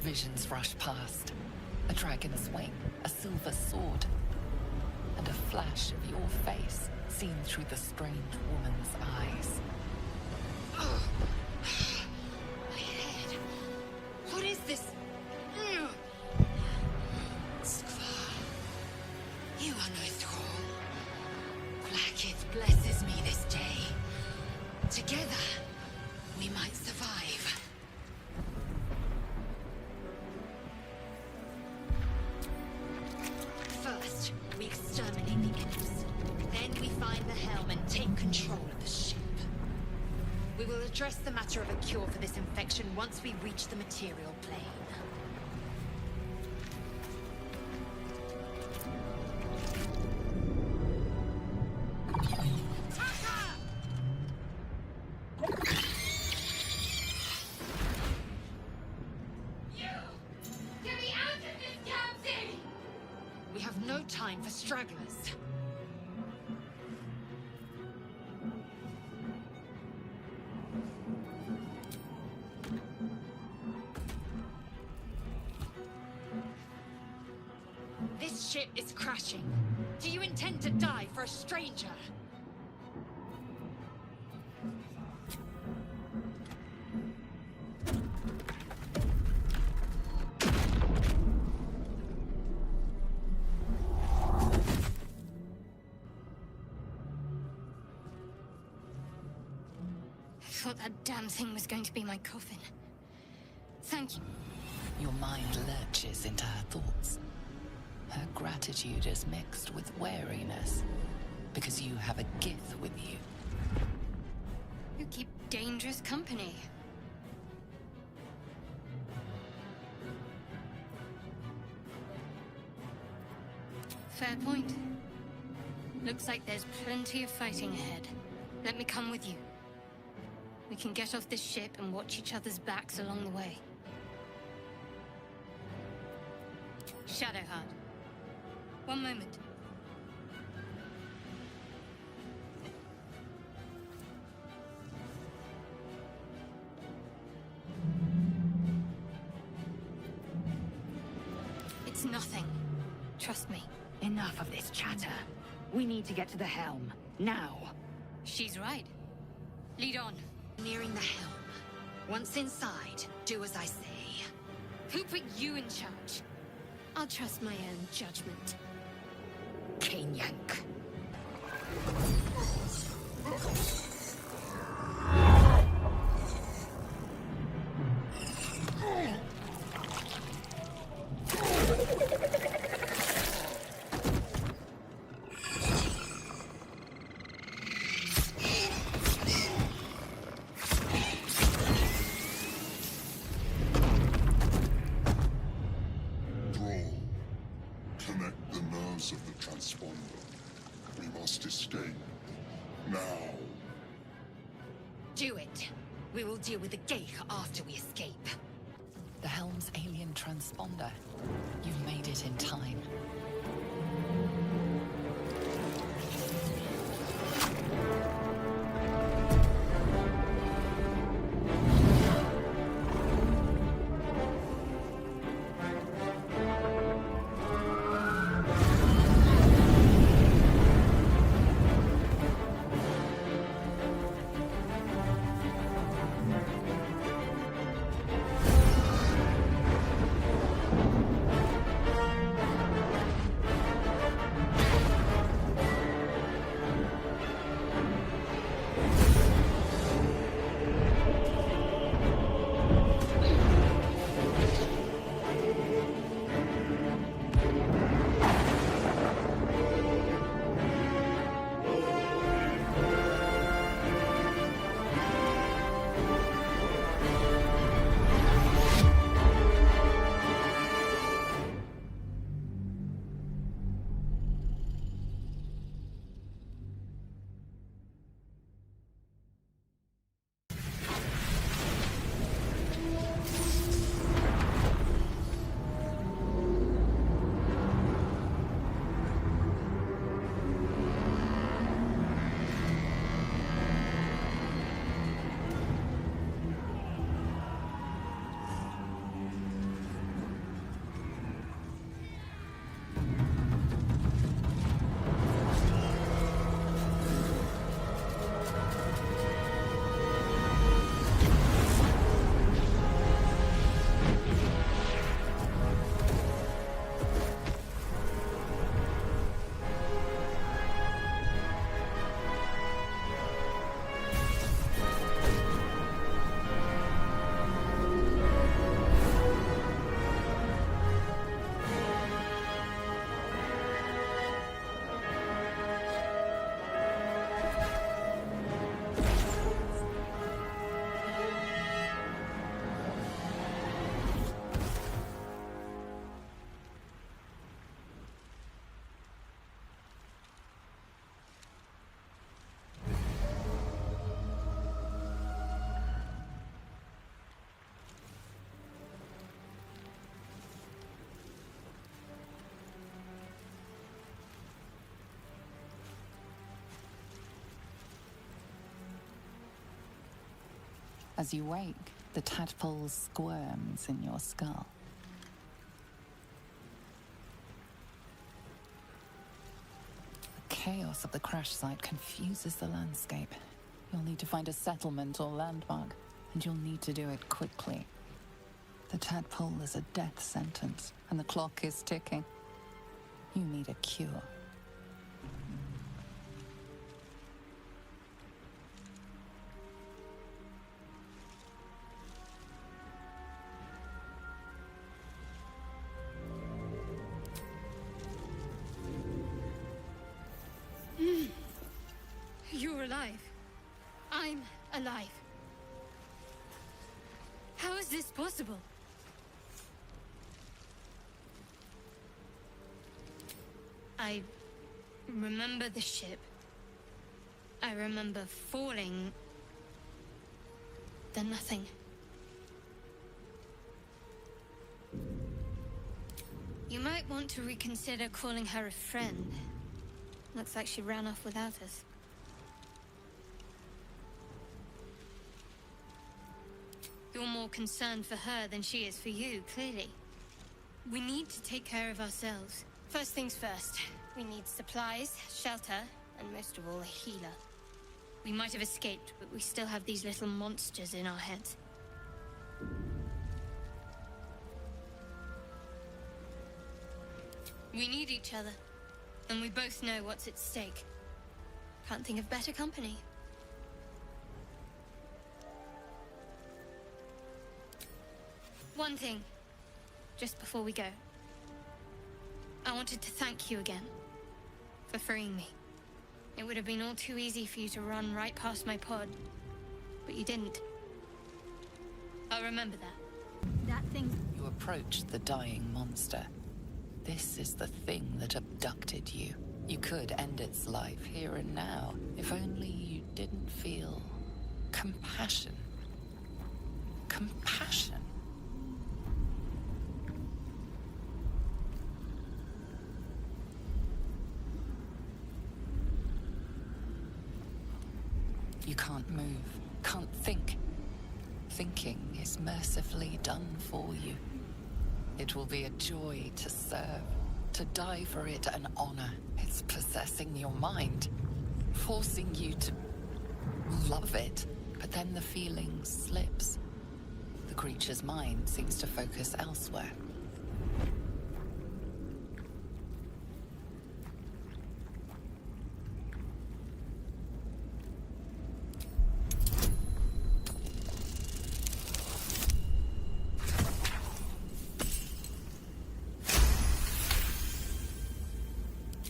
Visions rush past. A dragon's wing, a silver sword, and a flash of your face seen through the strange woman's eyes. My head. What is this? Skvar, you are no thrall. Blackith blesses me this day. Together, we might survive. First, we exterminate the imps. Then we find the helm and take control of the ship. We will address the matter of a cure for this infection once we reach the material plane. We have no time for stragglers. This ship is crashing. Do you intend to die for a stranger? I thought that damn thing was going to be my coffin. Thank you. Your mind lurches into her thoughts. Her gratitude is mixed with wariness, because you have a gift with you. You keep dangerous company. Fair point. Looks like there's plenty of fighting ahead. Let me come with you. We can get off this ship and watch each other's backs along the way. Shadowheart. One moment. It's nothing. Trust me. Enough of this chatter. We need to get to the helm. Now. She's right. Lead on. Nearing the helm. Once inside, do as I say. Who put you in charge? I'll trust my own judgment. Yank. Of the transponder. We must escape. Now. Do it. We will deal with the gate after we escape. The helm's alien transponder. You've made it in time. As you wake, the tadpole squirms in your skull. The chaos of the crash site confuses the landscape. You'll need to find a settlement or landmark, and you'll need to do it quickly. The tadpole is a death sentence, and the clock is ticking. You need a cure. You're alive. I'm alive. How is this possible? I remember the ship. I remember falling. Then nothing. You might want to reconsider calling her a friend. Looks like she ran off without us. You're more concerned for her than she is for you, clearly. We need to take care of ourselves. First things first, we need supplies, shelter, and most of all, a healer. We might have escaped, but we still have these little monsters in our heads. We need each other, and we both know what's at stake. Can't think of better company. One thing, just before we go. I wanted to thank you again for freeing me. It would have been all too easy for you to run right past my pod, but you didn't. I'll remember that. That thing... You approach the dying monster. This is the thing that abducted you. You could end its life here and now, if only you didn't feel compassion. Compassion. You can't move, can't think. Thinking is mercifully done for you. It will be a joy to serve, to die for it an honor. It's possessing your mind, forcing you to love it. But then the feeling slips. The creature's mind seems to focus elsewhere.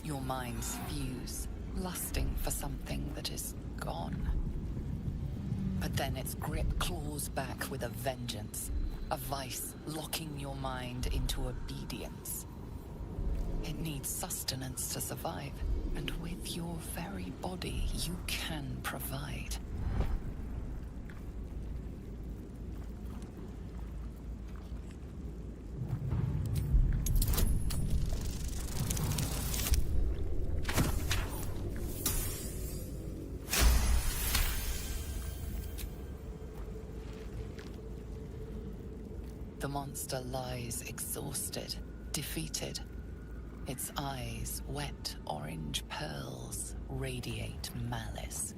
Your minds fuse, lusting for something that is gone. But then its grip claws back with a vengeance, a vice locking your mind into obedience. It needs sustenance to survive, and with your very body, you can provide. The monster lies exhausted, defeated. Its eyes, wet orange pearls, radiate malice.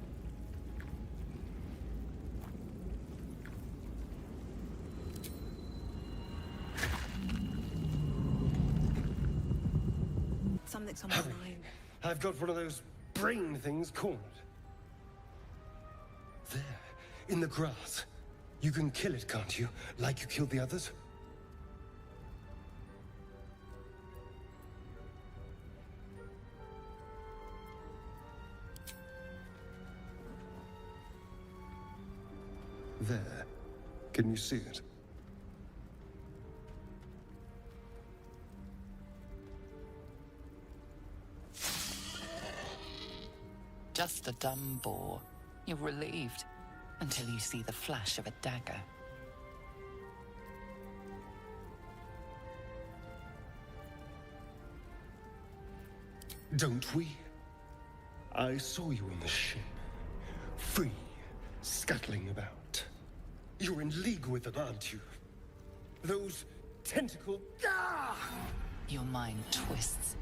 Something's on my mind. I've got one of those brain things cornered. There, in the grass. You can kill it, can't you? Like you killed the others? There. Can you see it? Just a dumb bore. You're relieved. Until you see the flash of a dagger. Don't we? I saw you on the ship. Free, scuttling about. You're in league with them, aren't you? Those tentacle... Ah! Your mind twists.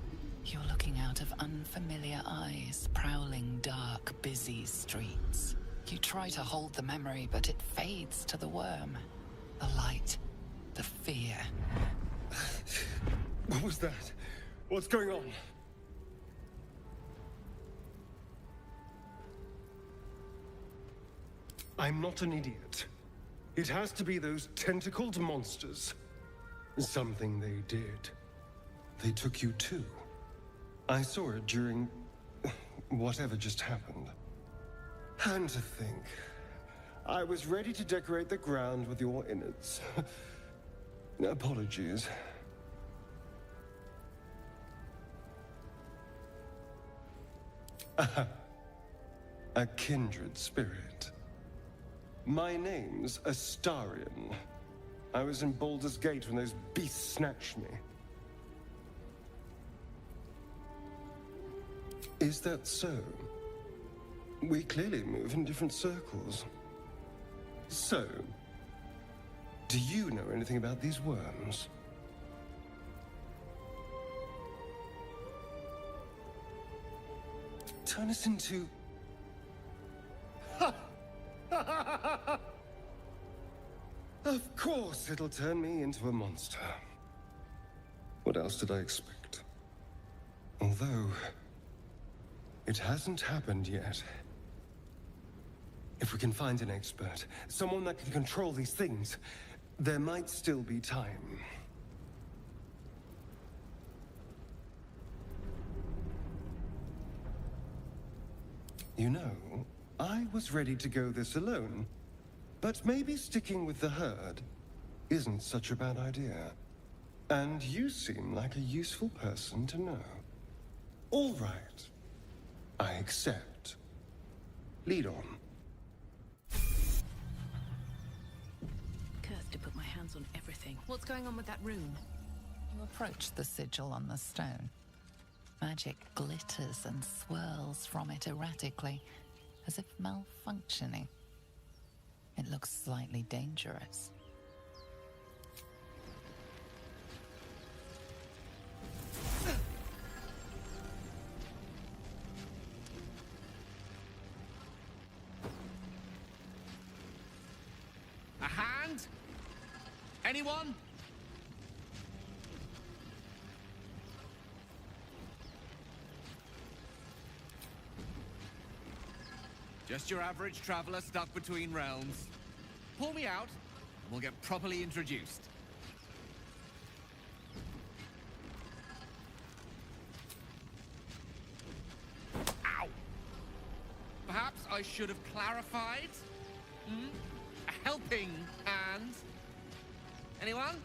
You're looking out of unfamiliar eyes, prowling dark, busy streets. You try to hold the memory, but it fades to the worm. The light. The fear. What was that? What's going on? I'm not an idiot. It has to be those tentacled monsters. Something they did. They took you too. I saw it during whatever just happened. And to think, I was ready to decorate the ground with your innards. Apologies. A kindred spirit. My name's Astarion. I was in Baldur's Gate when those beasts snatched me. Is that so? We clearly move in different circles. So, do you know anything about these worms? Turn us into... Of course it'll turn me into a monster. What else did I expect? Although, it hasn't happened yet. If we can find an expert, someone that can control these things, there might still be time. You know, I was ready to go this alone, but maybe sticking with the herd isn't such a bad idea. And you seem like a useful person to know. All right. I accept. Lead on. Cursed to put my hands on everything. What's going on with that rune? You approach the sigil on the stone. Magic glitters and swirls from it erratically, as if malfunctioning. It looks slightly dangerous. A hand? Anyone? Just your average traveler stuck between realms. Pull me out, and we'll get properly introduced. Ow! Perhaps I should have clarified? Hmm? A helping hand? Anyone?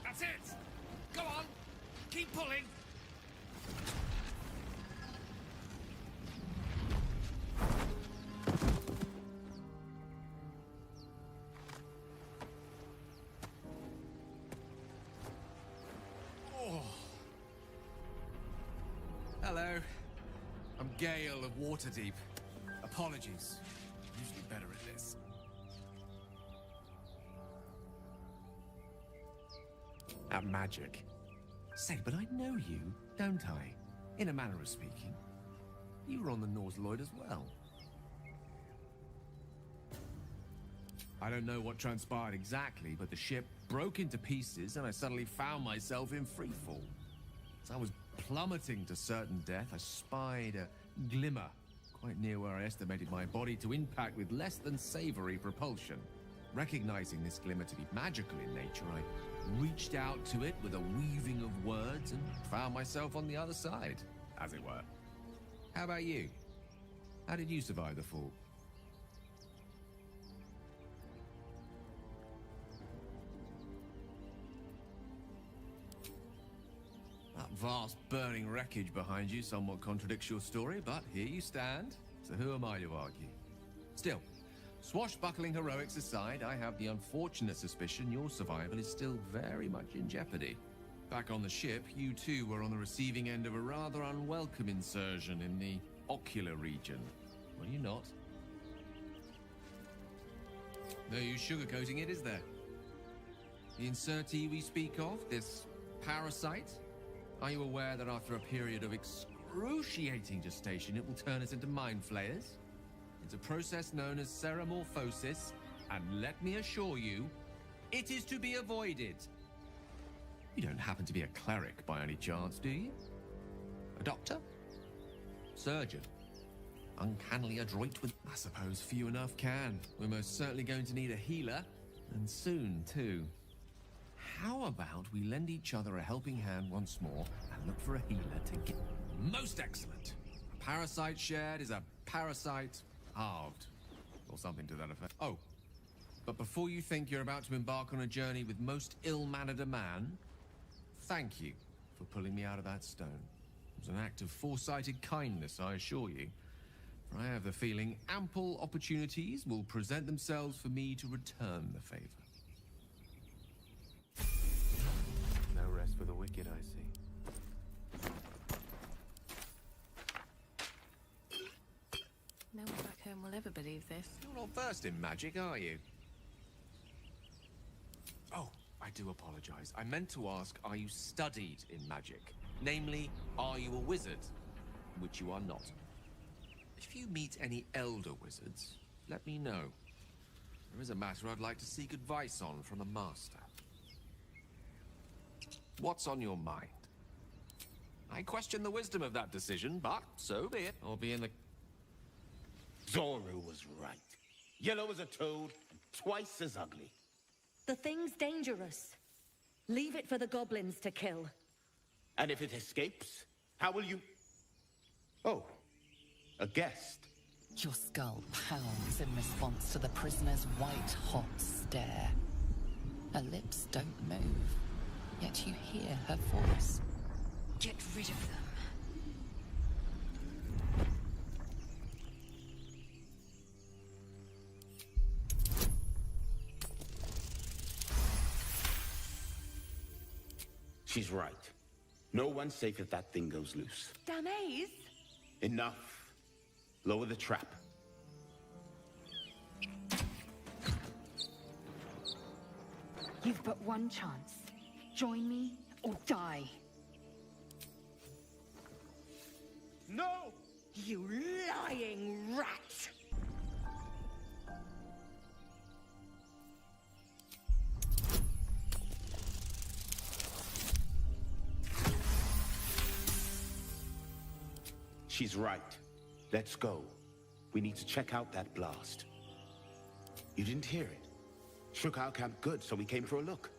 That's it! Go on! Keep pulling! Oh. Hello. I'm Gale of Waterdeep. Apologies. I'm usually better at this. At magic. Say, but I know you, don't I? In a manner of speaking. You were on the North Lloyd as well. I don't know what transpired exactly, but the ship broke into pieces and I suddenly found myself in freefall. As I was plummeting to certain death, I spied a glimmer quite near where I estimated my body to impact with less than savory propulsion. Recognizing this glimmer to be magical in nature, I reached out to it with a weaving of words and found myself on the other side, as it were. How about you? How did you survive the fall? That vast burning wreckage behind you somewhat contradicts your story, but here you stand, so who am I to argue? Still, swashbuckling heroics aside, I have the unfortunate suspicion your survival is still very much in jeopardy. Back on the ship, you two were on the receiving end of a rather unwelcome insertion in the ocular region. Were you not? No use sugarcoating it, is there? The insertee we speak of, this parasite, are you aware that after a period of excruciating gestation, it will turn us into mind flayers? It's a process known as ceramorphosis, and let me assure you, it is to be avoided. You don't happen to be a cleric by any chance, do you? A doctor? Surgeon? Uncannily adroit with... I suppose few enough can. We're most certainly going to need a healer, and soon, too. How about we lend each other a helping hand once more and look for a healer to get... Most excellent! A parasite shared is a parasite halved. Or something to that effect. Oh, but before you think you're about to embark on a journey with most ill-mannered a man, thank you for pulling me out of that stone. It was an act of foresighted kindness, I assure you. For I have the feeling ample opportunities will present themselves for me to return the favor. No rest for the wicked, I see. No one back home will ever believe this. You're not versed in magic, are you? Oh, I do apologize. I meant to ask, are you studied in magic? Namely, are you a wizard? Which you are not. If you meet any elder wizards, let me know. There is a matter I'd like to seek advice on from a master. What's on your mind? I question the wisdom of that decision, but so be it. I'll be in the... Zoru was right. Yellow as a toad, and twice as ugly. The thing's dangerous. Leave it for the goblins to kill. And if it escapes, how will you... Oh, a guest. Your skull pounds in response to the prisoner's white-hot stare. Her lips don't move, yet you hear her voice. Get rid of them. She's right. No one's safe if that thing goes loose. Damaze? Enough. Lower the trap. You've but one chance. Join me or die. No! You lying rat! She's right. Let's go. We need to check out that blast. You didn't hear it? Shook our camp good, so we came for a look.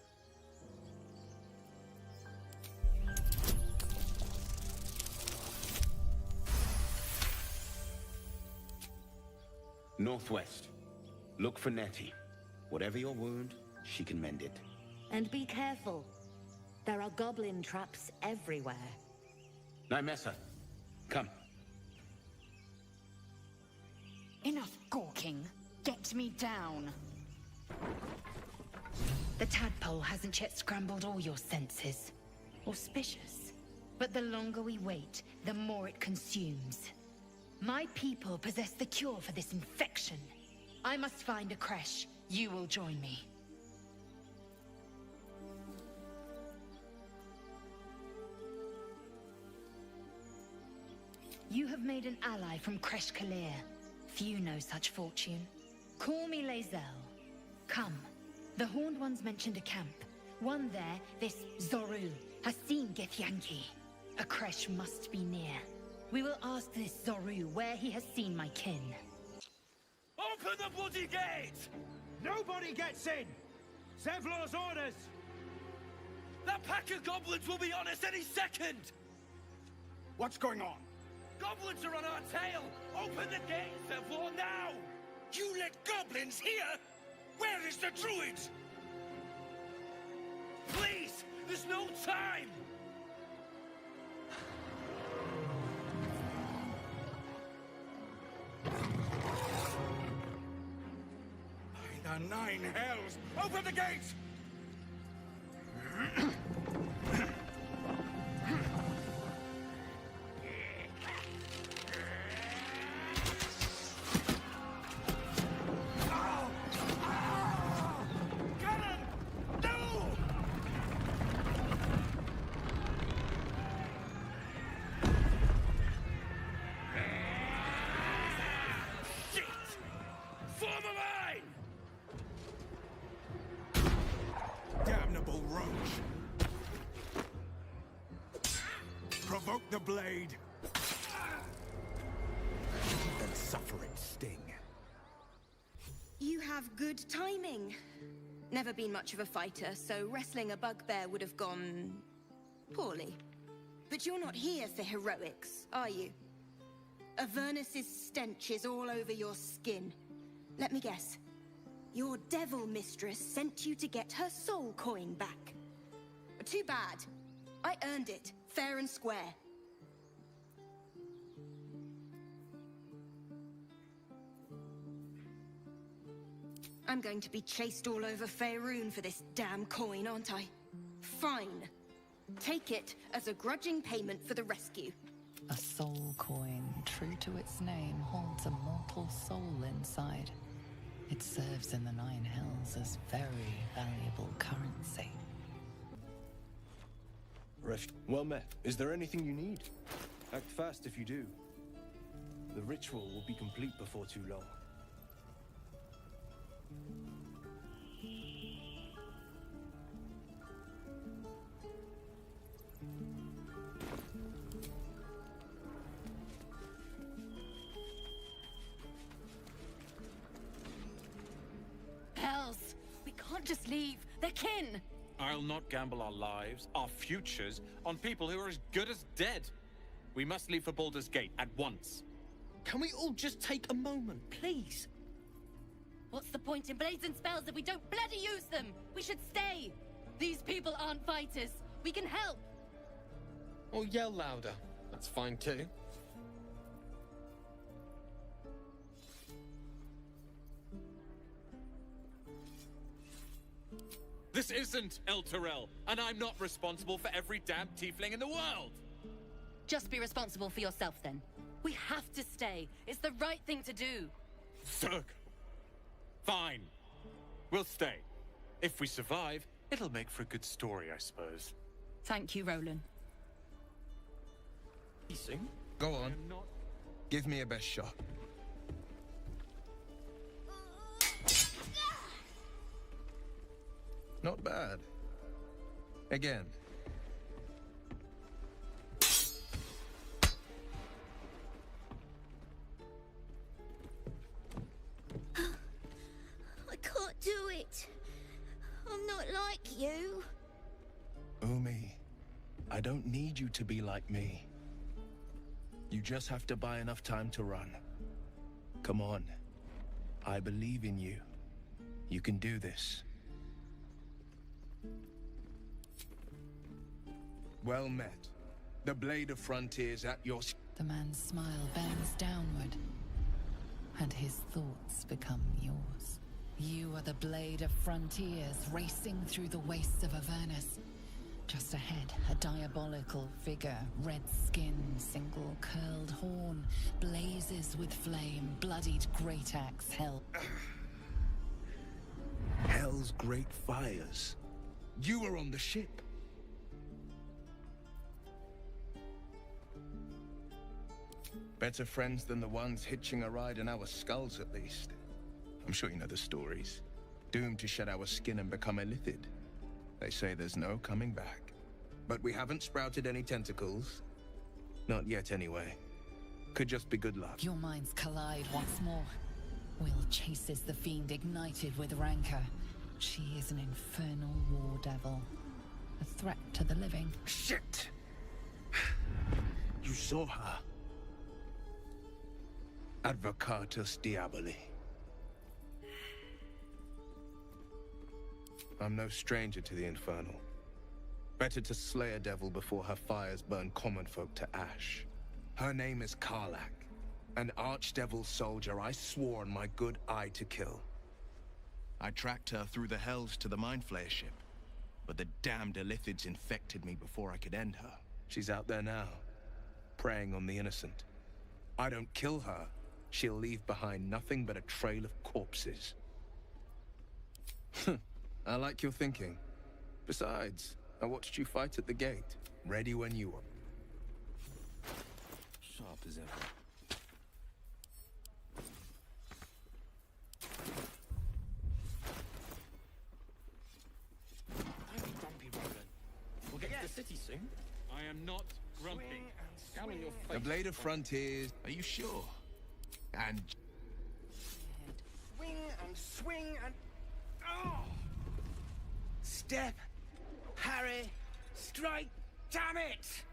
Northwest. Look for Nettie. Whatever your wound, she can mend it. And be careful. There are goblin traps everywhere. Nymessa, come. Enough gawking. Get me down. The tadpole hasn't yet scrambled all your senses. Auspicious. But the longer we wait, the more it consumes. My people possess the cure for this infection. I must find a creche. You will join me. You have made an ally from Creche Kalir. Few know such fortune. Call me Lae'zel. Come. The Horned Ones mentioned a camp. One there, this Zoru, has seen Githyanki. A creche must be near. We will ask this Zoru where he has seen my kin. Open the bloody gate! Nobody gets in! Zevlor's orders! That pack of goblins will be on us any second! What's going on? Goblins are on our tail! Open the gate, Zevlor, now! You let goblins here? Where is the druid? Please! There's no time! By the 9 hells! Open the gate! the blade. Then suffer its sting. You have good timing. Never been much of a fighter, so wrestling a bugbear would have gone poorly. But you're not here for heroics, are you? Avernus's stench is all over your skin. Let me guess. Your devil mistress sent you to get her soul coin back. Too bad. I earned it, fair and square. I'm going to be chased all over Faerun for this damn coin, aren't I? Fine. Take it as a grudging payment for the rescue. A soul coin, true to its name, holds a mortal soul inside. It serves in the Nine Hells as very valuable currency. Well met. Is there anything you need? Act fast if you do. The ritual will be complete before too long. Hells! We can't just leave. They're kin! I'll not gamble our lives, our futures, on people who are as good as dead. We must leave for Baldur's Gate at once. Can we all just take a moment, please? What's the point in blazing spells if we don't bloody use them? We should stay! These people aren't fighters. We can help! Or yell louder. That's fine too. This isn't El Terrell, and I'm not responsible for every damn tiefling in the world! Just be responsible for yourself, then. We have to stay. It's the right thing to do. Zerg! Fine. We'll stay. If we survive, it'll make for a good story, I suppose. Thank you, Roland. Go on. Give me a best shot. Not bad. Again. I can't do it. I'm not like you. Umi, I don't need you to be like me. You just have to buy enough time to run. Come on. I believe in you. You can do this. Well met. The blade of frontiers at your... The man's smile bends downward, and his thoughts become yours. You are the blade of frontiers racing through the wastes of Avernus. Just ahead, a diabolical figure, red skin, single curled horn, blazes with flame, bloodied great axe held. Hell's great fires. You were on the ship. Better friends than the ones hitching a ride in our skulls, at least. I'm sure you know the stories. Doomed to shed our skin and become illithid. They say there's no coming back. But we haven't sprouted any tentacles. Not yet, anyway. Could just be good luck. Your minds collide once more. Will chases the fiend ignited with rancor. She is an infernal war devil. A threat to the living. Shit! You saw her. Advocatus Diaboli. I'm no stranger to the infernal. Better to slay a devil before her fires burn common folk to ash. Her name is Karlach, an archdevil soldier I swore on my good eye to kill. I tracked her through the hells to the Mind Flayer ship, but the damned illithids infected me before I could end her. She's out there now, preying on the innocent. I don't kill her, she'll leave behind nothing but a trail of corpses. I like your thinking. Besides, I watched you fight at the gate, ready when you were. Sharp as ever. Don't be grumpy, Roland. We'll get to the city soon. I am not grumpy. Swing and Scowl on your face. The Blade of Frontiers. Are you sure? And Swing and... Oh! Step, parry, strike, damn it!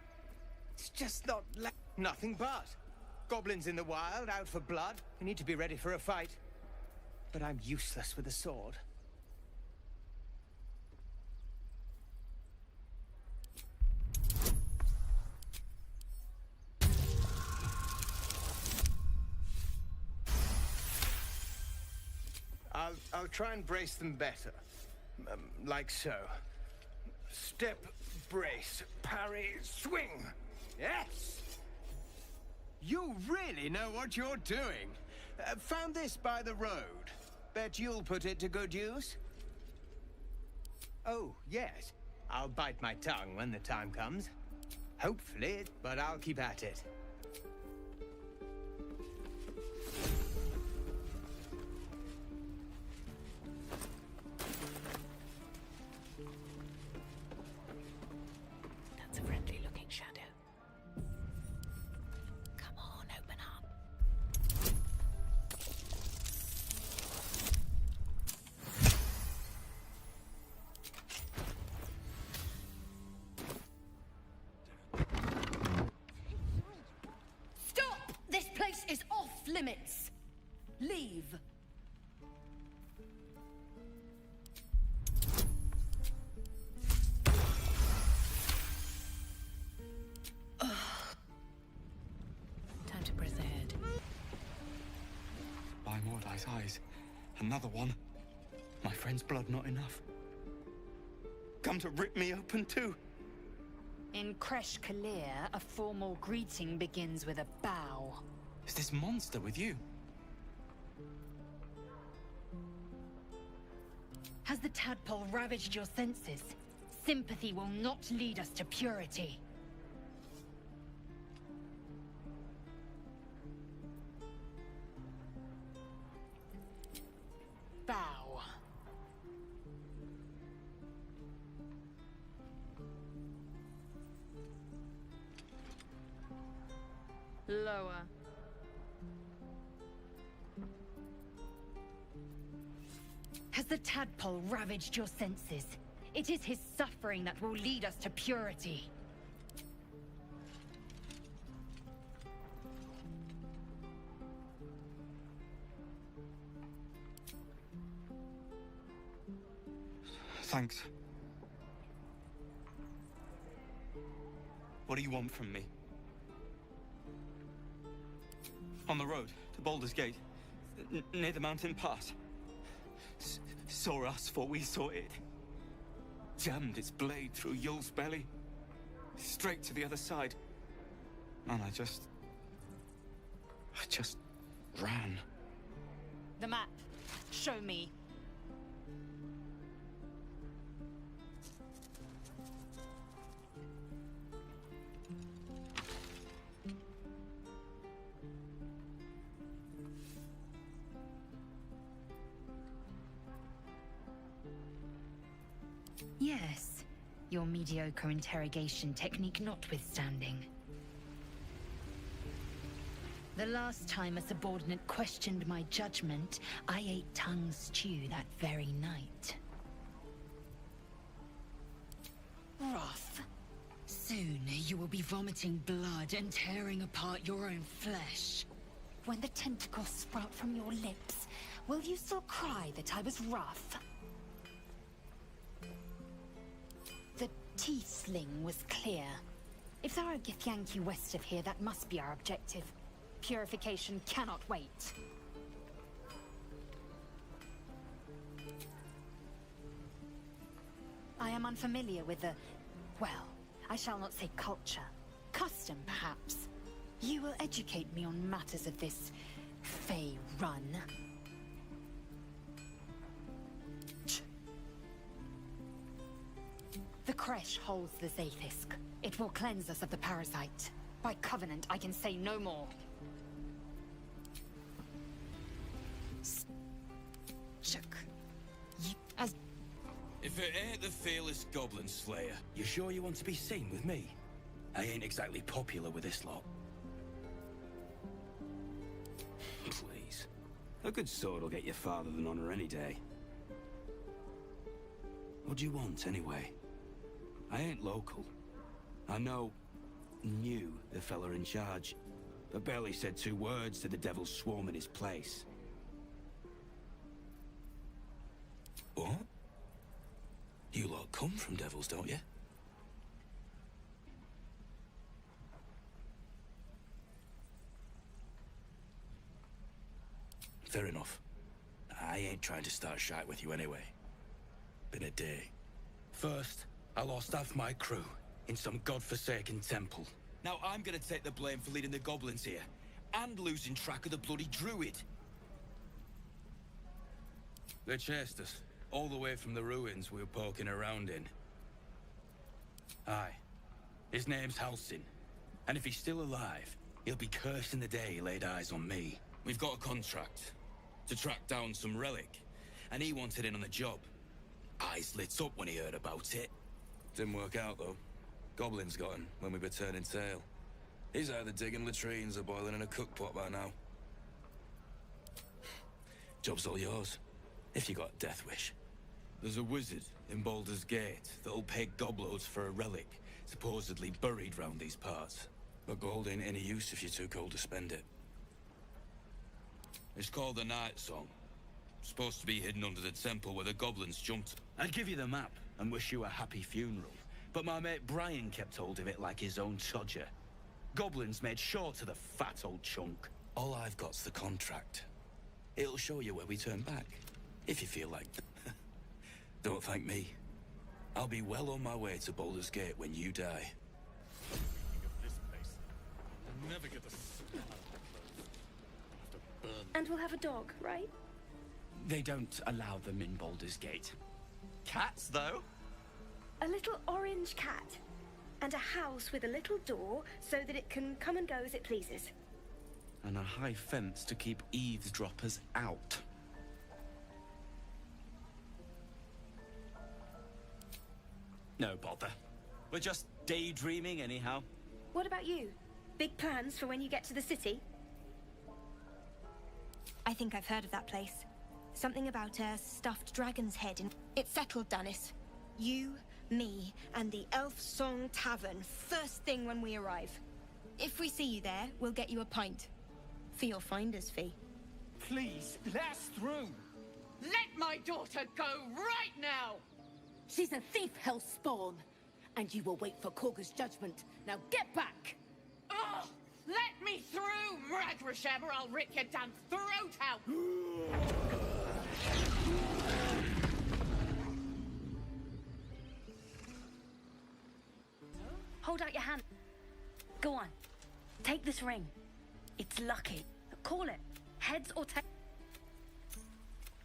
It's just not nothing but. Goblins in the wild, out for blood. We need to be ready for a fight. But I'm useless with a sword. I'll try and brace them better. Like so. Step, brace, parry, swing. Yes! You really know what you're doing. Found this by the road. Bet you'll put it to good use? Oh, yes. I'll bite my tongue when the time comes. Hopefully, but I'll keep at it. That's a friendly-looking shadow. Come on, open up. Stop! This place is off limits. Leave. Time to press ahead. By Mordai's eyes. Another one. My friend's blood not enough. Come to rip me open too. In Kresh Kalir, a formal greeting begins with a bow. Is this monster with you? Has the tadpole ravaged your senses? Sympathy will not lead us to purity. Bow. Lower. Has the tadpole ravaged your senses? It is his suffering that will lead us to purity. Thanks. What do you want from me? On the road to Baldur's Gate, near the mountain pass. Saw us, for we saw it. Jammed its blade through Yul's belly, straight to the other side. And I just ran. The map. Show me. Yes, your mediocre interrogation technique notwithstanding. The last time a subordinate questioned my judgment, I ate tongue stew that very night. Rough. Soon you will be vomiting blood and tearing apart your own flesh. When the tentacles sprout from your lips, will you still cry that I was rough? The teeth sling was clear. If there are Githyanki west of here, that must be our objective. Purification cannot wait. I am unfamiliar with the... well, I shall not say culture. Custom, perhaps. You will educate me on matters of this... Fey run. The Kresh holds the Zaithisk. It will cleanse us of the parasite. By covenant, I can say no more. Shook. As... If it ain't the fearless Goblin Slayer, you sure you want to be seen with me? I ain't exactly popular with this lot. Please. A good sword will get you farther than honor any day. What do you want, anyway? I ain't local. I knew the fella in charge, but barely said 2 words to the devil's swarm in his place. What? You lot come from devils, don't you? Fair enough. I ain't trying to start shite with you anyway. Been a day. First, I lost half my crew in some godforsaken temple. Now I'm gonna take the blame for leading the goblins here, and losing track of the bloody druid. They chased us, all the way from the ruins we were poking around in. Aye. His name's Halsin, and if he's still alive, he'll be cursing the day he laid eyes on me. We've got a contract to track down some relic, and he wanted in on the job. Eyes lit up when he heard about it. Didn't work out, though. Goblins got him when we were turning tail. He's either digging latrines or boiling in a cookpot by now. Job's all yours, if you got a death wish. There's a wizard in Baldur's Gate that'll pay gobloads for a relic, supposedly buried round these parts. But gold ain't any use if you're too cold to spend it. It's called the Night Song. Supposed to be hidden under the temple where the goblins jumped. I'd give you the map and wish you a happy funeral, but my mate Brian kept hold of it like his own Todger. Goblins made sure to the fat old chunk. All I've got's the contract. It'll show you where we turn back, if you feel like it. Don't thank me. I'll be well on my way to Baldur's Gate when you die. This place. I'll never get the smell out of my clothes. I'll have to burn. And we'll have a dog, right? They don't allow them in Baldur's Gate. Cats, though? A little orange cat. And a house with a little door so that it can come and go as it pleases. And a high fence to keep eavesdroppers out. No bother. We're just daydreaming anyhow. What about you? Big plans for when you get to the city? I think I've heard of that place. Something about a stuffed dragon's head in... It's settled, Dennis. You, me, and the Elf Song Tavern, first thing when we arrive. If we see you there, we'll get you a pint. For your finder's fee. Please, let us through! Let my daughter go right now! She's a thief, hellspawn, and you will wait for Korga's judgment. Now get back! Oh, let me through, Mragrasham, or I'll rip your damn throat out! Hold out your hand. Go on. Take this ring. It's lucky. Call it. Heads or tails.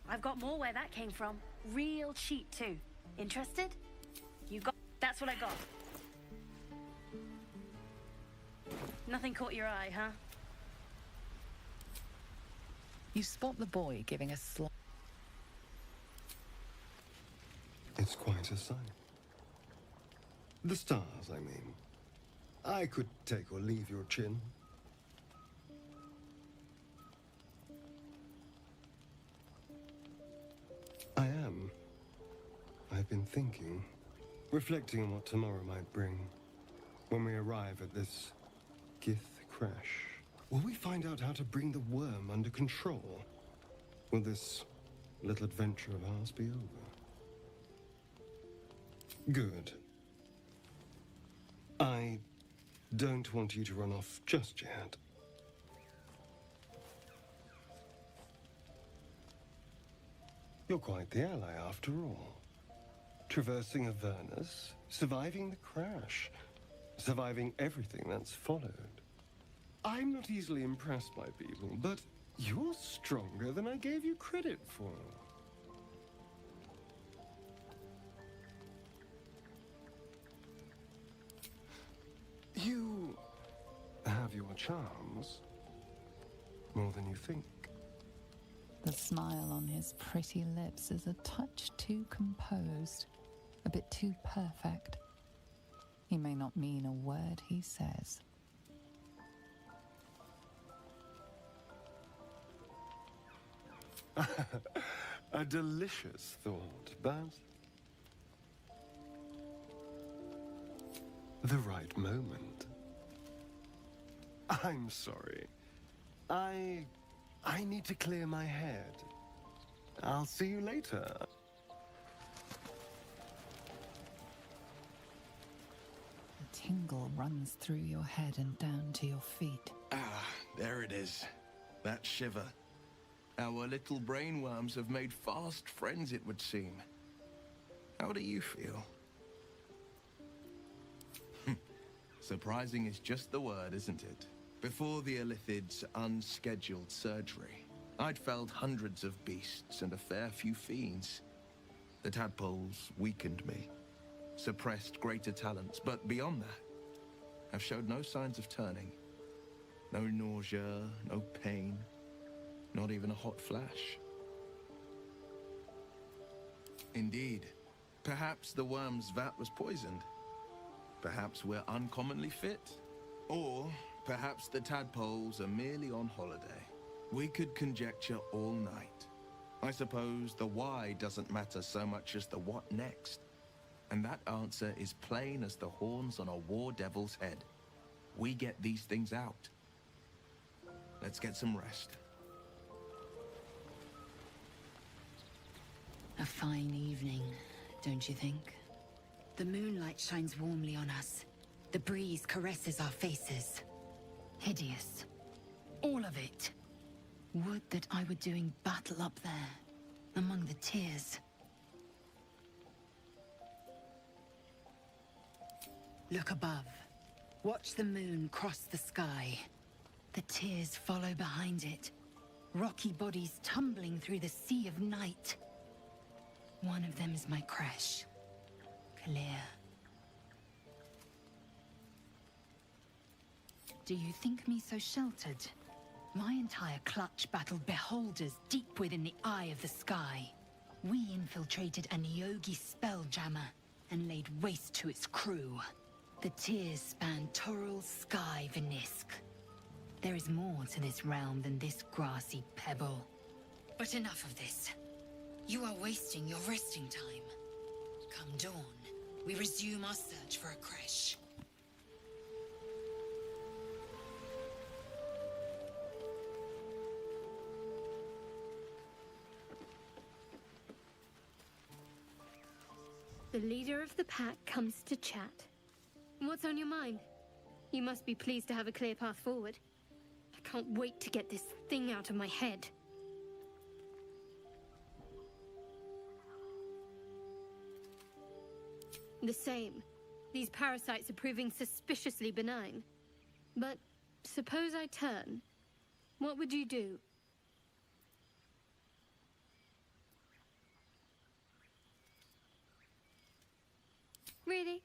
I've got more where that came from. Real cheap, too. Interested? You got... That's what I got. Nothing caught your eye, huh? You spot the boy giving a slight... It's quite a sight. The stars, I mean. I could take or leave your chin. I am. I've been thinking, reflecting on what tomorrow might bring. When we arrive at this Gith crash, will we find out how to bring the worm under control? Will this little adventure of ours be over? Good. I don't want you to run off just yet. You're quite the ally, after all. Traversing Avernus, surviving the crash, surviving everything that's followed. I'm not easily impressed by people, but you're stronger than I gave you credit for. You have your charms, more than you think. The smile on his pretty lips is a touch too composed, a bit too perfect. He may not mean a word he says. A delicious thought, but the right moment. I'm sorry. I need to clear my head. I'll see you later. A tingle runs through your head and down to your feet. Ah, there it is. That shiver. Our little brainworms have made fast friends, it would seem. How do you feel? Surprising is just the word, isn't it? Before the Illithid's unscheduled surgery, I'd felled hundreds of beasts and a fair few fiends. The tadpoles weakened me, suppressed greater talents, but beyond that, I've showed no signs of turning. No nausea, no pain, not even a hot flash. Indeed, perhaps the worm's vat was poisoned. Perhaps we're uncommonly fit. Or perhaps the tadpoles are merely on holiday. We could conjecture all night. I suppose the why doesn't matter so much as the what next. And that answer is plain as the horns on a war devil's head. We get these things out. Let's get some rest. A fine evening, don't you think? The moonlight shines warmly on us. The breeze caresses our faces. Hideous. All of it. Would that I were doing battle up there, among the tears. Look above. Watch the moon cross the sky. The tears follow behind it. Rocky bodies tumbling through the sea of night. One of them is my crash. Clear. Do you think me so sheltered? My entire clutch battled beholders deep within the eye of the sky. We infiltrated a Neogi spelljammer and laid waste to its crew. The tears span Toral's sky, Vinisk. There is more to this realm than this grassy pebble. But enough of this. You are wasting your resting time. Come dawn, we resume our search for a creche. The leader of the pack comes to chat. What's on your mind? You must be pleased to have a clear path forward. I can't wait to get this thing out of my head. The same. These parasites are proving suspiciously benign. But suppose I turn. What would you do? Really?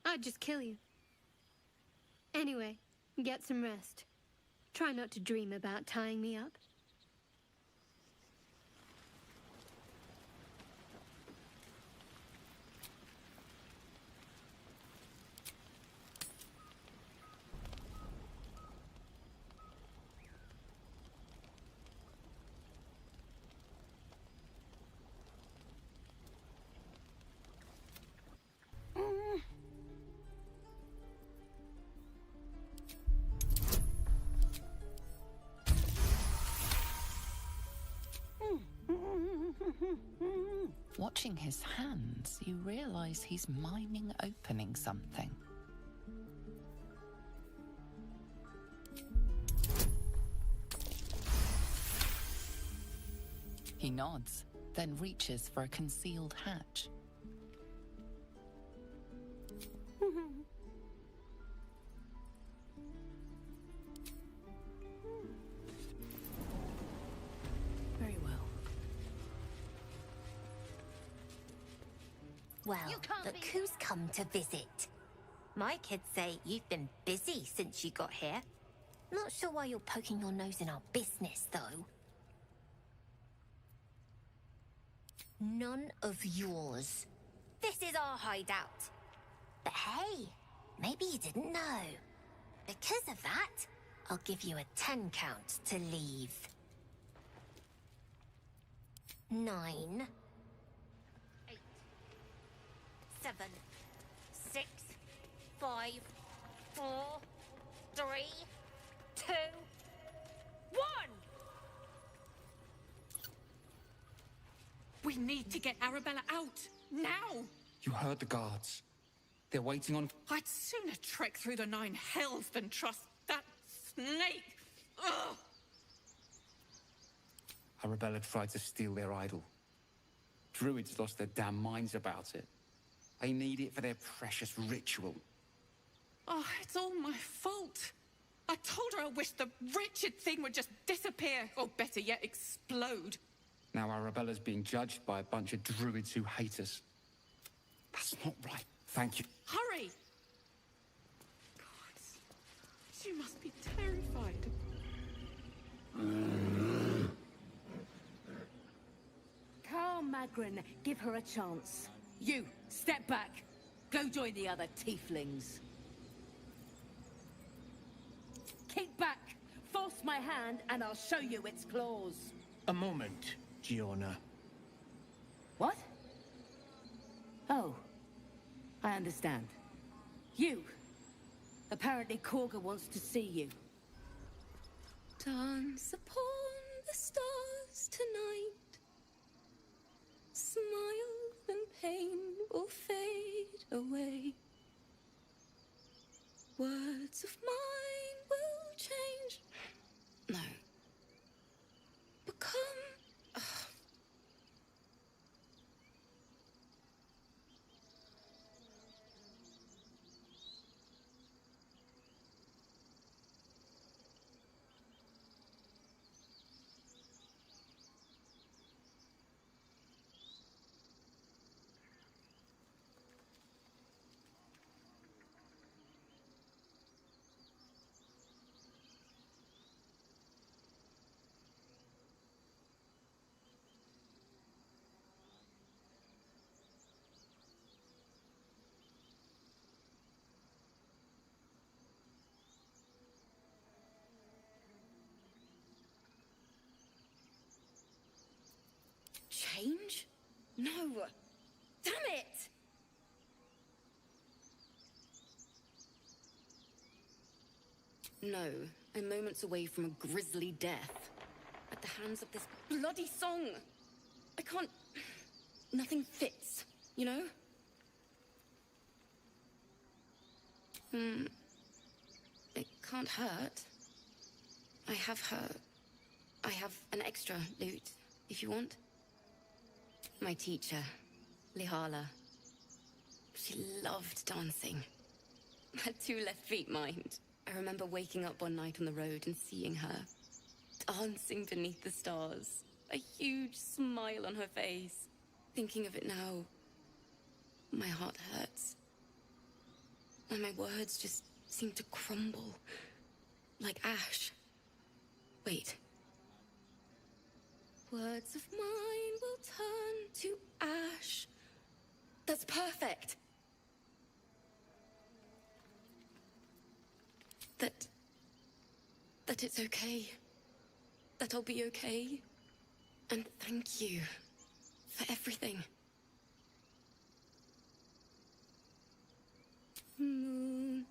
I'd just kill you. Anyway, get some rest. Try not to dream about tying me up. Watching his hands, you realize he's miming opening something. He nods, then reaches for a concealed hatch. Very well. Well, look who's come to visit. My kids say you've been busy since you got here. Not sure why you're poking your nose in our business, though. None of yours. This is our hideout. But hey, Maybe you didn't know. Because of that, I'll give you a 10 count to leave. 9, 8, 7, 6, 5, 4, 3, 2, 1! We need to get Arabella out, now! You heard the guards. They're waiting on... I'd sooner trek through the 9 hells than trust that snake! Ugh! Arabella tried to steal their idol. Druids lost their damn minds about it. They need it for their precious ritual. Oh, it's all my fault. I told her I wished the wretched thing would just disappear, or better yet, explode. Now Arabella's being judged by a bunch of druids who hate us. That's not right. Thank you. Hurry! God, she must be terrified. Calm, Magrin. Give her a chance. You, step back. Go join the other tieflings. Keep back. Force my hand and I'll show you its claws. A moment, Giona. What? Oh. I understand. You. Apparently Korga wants to see you. Dance upon the stars tonight. Smile and pain will fade away. Words of mine will change. No. Become... Change? No! Damn it! No, I'm moments away from a grisly death. At the hands of this bloody song! I can't... Nothing fits, you know? It can't hurt. I have an extra lute, if you want. My teacher, Lihala. She loved dancing. Had 2 left feet, mind. I remember waking up one night on the road and seeing her. Dancing beneath the stars. A huge smile on her face. Thinking of it now, my heart hurts. And my words just seem to crumble. Like ash. Wait. Words of mine will turn to ash. That's perfect. That it's okay. That I'll be okay. And thank you for everything. Moon,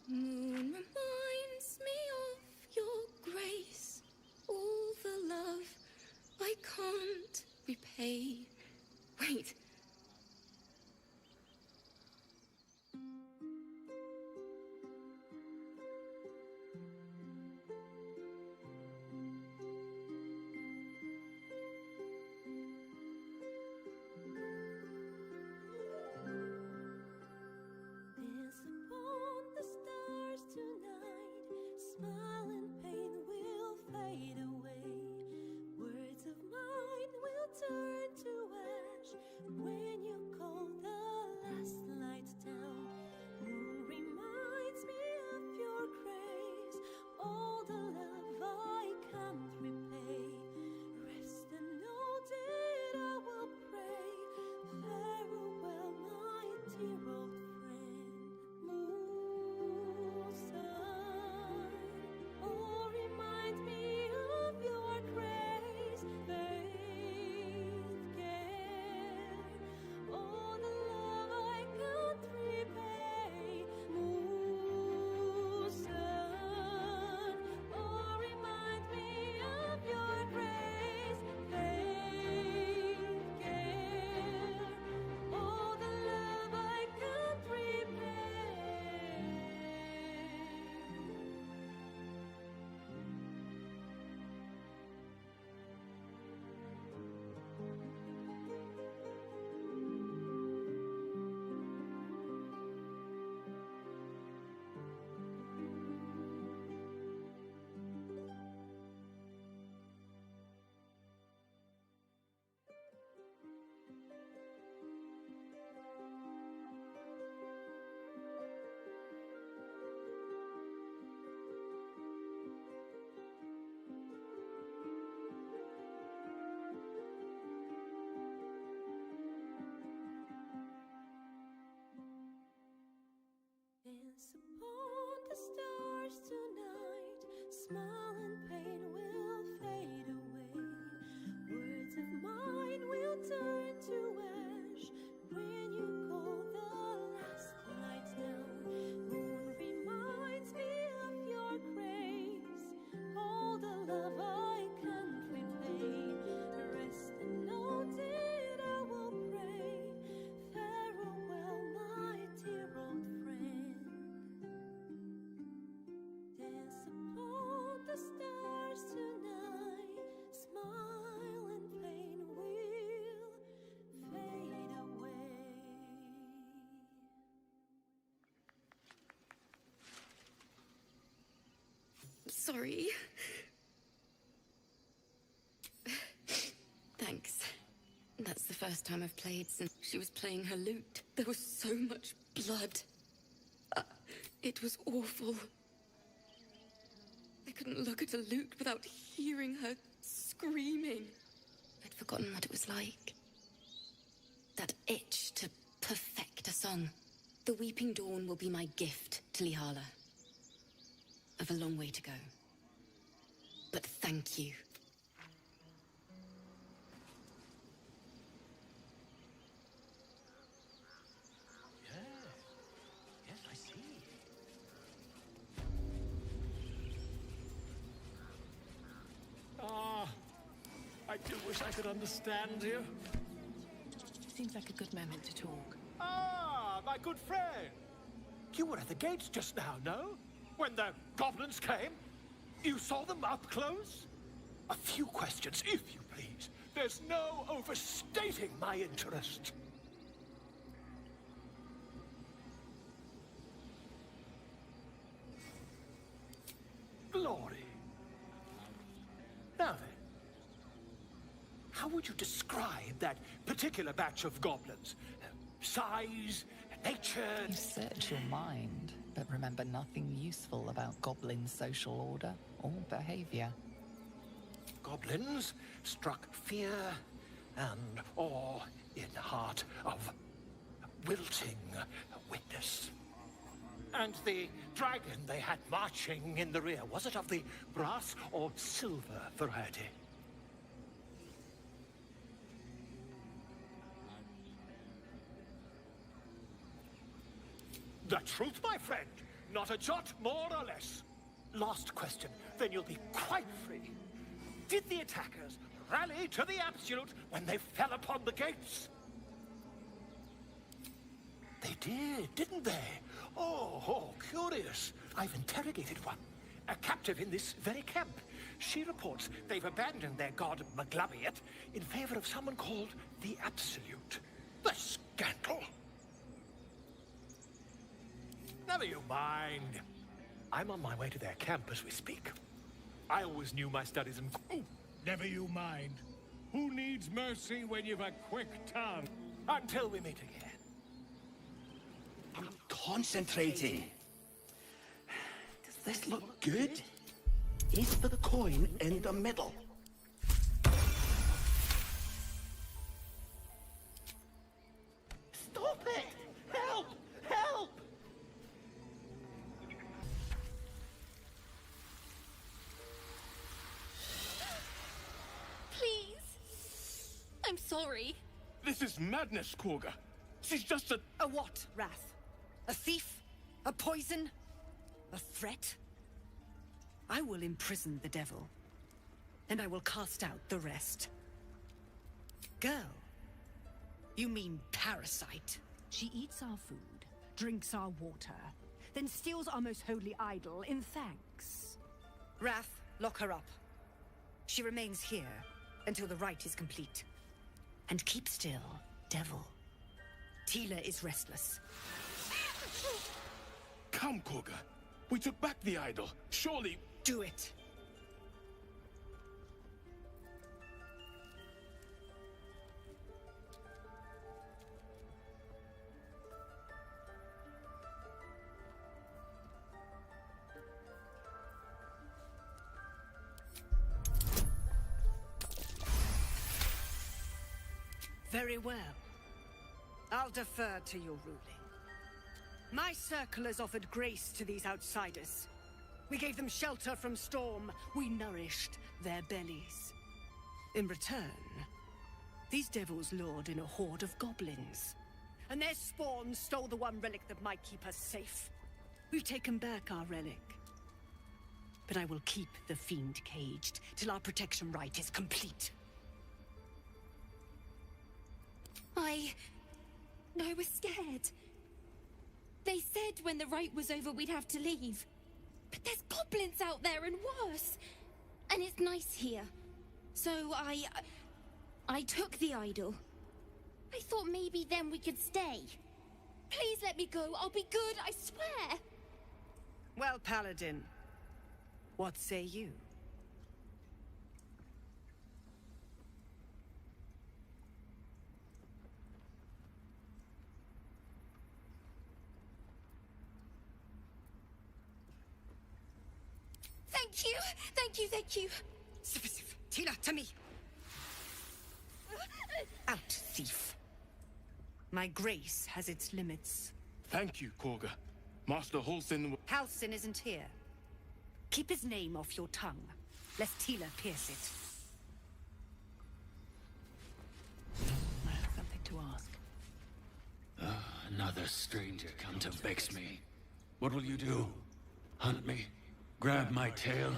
moon reminds me of your grace. All the love I can't repay. Wait. Turn to ash. sorry. Thanks. That's the first time I've played since she was playing her lute. There was so much blood. It was awful. I couldn't look at a lute without hearing her screaming. I'd forgotten what it was like. That itch to perfect a song. The Weeping Dawn will be my gift to Lihala. I've a long way to go. But thank you. Yes, I see. I do wish I could understand you. Seems like a good moment to talk. My good friend. You were at the gates just now, no? When the goblins came? You saw them up close? A few questions, if you please. There's no overstating my interest. Glory. Now then, how would you describe that particular batch of goblins? Size, nature... You search your mind, but remember nothing useful about goblin social order or behavior. Goblins struck fear and awe in the heart of wilting witness. And the dragon they had marching in the rear, was it of the brass or silver variety? The truth, my friend. Not a jot more or less. Last question, then you'll be quite free. Did the attackers rally to the absolute when they fell upon the gates? They did, didn't they? Oh, curious. I've interrogated one. A captive in this very camp. She reports they've abandoned their god Maglabiet in favor of someone called the Absolute. The scandal! Never you mind. I'm on my way to their camp as we speak. I always knew my studies and... Oh, never you mind. Who needs mercy when you've a quick tongue? Until we meet again. I'm concentrating. Does this look good? Is the coin in the middle? Stop it! Help! Help! Please. I'm sorry. This is madness, Korga. She's just a... A what, Wrath? A thief? A poison? A threat? I will imprison the devil, and I will cast out the rest. Girl, you mean parasite? She eats our food, drinks our water, then steals our most holy idol in thanks. Wrath, lock her up. She remains here until the rite is complete. And keep still, devil. Tila is restless. Come, Korga. We took back the idol. Surely... Do it. Very well. I'll defer to your ruling. My circle has offered grace to these outsiders. We gave them shelter from storm. We nourished their bellies. In return, these devils lured in a horde of goblins. And their spawn stole the one relic that might keep us safe. We've taken back our relic. But I will keep the fiend caged till our protection rite is complete. I was scared. They said when the rite was over we'd have to leave. But there's goblins out there and worse. And it's nice here. So I took the idol. I thought maybe then we could stay. Please let me go. I'll be good, I swear. Well, Paladin, What say you? Thank you! Thank you, thank you! Tina, to me! Out, thief. My grace has its limits. Thank you, Korga. Master Halsin... Halsin isn't here. Keep his name off your tongue, lest Tila pierce it. I have something to ask. Another stranger come to vex me. What will you do? Hunt me? Grab my tail?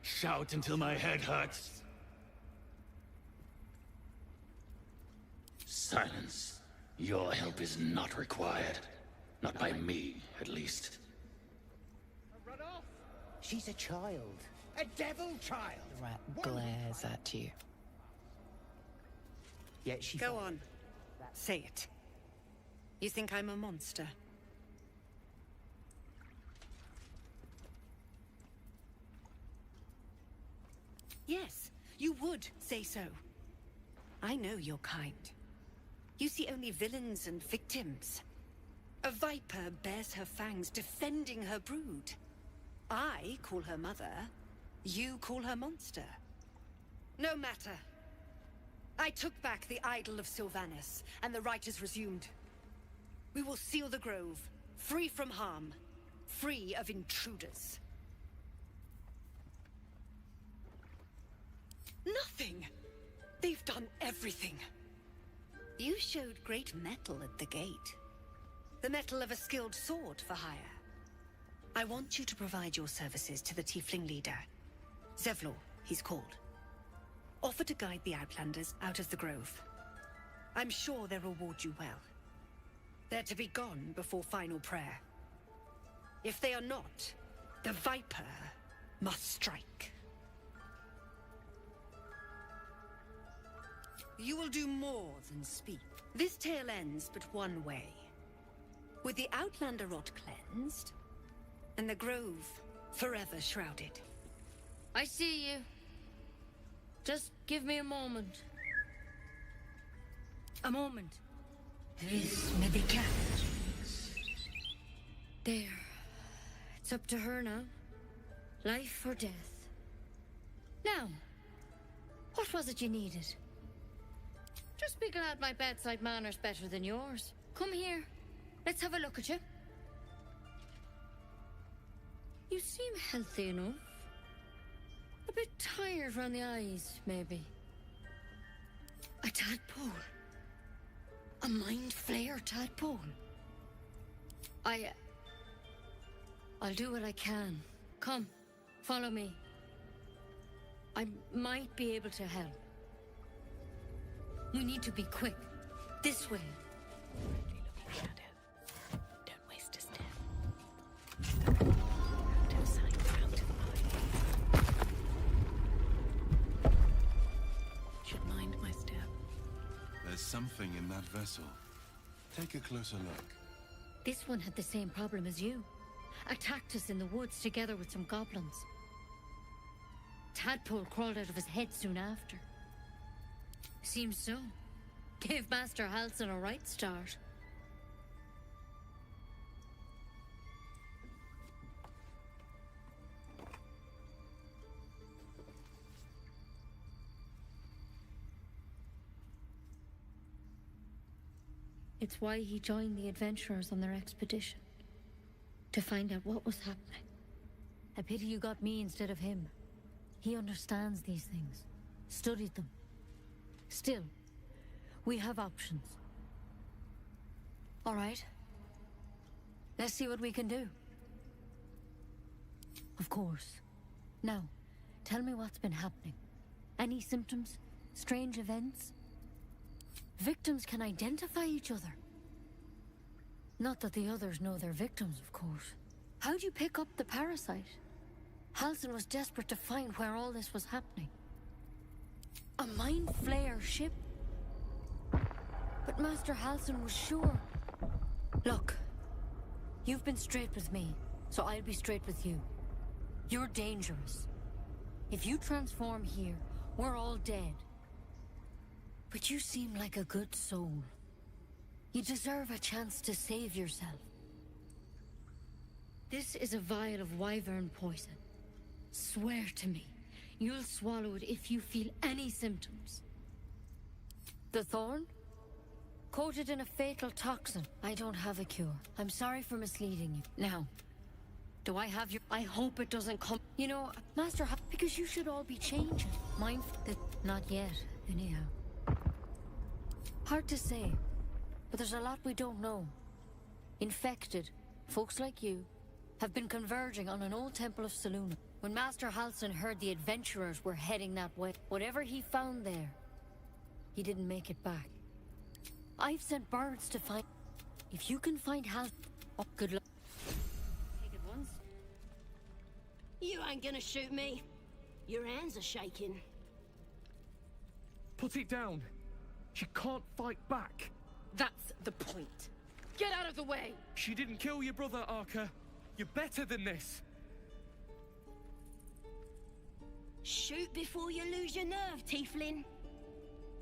Shout until my head hurts? Silence. Your help is not required. Not by me, at least. Run off! She's a child. A devil child! The rat glares at you. Yet she... Go on. Say it. You think I'm a monster? Yes, you would say so. I know your kind. You see only villains and victims. A viper bears her fangs defending her brood. I call her mother. You call her monster. No matter. I took back the idol of Sylvanas, and the rite is resumed. We will seal the grove, free from harm, free of intruders. Nothing! They've done everything. You showed great mettle at the gate. The mettle of a skilled sword for hire. I want you to provide your services to the Tiefling leader. Zevlor, he's called. Offer to guide the Outlanders out of the grove. I'm sure they'll reward you well. They're to be gone before final prayer. If they are not, the Viper must strike. You will do more than speak. This tale ends but one way. With the Outlander rot cleansed, and the grove forever shrouded. I see you. Just give me a moment. A moment. This may be kept. There. It's up to her now. Life or death. Now, what was it you needed? Just be glad my bedside manner's better than yours. Come here. Let's have a look at you. You seem healthy enough. A bit tired round the eyes, maybe. A tadpole. A mind flayer tadpole. I'll do what I can. Come, follow me. I might be able to help. We need to be quick. This way. Don't waste a step. Round outside, round. Should mind my step. There's something in that vessel. Take a closer look. This one had the same problem as you. Attacked us in the woods together with some goblins. Tadpole crawled out of his head soon after. Seems so. Gave Master Halsin a right start. It's why he joined the adventurers on their expedition. To find out what was happening. A pity you got me instead of him. He understands these things. Studied them. Still, we have options. All right. Let's see what we can do. Of course. Now, tell me what's been happening. Any symptoms? Strange events? Victims can identify each other. Not that the others know they're victims, of course. How'd you pick up the parasite? Halsin was desperate to find where all this was happening. A mind flayer ship? But Master Halsin was sure. Look, you've been straight with me, so I'll be straight with you. You're dangerous. If you transform here, we're all dead. But you seem like a good soul. You deserve a chance to save yourself. This is a vial of wyvern poison. Swear to me, you'll swallow it if you feel any symptoms. The thorn? Coated in a fatal toxin. I don't have a cure. I'm sorry for misleading you. Now, do I have your... I hope it doesn't come... You know, Master... Because you should all be changing. Not yet, anyhow. Hard to say, but there's a lot we don't know. Infected, folks like you, have been converging on an old temple of Selûne. When Master Halsin heard the adventurers were heading that way, whatever he found there, he didn't make it back. I've sent birds to find... If you can find Halsin... Oh, good luck. Take it once. You ain't gonna shoot me. Your hands are shaking. Put it down. She can't fight back. That's the point. Get out of the way! She didn't kill your brother, Arka. You're better than this. Shoot before you lose your nerve, Tiefling.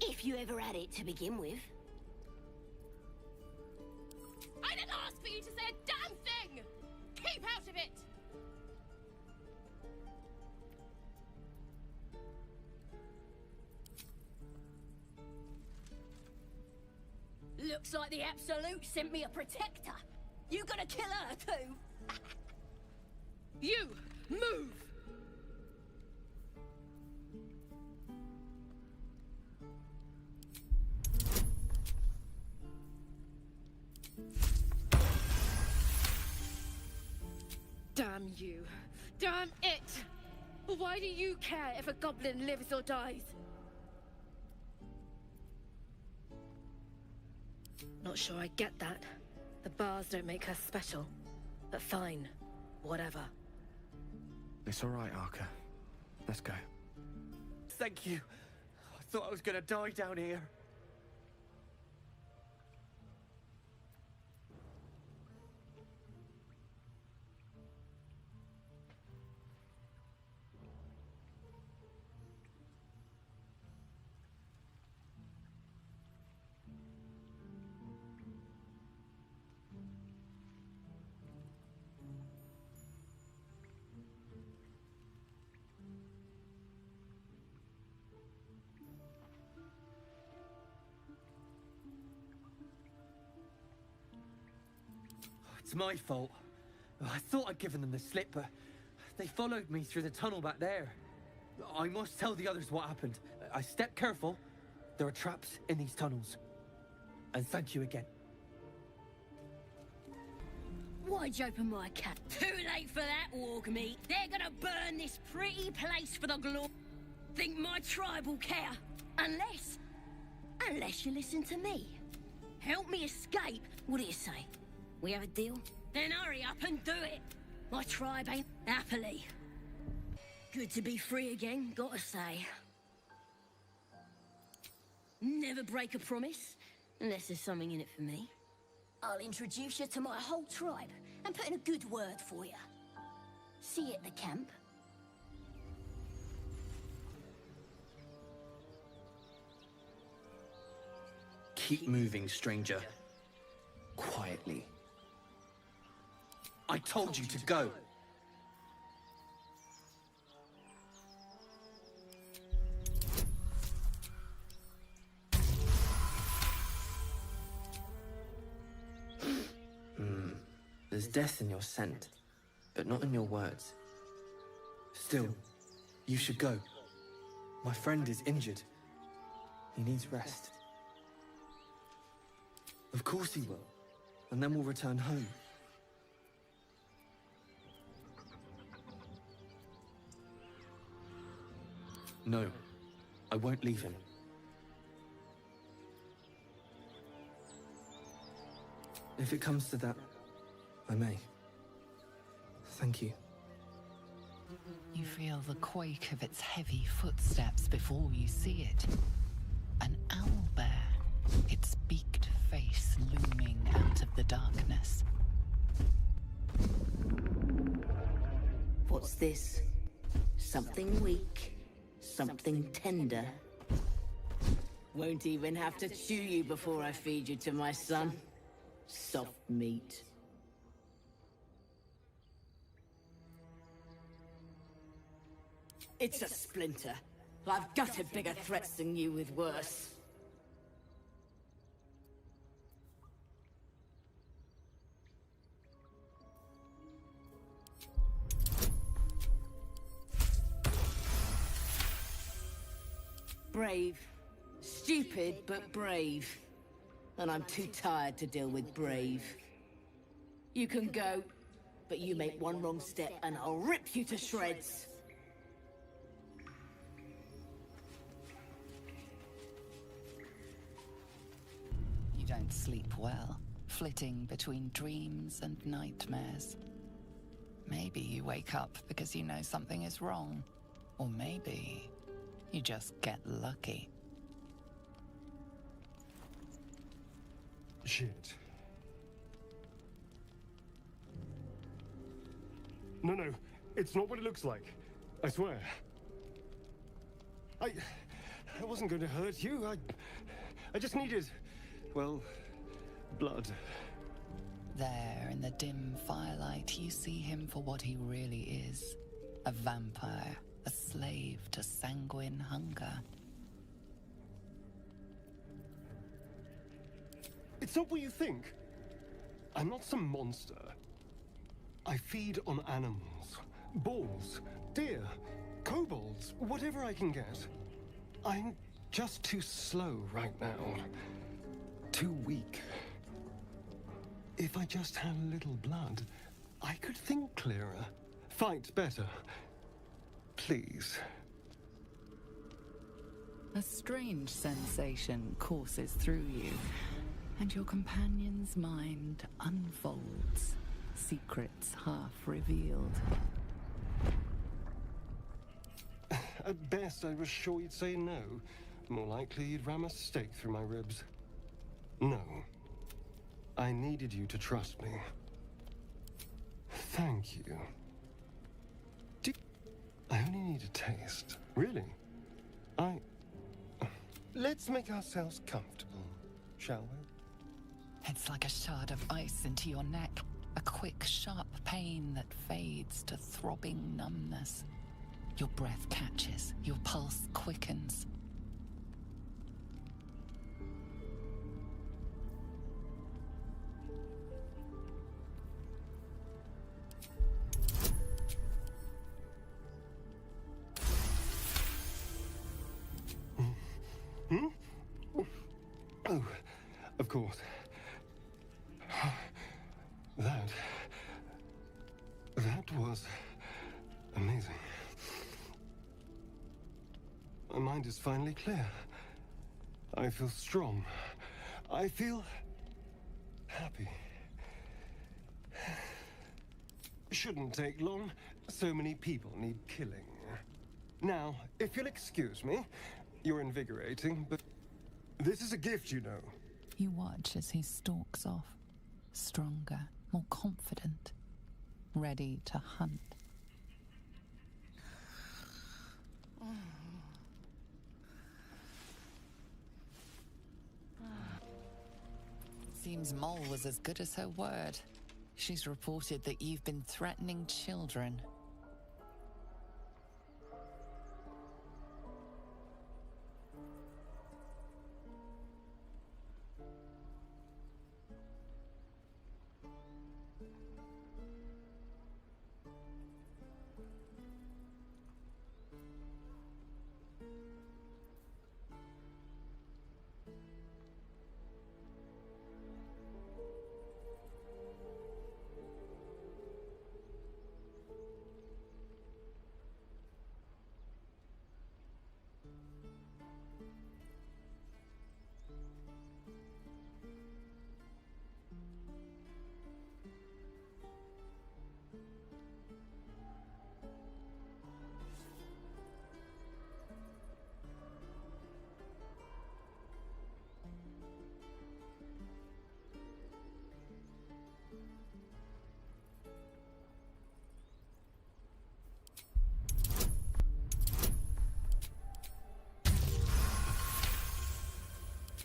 If you ever had it to begin with. I didn't ask for you to say a damn thing! Keep out of it! Looks like the Absolute sent me a protector. You gonna kill her too? You! Move! Damn you. Damn it! Why do you care if a goblin lives or dies? Not sure I get that. The bars don't make her special. But fine. Whatever. It's all right, Arka. Let's go. Thank you. I thought I was gonna die down here. It's my fault. I thought I'd given them the slip, but they followed me through the tunnel back there. I must tell the others what happened. I stepped careful. There are traps in these tunnels. And thank you again. Why'd you open my cap? Too late for that, Wargmeat. They're gonna burn this pretty place for the glory. Think my tribe will care? Unless you listen to me. Help me escape. What do you say? We have a deal? Then hurry up and do it. My tribe ain't happily. Good to be free again, gotta say. Never break a promise, unless there's something in it for me. I'll introduce you to my whole tribe and put in a good word for you. See you at the camp. Keep moving, stranger. Quietly. I told you to go. There's death in your scent, but not in your words. Still, you should go. My friend is injured. He needs rest. Of course he will, and then we'll return home. No, I won't leave him. If it comes to that, I may. Thank you. You feel the quake of its heavy footsteps before you see it. An owlbear, its beaked face looming out of the darkness. What's this? Something weak, something tender. Won't even have to chew you before I feed you to my son. Soft meat. It's a splinter. I've gutted bigger threats than you with worse. Brave. Stupid, but brave. And I'm too tired to deal with brave. You can go, but you make one wrong step and I'll rip you to shreds. You don't sleep well, flitting between dreams and nightmares. Maybe you wake up because you know something is wrong. Or maybe you just get lucky. Shit. No, it's not what it looks like. I swear. I wasn't going to hurt you. I just needed, well, blood. There, in the dim firelight, you see him for what he really is. A vampire, a slave to sanguine hunger. It's not what you think. I'm not some monster. I feed on animals, bulls, deer, kobolds, whatever I can get. I'm just too slow right now. Too weak. If I just had a little blood, I could think clearer, fight better. Please. A strange sensation courses through you, and your companion's mind unfolds, secrets half revealed. At best, I was sure you'd say no. More likely, you'd ram a stake through my ribs. No. I needed you to trust me. Thank you. I only need a taste. Really? Let's make ourselves comfortable, shall we? It's like a shard of ice into your neck, a quick, sharp pain that fades to throbbing numbness. Your breath catches, your pulse quickens. Oh, of course. That was amazing. My mind is finally clear. I feel strong. I feel happy. Shouldn't take long. So many people need killing. Now, if you'll excuse me, you're invigorating, but this is a gift, you know. You watch as he stalks off, stronger, more confident, ready to hunt. Seems Mole was as good as her word. She's reported that you've been threatening children.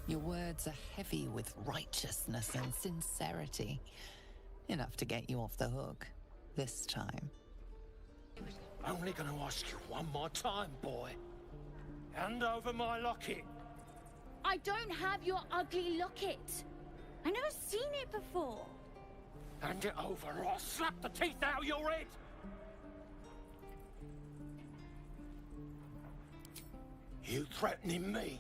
Your words are heavy with righteousness and sincerity. Enough to get you off the hook. This time. Only gonna ask you one more time, boy. Hand over my locket. I don't have your ugly locket. I've never seen it before. Hand it over or I'll slap the teeth out of your head. You threatening me?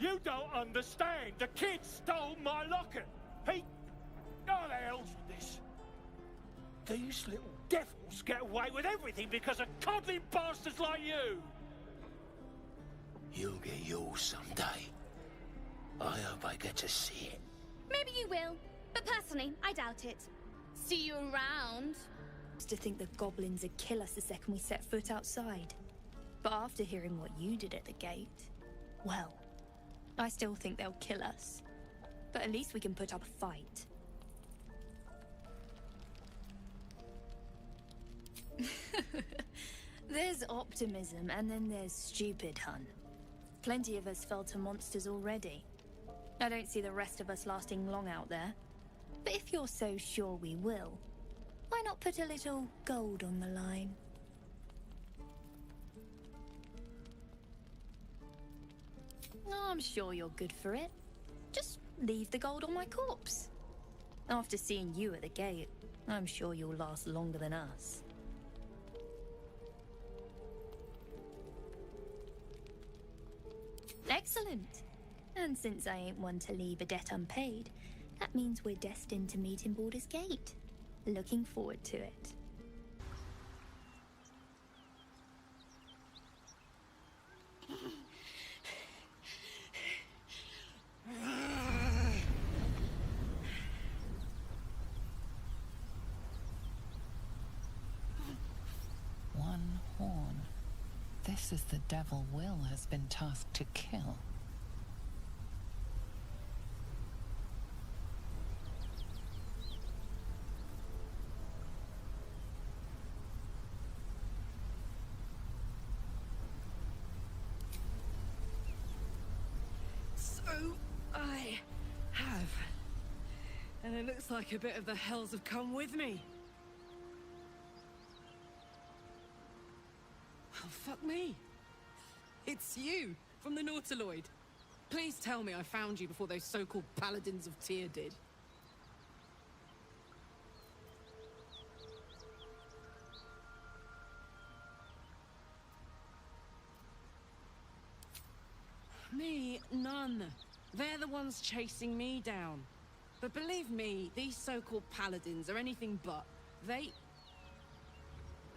You don't understand. The kid stole my locket. He... How the hell's this? These little devils get away with everything because of coddling bastards like you. You'll get yours someday. I hope I get to see it. Maybe you will, but personally, I doubt it. See you around. To think the goblins would kill us the second we set foot outside. But after hearing what you did at the gate, well, I still think they'll kill us. But at least we can put up a fight. There's optimism, and then there's stupid, hun. Plenty of us fell to monsters already. I don't see the rest of us lasting long out there. But if you're so sure we will, why not put a little gold on the line? I'm sure you're good for it. Just leave the gold on my corpse. After seeing you at the gate, I'm sure you'll last longer than us. Excellent. And since I ain't one to leave a debt unpaid, that means we're destined to meet in Baldur's Gate. Looking forward to it. One horn. This is the devil Will has been tasked to kill. So, I have. And it looks like a bit of the hells have come with me. Oh, fuck me. It's you, from the Nautiloid. Please tell me I found you before those so-called Paladins of Tyr did. Me, none. They're the ones chasing me down. But believe me, these so-called Paladins are anything but. They...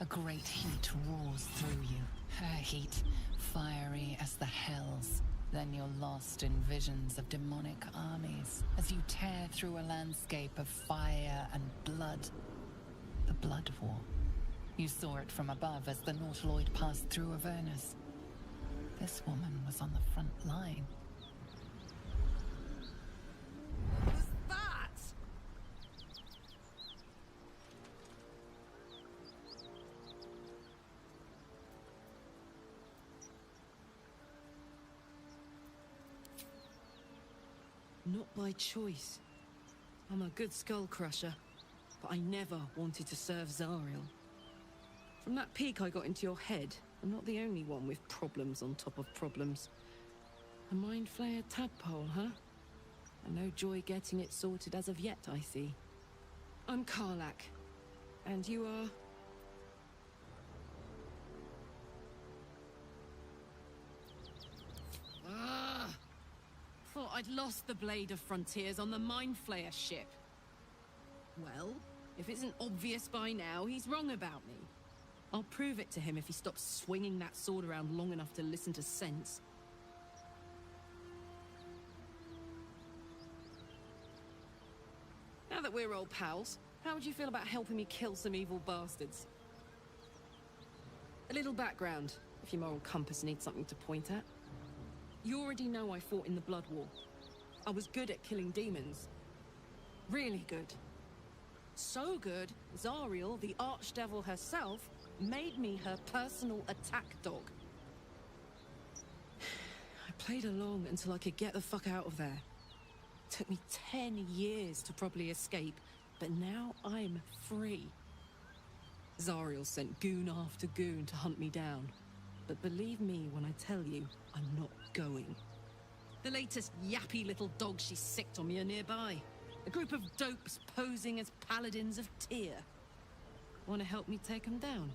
A great heat roars through you. Her heat, fiery as the hells. Then you're lost in visions of demonic armies as you tear through a landscape of fire and blood. The Blood War. You saw it from above as the Nautiloid passed through Avernus. This woman was on the front line. What was that? Not by choice. I'm a good skull crusher, but I never wanted to serve Zariel. From that peek I got into your head, I'm not the only one with problems on top of problems. A mind flayer tadpole, huh? And no joy getting it sorted as of yet, I see. I'm Karlak. And you are... Ah! Thought I'd lost the Blade of Frontiers on the Mind Flayer ship. Well, if it isn't obvious by now, he's wrong about me. I'll prove it to him if he stops swinging that sword around long enough to listen to sense. Now that we're old pals, how would you feel about helping me kill some evil bastards? A little background, if your moral compass needs something to point at. You already know I fought in the Blood War. I was good at killing demons. Really good. So good, Zariel, the Archdevil herself, made me her personal attack dog. I played along until I could get the fuck out of there. Took me 10 years to properly escape, but now I'm free. Zariel sent goon after goon to hunt me down. But believe me when I tell you, I'm not going. The latest yappy little dogs she sicked on me are nearby. A group of dopes posing as paladins of Tyr. Want to help me take them down?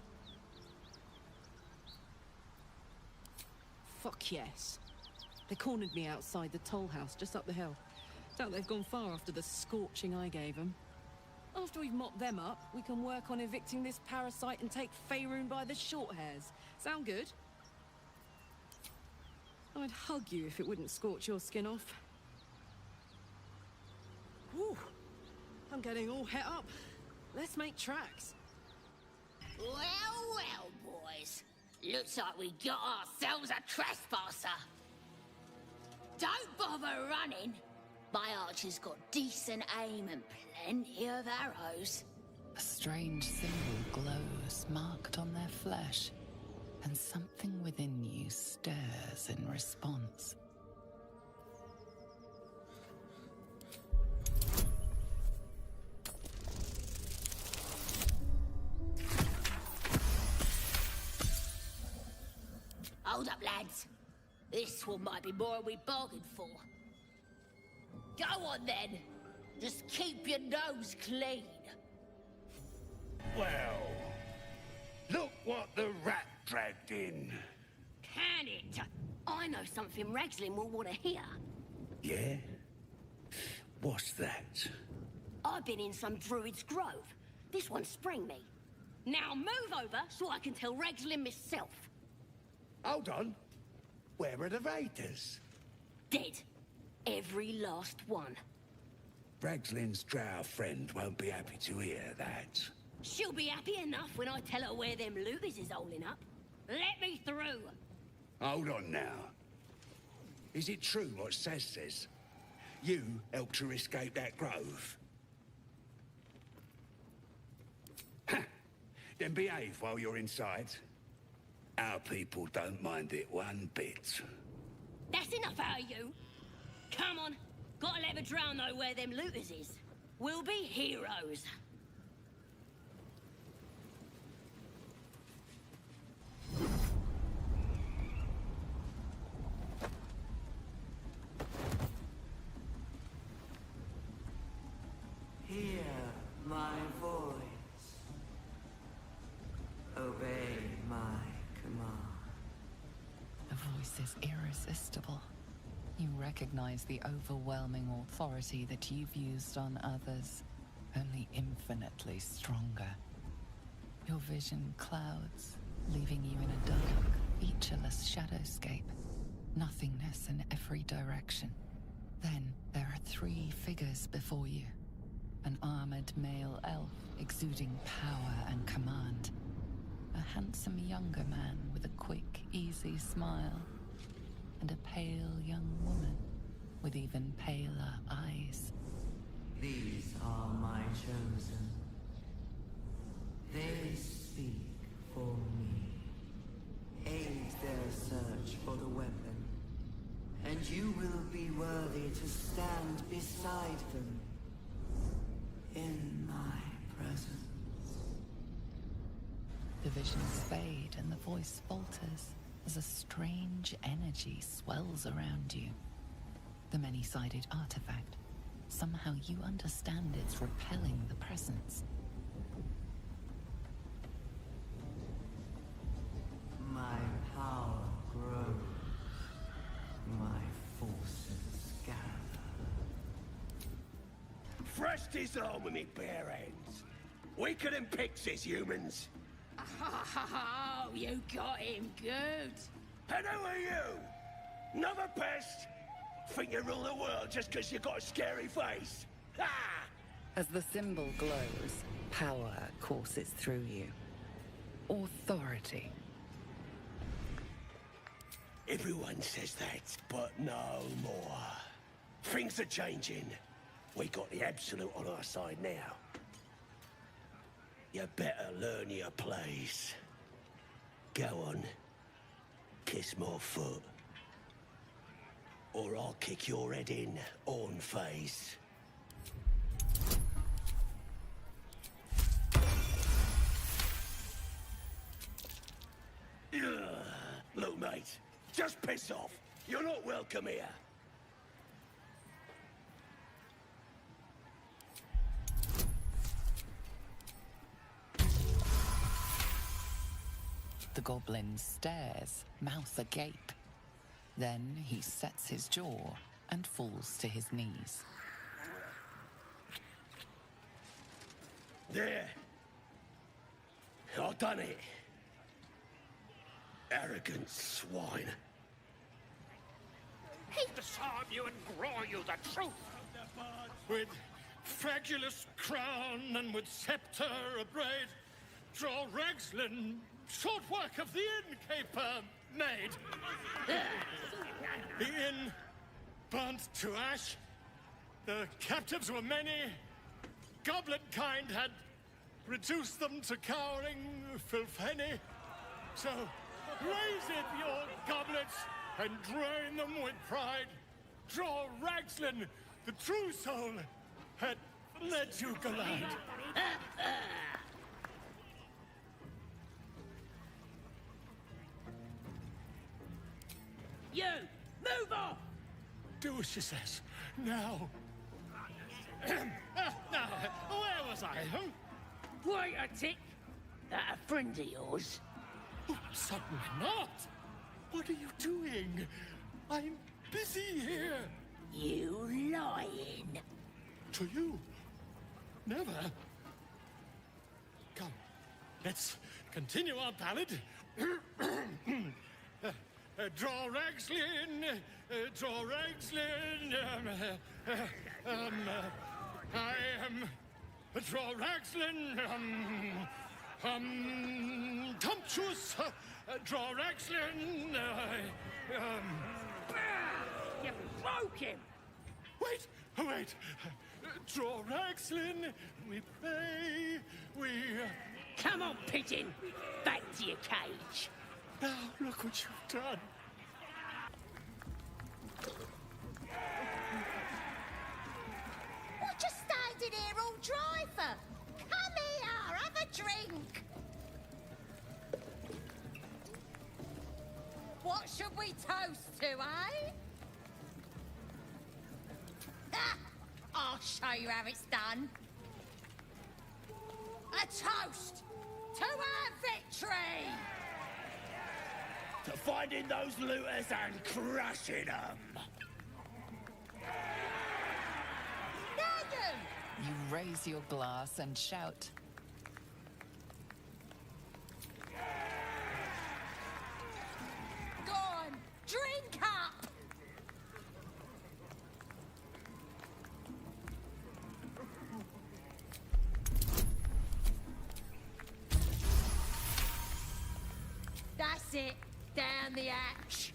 Fuck yes. They cornered me outside the toll house just up the hill. Doubt they've gone far after the scorching I gave them. After we've mopped them up, we can work on evicting this parasite and take Faerun by the short hairs. Sound good? I'd hug you if it wouldn't scorch your skin off. Whew. I'm getting all het up. Let's make tracks. Well, well, boys. Looks like we got ourselves a trespasser. Don't bother running. My archer's got decent aim and plenty of arrows. A strange symbol glows, marked on their flesh, and something within you stirs in response. Hold up, lads. This one might be more than we bargained for. Go on, then. Just keep your nose clean. Well, look what the rat dragged in. Can it? I know something Ragslin will want to hear. Yeah? What's that? I've been in some druid's grove. This one sprang me. Now move over so I can tell Ragslin myself. Hold on. Where are the raiders? Dead. Every last one. Ragslin's drow friend won't be happy to hear that. She'll be happy enough when I tell her where them looters is holding up. Let me through. Hold on now. Is it true what Saz says? You helped her escape that grove? Ha! Then behave while you're inside. Our people don't mind it one bit. That's enough out of you. Come on. Gotta let the drow know where them looters is. We'll be heroes. Hear my voice. Obey my command. The voice is irresistible. You recognize the overwhelming authority that you've used on others, only infinitely stronger. Your vision clouds, leaving you in a dark, featureless shadowscape. Nothingness in every direction. Then there are three figures before you. An armored male elf exuding power and command. A handsome younger man with a quick, easy smile. And a pale young woman with even paler eyes. These are my chosen. They speak for me. Aid their search for the weapon, and you will be worthy to stand beside them in my presence. The visions fade and the voice falters as a strange energy swells around you. The many-sided artifact. Somehow you understand it's repelling the presence. My power grows. My forces gather. Fresh disarm with me bare hands. Weaker than pixies, humans. Oh, you got him good. And who are you? Another pest? Think you rule the world just because you got a scary face? Ha! As the symbol glows, power courses through you. Authority. Everyone says that, but no more. Things are changing. We got the Absolute on our side now. You better learn your place. Go on. Kiss my foot. Or I'll kick your head in on face. Ugh. Look, mate, just piss off. You're not welcome here. The goblin stares, mouth agape. Then he sets his jaw and falls to his knees. There. I've done it. Arrogant swine. He'll disarm you and grow you the truth. With fragulous crown and with scepter abraid, draw Ragslin, short work of the innkeeper made. The inn burnt to ash. The captives were many. Goblin kind had reduced them to cowering filthenny. So raise it, your goblets, and drain them with pride. Draw Ragslin, the true soul, had led you glide. You! Move off! Do as she says. Now. Now, where was I? Wait a tick. That a friend of yours? Oh, certainly not. What are you doing? I'm busy here. You lying. To you? Never. Come, let's continue our ballad. Draw Ragslin, draw Ragslin. I am draw Ragslin. Tumptuous. Draw Ragslin. You broke him. Wait, wait. Draw Ragslin. We pray. We. Come on, pigeon. Back to your cage. Now look what you've done. What you standing here all dry for? Come here, have a drink. What should we toast to, eh? Ah, I'll show you how it's done. A toast to our victory! To finding those looters and crushing them. Nagan! You raise your glass and shout. Go on, drink up! That's it. Down the hatch.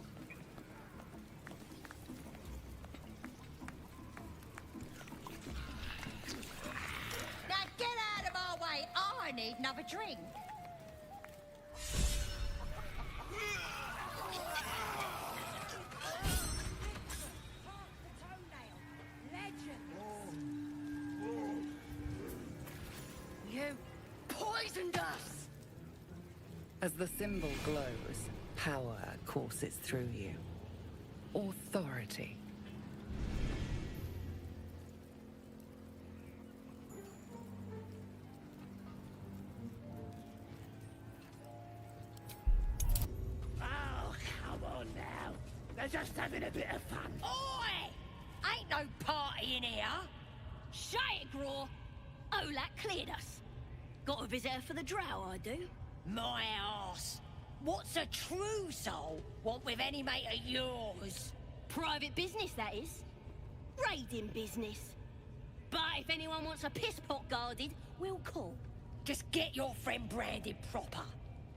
Now get out of our way. I need another drink. You poisoned us! As the symbol glows, power courses through you. Authority. Oh, come on now. They're just having a bit of fun. Oi! Ain't no party in here. Shut it, Graw. Olak cleared us. Got a visitor for the drow, I do. My arse. What's a true soul want with any mate of yours? Private business, that is. Raiding business. But if anyone wants a piss pot guarded, we'll call. Just get your friend branded proper.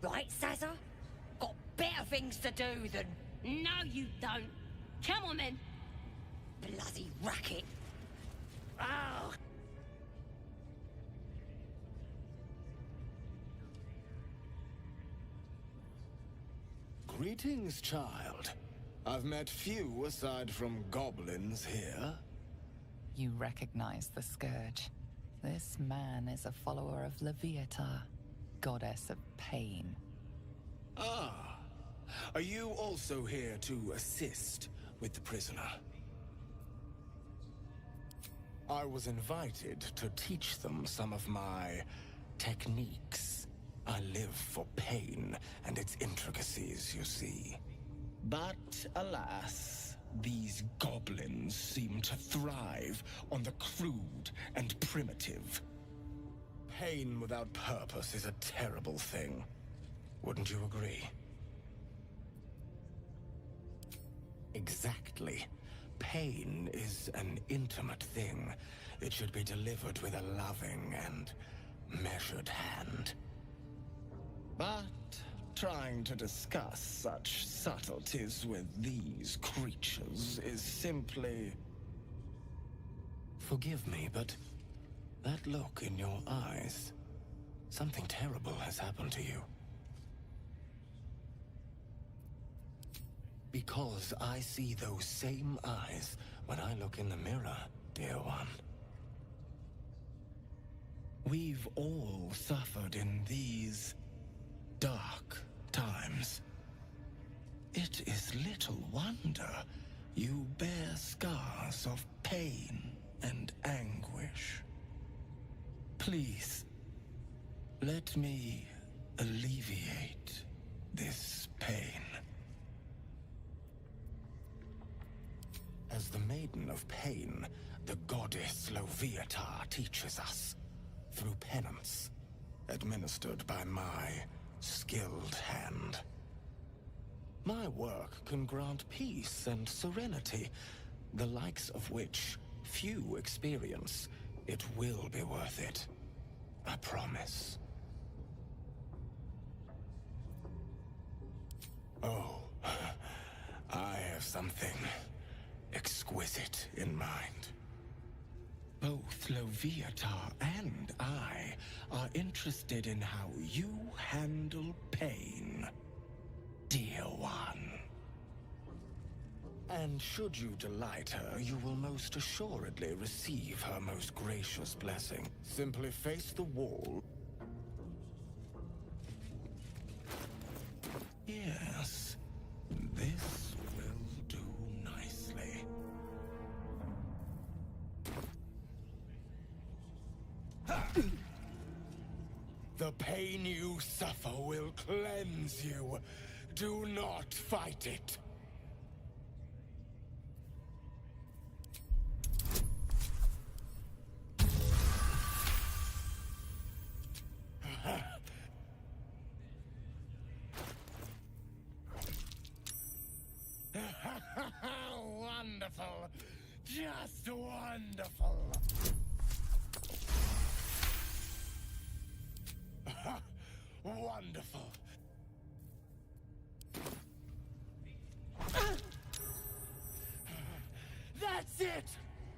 Right, Sazza? Got better things to do than No, you don't. Come on, then. Bloody racket. Oh. Greetings, child. I've met few aside from goblins here. You recognize the scourge. This man is a follower of Leviata, goddess of pain. Ah. Are you also here to assist with the prisoner? I was invited to teach them some of my techniques. I live for pain and its intricacies, you see. But alas, these goblins seem to thrive on the crude and primitive. Pain without purpose is a terrible thing. Wouldn't you agree? Exactly. Pain is an intimate thing. It should be delivered with a loving and measured hand. But trying to discuss such subtleties with these creatures is simply... Forgive me, but that look in your eyes, something terrible has happened to you. Because I see those same eyes when I look in the mirror, dear one. We've all suffered in these dark times. It is little wonder you bear scars of pain and anguish. Please, let me alleviate this pain. As the Maiden of Pain, the goddess Leviata teaches us through penance, administered by my skilled hand. My work can grant peace and serenity, the likes of which few experience. It will be worth it. I promise. Oh, I have something exquisite in mind. Both Leviata and I are interested in how you handle pain, dear one. And should you delight her, you will most assuredly receive her most gracious blessing. Simply face the wall. Yes, this will do nicely. The pain you suffer will cleanse you. Do not fight it. Wonderful. Just wonderful. Wonderful. That's it!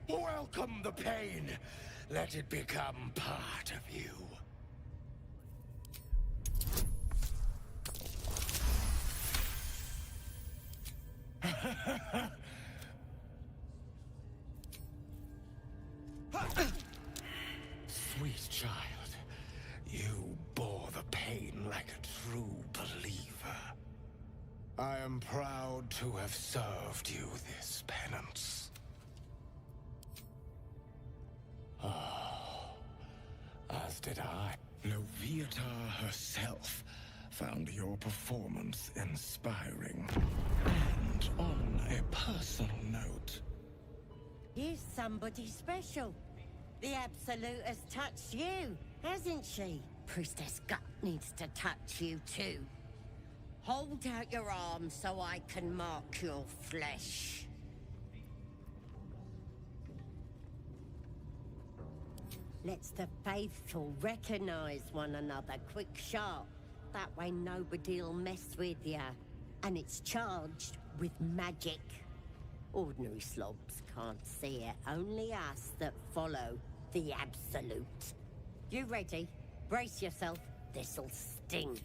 Welcome the pain. Let it become part of you. Sweet child, you bore the pain like a true believer. I am proud to have served you this penance. Oh, as did I. Leviata herself found your performance inspiring. And on a personal note... You're somebody special. The Absolute has touched you, hasn't she? Priestess Gut needs to touch you too. Hold out your arm so I can mark your flesh. Let's the faithful recognize one another quick sharp. That way nobody'll mess with ya. And it's charged with magic. Ordinary slobs can't see it, only us that follow the absolute. You ready? Brace yourself, this'll sting.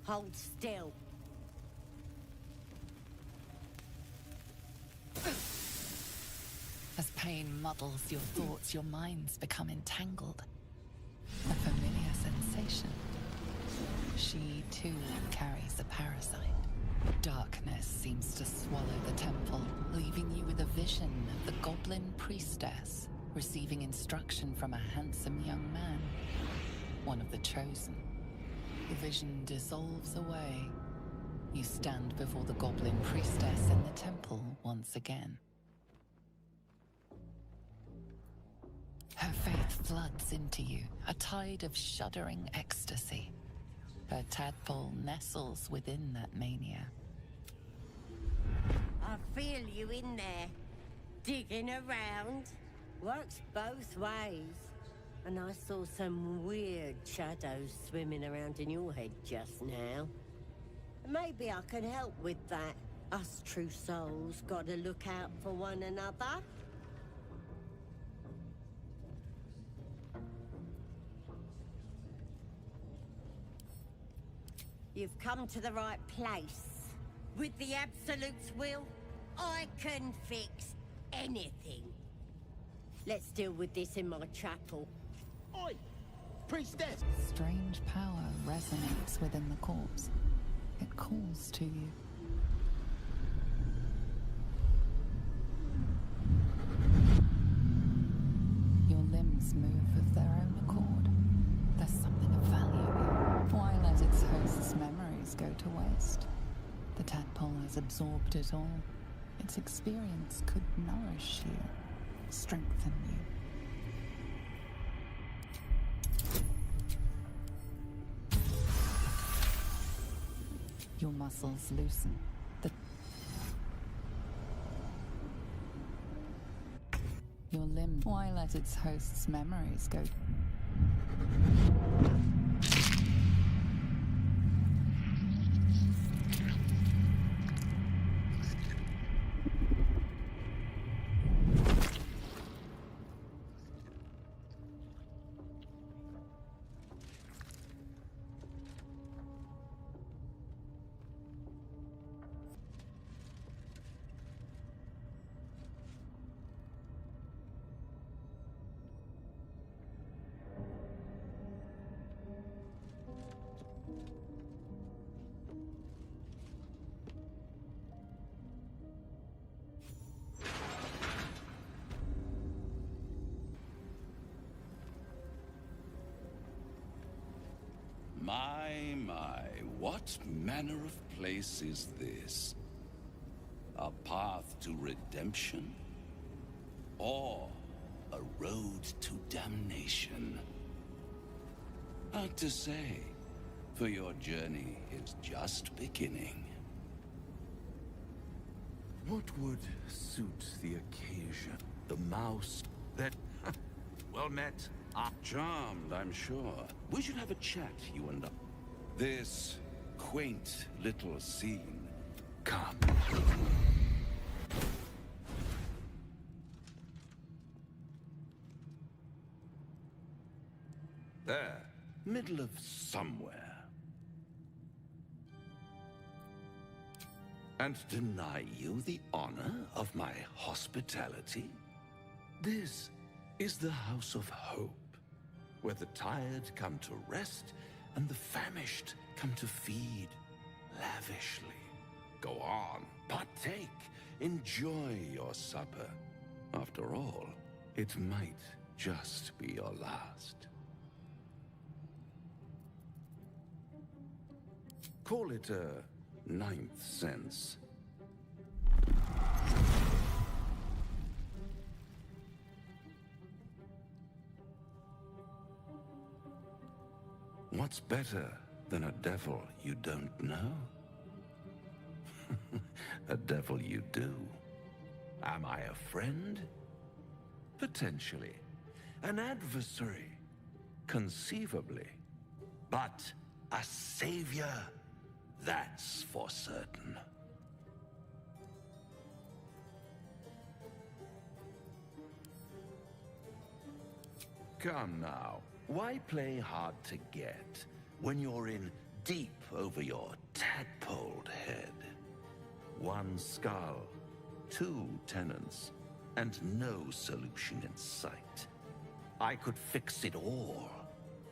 Hold still. As pain muddles your thoughts, your minds become entangled. A familiar sensation. She, too, carries a parasite. Darkness seems to swallow the temple, leaving you with a vision of the goblin priestess receiving instruction from a handsome young man, one of the chosen. The vision dissolves away. You stand before the goblin priestess in the temple once again. Her faith floods into you, a tide of shuddering ecstasy. Her tadpole nestles within that mania. I feel you in there, digging around. Works both ways. And I saw some weird shadows swimming around in your head just now. Maybe I can help with that. Us true souls gotta look out for one another. You've come to the right place. With the Absolute's will, I can fix anything. Let's deal with this in my chapel. Oi! Priestess! Strange power resonates within the corpse. It calls to you. Your limbs move of their own accord. There's something of value here. Why let its host's memories go to waste? The tadpole has absorbed it all. Its experience could nourish you, strengthen you. Your muscles loosen. Your limbs. Why let its host's memories go? My, what manner of place is this? A path to redemption? Or a road to damnation? Hard to say, for your journey is just beginning. What would suit the occasion? The mouse that... Well met. Charmed, I'm sure. We should have a chat, you and I. This quaint little scene. Come. There, middle of somewhere. And deny you the honor of my hospitality? This is the House of Hope, where the tired come to rest and the famished come to feed lavishly. Go on, partake, enjoy your supper. After all, it might just be your last. Call it a ninth sense. What's better than a devil you don't know? A devil you do. Am I a friend? Potentially. An adversary? Conceivably. But a savior, that's for certain. Come now, why play hard to get when you're in deep over your tadpoled head? One skull, two tenants, and no solution in sight. I could fix it all,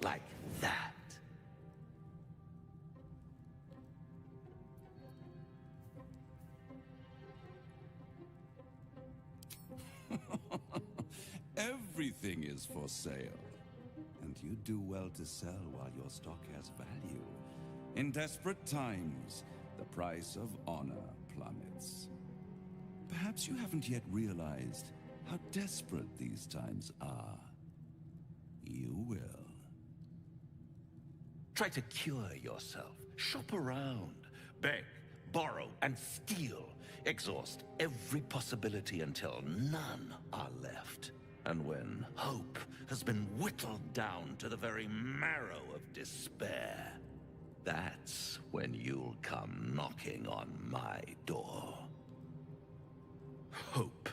like that. Everything is for sale. And you do well to sell while your stock has value. In desperate times, the price of honor plummets. Perhaps you haven't yet realized how desperate these times are. You will. Try to cure yourself. Shop around. Beg, borrow, and steal. Exhaust every possibility until none are left. And when hope has been whittled down to the very marrow of despair, that's when you'll come knocking on my door. Hope.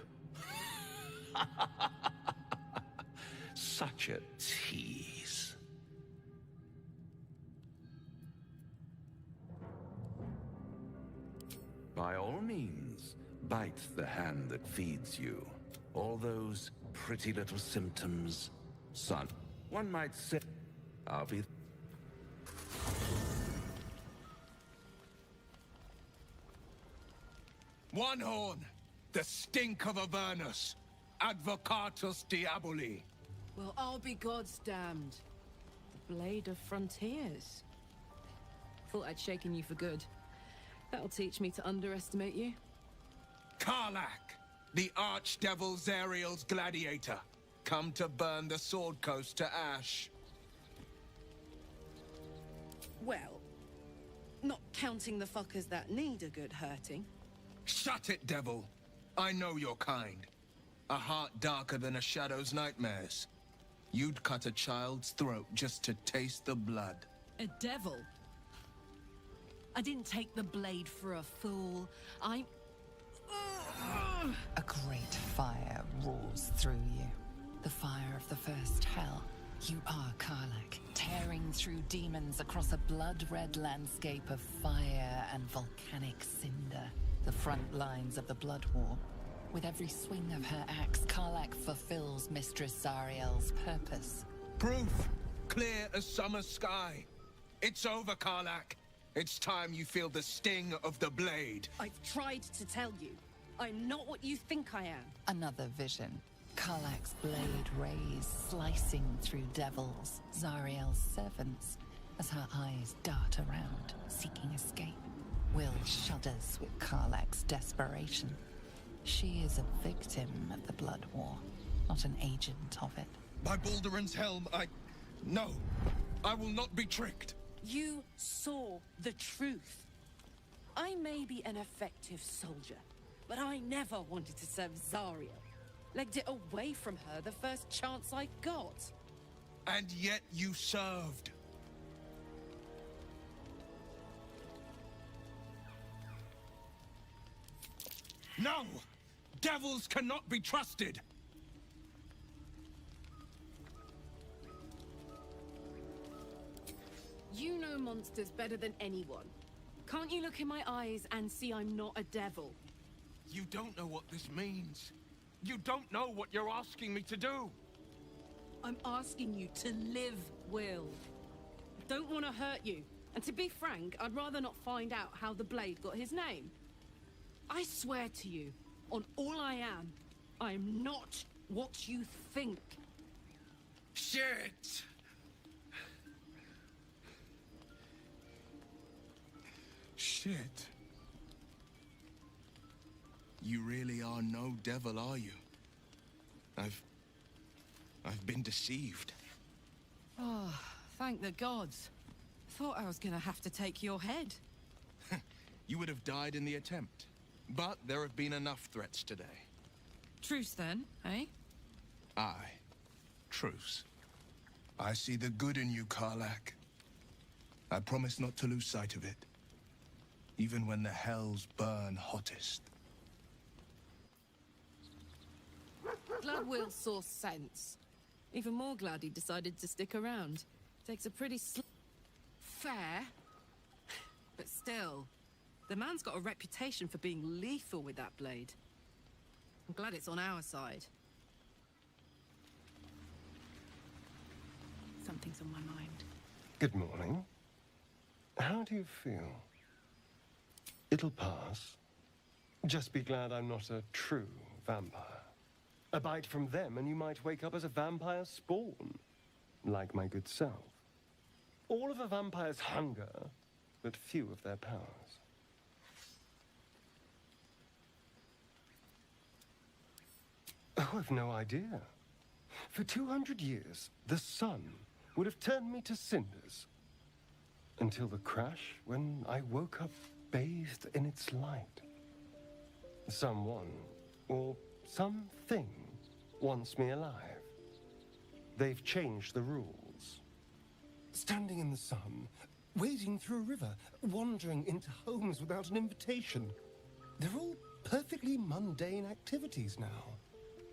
Such a tease. By all means, bite the hand that feeds you. All those pretty little symptoms, son. One might say, I'll be... One horn, the stink of Avernus, advocatus diaboli. Well, I'll be God's damned. The blade of frontiers. Thought I'd shaken you for good. That'll teach me to underestimate you. Karlach, the archdevil Zariel's gladiator, come to burn the Sword Coast to ash. Well, not counting the fuckers that need a good hurting. Shut it, devil. I know your kind. A heart darker than a shadow's nightmares. You'd cut a child's throat just to taste the blood. A devil? I didn't take the blade for a fool. I'm... A great fire roars through you. The fire of the first hell. You are Karlach, tearing through demons across a blood-red landscape of fire and volcanic cinder. The front lines of the Blood War. With every swing of her axe, Karlach fulfills Mistress Zariel's purpose. Proof, clear as summer sky. It's over, Karlach. It's time you feel the sting of the blade. I've tried to tell you. I'm not what you think I am. Another vision. Karlach's blade rays slicing through devils, Zariel's servants, as her eyes dart around, seeking escape. Will shudders with Karlach's desperation. She is a victim of the Blood War, not an agent of it. By Balduran's helm, No, I will not be tricked. You saw the truth. I may be an effective soldier, but I never wanted to serve Zariel. Legged it away from her the first chance I got. And yet you served. No! Devils cannot be trusted! You know monsters better than anyone. Can't you look in my eyes and see I'm not a devil? You don't know what this means. You don't know what you're asking me to do. I'm asking you to live, Will. I don't want to hurt you. And to be frank, I'd rather not find out how the blade got his name. I swear to you, on all I am not what you think. Shit! Shit. You really are no devil, are you? I've been deceived. Oh, thank the gods. Thought I was gonna have to take your head. You would have died in the attempt. But there have been enough threats today. Truce then, eh? Aye. Truce. I see the good in you, Karlach. I promise not to lose sight of it, even when the hells burn hottest. Glad Will saw sense. Even more glad he decided to stick around. Takes a pretty fair, but still, the man's got a reputation for being lethal with that blade. I'm glad it's on our side. Something's on my mind. Good morning. How do you feel? It'll pass. Just be glad I'm not a true vampire. A bite from them and you might wake up as a vampire spawn, like my good self. All of a vampire's hunger, but few of their powers. Oh, I've no idea. For 200 years, the sun would have turned me to cinders. Until the crash, when I woke up bathed in its light. Someone, or something, wants me alive. They've changed the rules. Standing in the sun, wading through a river, wandering into homes without an invitation. They're all perfectly mundane activities now.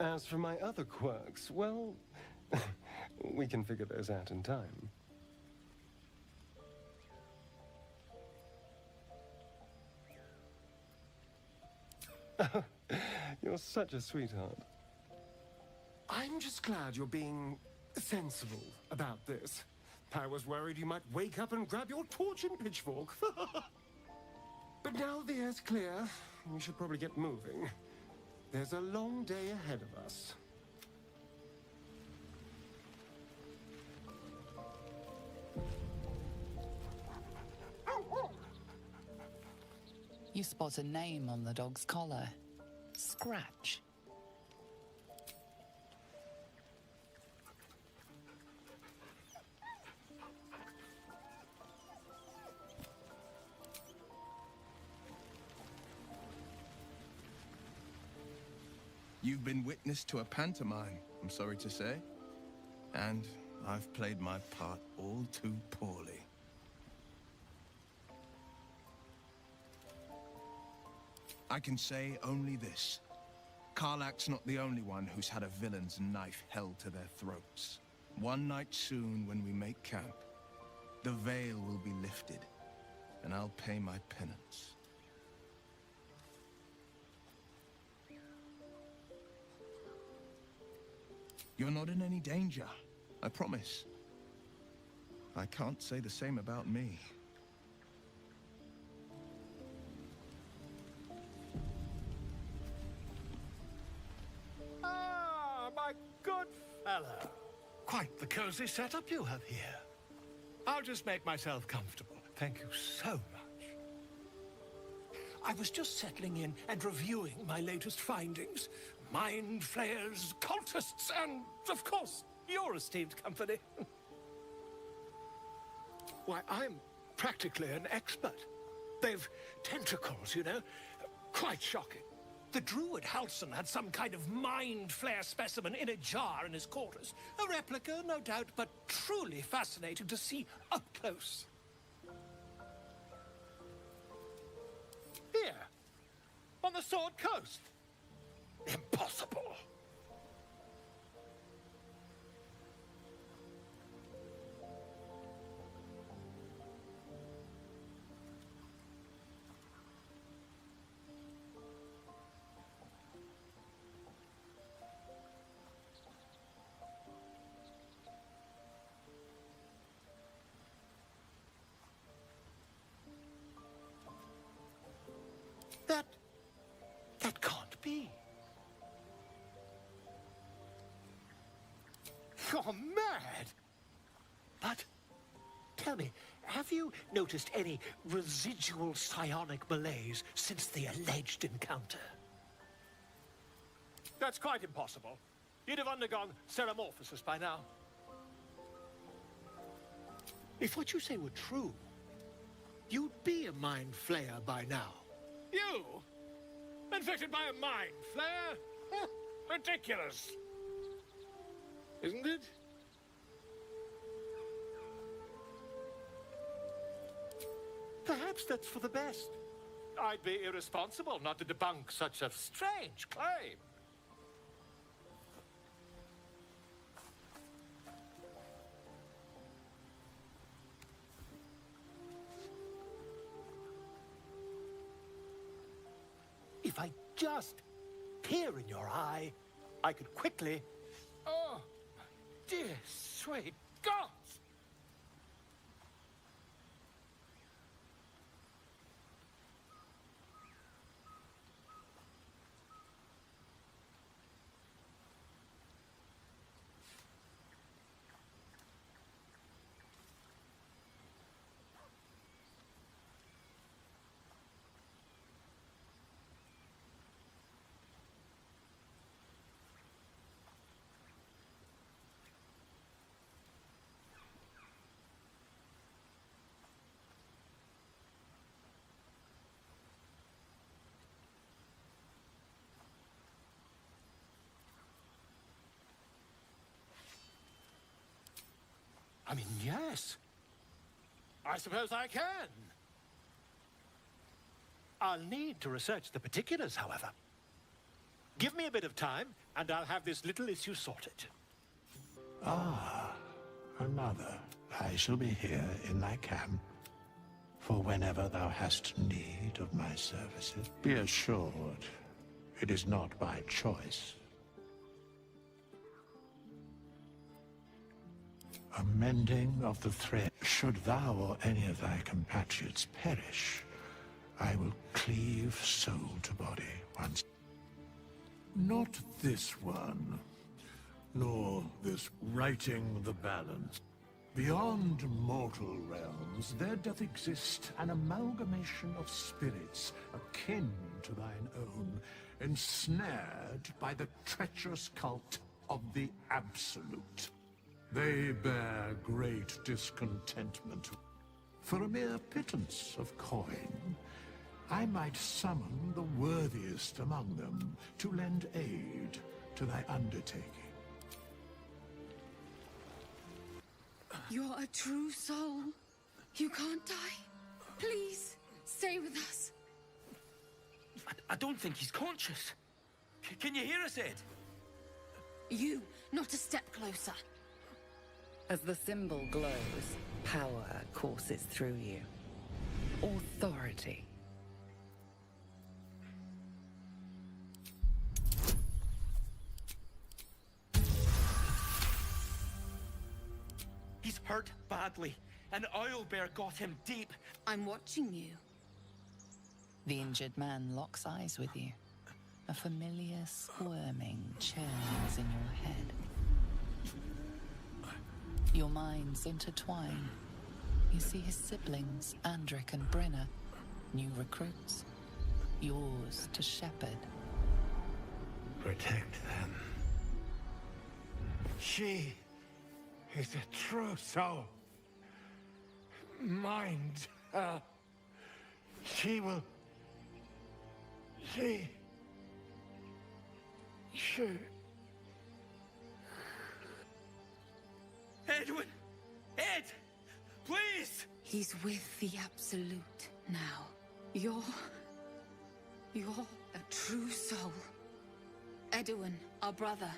As for my other quirks, well, we can figure those out in time. You're such a sweetheart. I'm just glad you're being sensible about this. I was worried you might wake up and grab your torch and pitchfork. But now the air's clear, we should probably get moving. There's a long day ahead of us. You spot a name on the dog's collar. Scratch. You've been witness to a pantomime, I'm sorry to say. And I've played my part all too poorly. I can say only this. Karlach's not the only one who's had a villain's knife held to their throats. One night soon, when we make camp, the veil will be lifted, and I'll pay my penance. You're not in any danger, I promise. I can't say the same about me. Ah, my good fellow. Quite the cozy setup you have here. I'll just make myself comfortable. Thank you so much. I was just settling in and reviewing my latest findings. Mind flayers, cultists, and, of course, your esteemed company. Why, I'm practically an expert. They've tentacles, you know. Quite shocking. The druid Halson had some kind of mind flare specimen in a jar in his quarters. A replica, no doubt, but truly fascinating to see up close. Here, on the Sword Coast. Impossible. That can't be. You're mad! But, tell me, have you noticed any residual psionic malaise since the alleged encounter? That's quite impossible. You'd have undergone ceramorphosis by now. If what you say were true, you'd be a mind flayer by now. You? Infected by a mind flare? Ridiculous. Isn't it? Perhaps that's for the best. I'd be irresponsible not to debunk such a strange claim. If I just peer in your eye, I could quickly... Oh, dear sweet gods! I mean, yes. I suppose I can. I'll need to research the particulars, however. Give me a bit of time, and I'll have this little issue sorted. Ah, another. I shall be here in thy camp, for whenever thou hast need of my services. Be assured, it is not by choice. A mending of the thread. Should thou or any of thy compatriots perish, I will cleave soul to body once. Not this one, nor this righting the balance. Beyond mortal realms, there doth exist an amalgamation of spirits akin to thine own, ensnared by the treacherous cult of the Absolute. They bear great discontentment. For a mere pittance of coin, I might summon the worthiest among them to lend aid to thy undertaking. You're a true soul. You can't die. Please, stay with us. I don't think he's conscious. Can you hear us, Ed? You, not a step closer. As the symbol glows, power courses through you. Authority. He's hurt badly. An owlbear got him deep. I'm watching you. The injured man locks eyes with you. A familiar squirming churns in your head. Your minds intertwine. You see his siblings, Andric and Brenna, new recruits, yours to shepherd. Protect them. She is a true soul. Mind her. She will... She... Edwin! Ed! Please! He's with the Absolute now. You're a true soul. Edwin, our brother,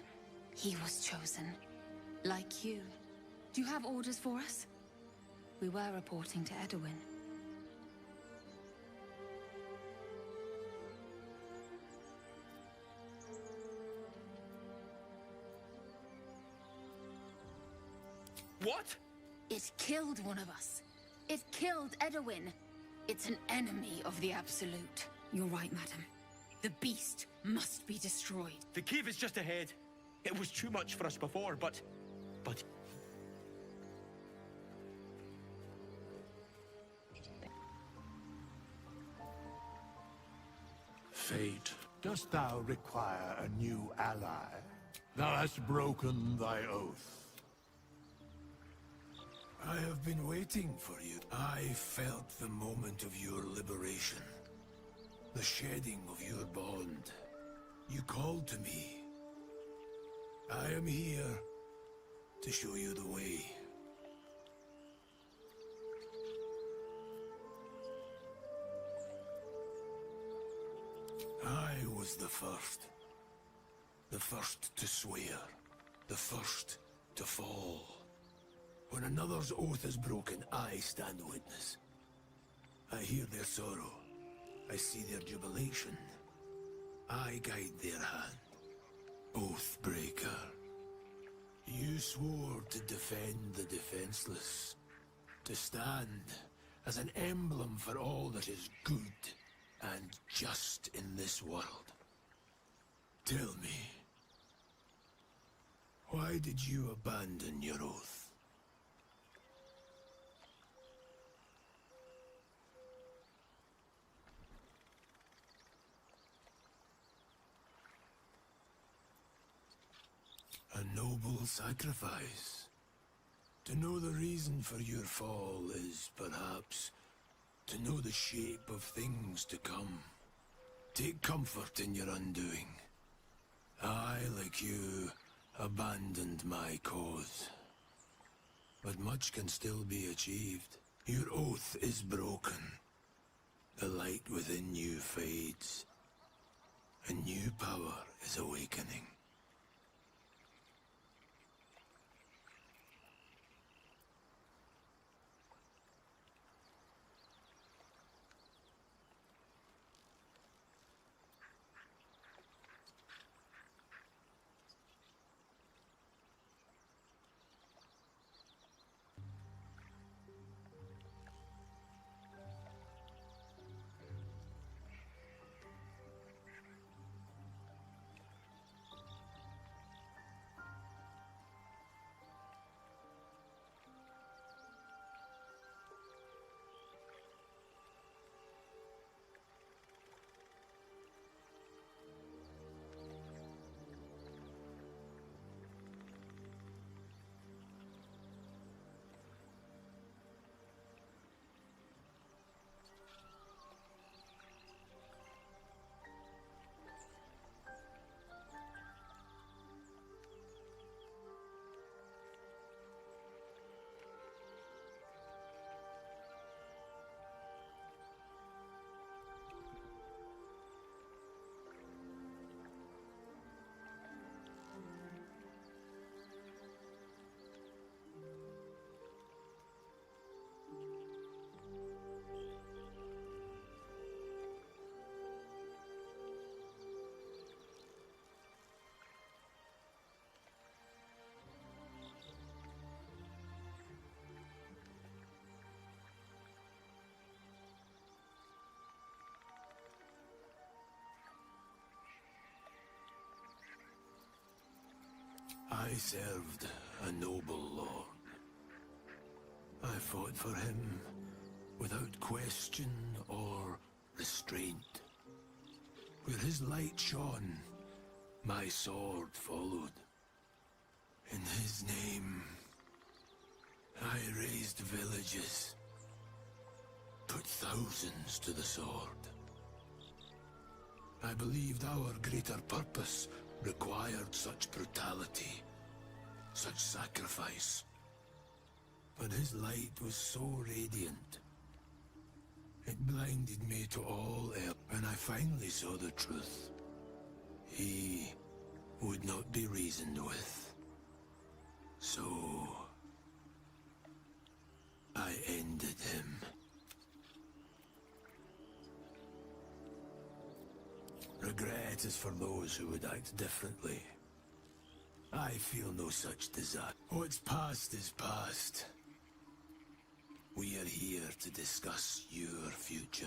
he was chosen. Like you. Do you have orders for us? We were reporting to Edwin. What? It killed one of us. It killed Edwin. It's an enemy of the Absolute. You're right, madam. The beast must be destroyed. The cave is just ahead. It was too much for us before, but... Fate, dost thou require a new ally? Thou hast broken thy oath. I have been waiting for you. I felt the moment of your liberation. The shedding of your bond. You called to me. I am here to show you the way. was the first. The first to swear. The first to fall. When another's oath is broken, I stand witness. I hear their sorrow. I see their jubilation. I guide their hand. Oathbreaker. You swore to defend the defenseless. To stand as an emblem for all that is good and just in this world. Tell me, why did you abandon your oath? A noble sacrifice. To know the reason for your fall is, perhaps, to know the shape of things to come. Take comfort in your undoing. I, like you, abandoned my cause. But much can still be achieved. Your oath is broken. The light within you fades. A new power is awakening. I served a noble lord. I fought for him without question or restraint. Where his light shone, my sword followed. In his name, I raised villages, put thousands to the sword. I believed our greater purpose required such brutality, such sacrifice. But his light was so radiant. It blinded me to all else. When I finally saw the truth, he would not be reasoned with. So I ended him. Regret is for those who would act differently. I feel no such desire. What's past is past. We are here to discuss your future.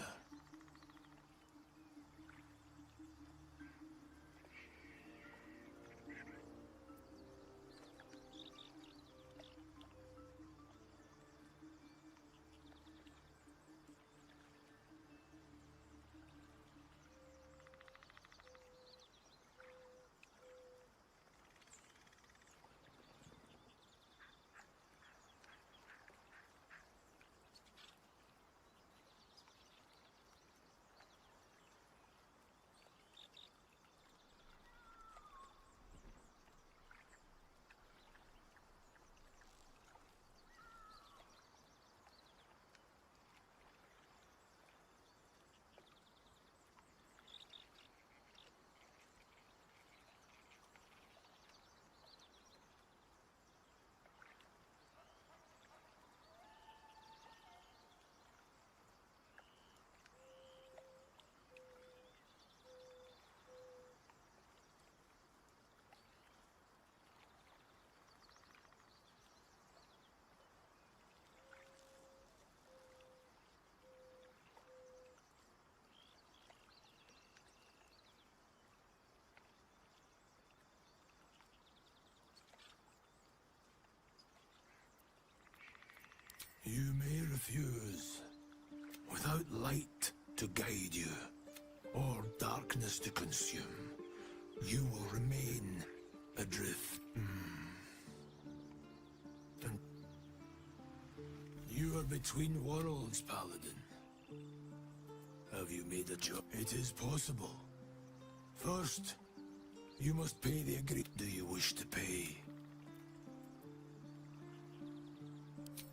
You may refuse. Without light to guide you, or darkness to consume, you will remain adrift. And you are between worlds, Paladin. Have you made a choice? It is possible. First, you must pay the agreement. Do you wish to pay?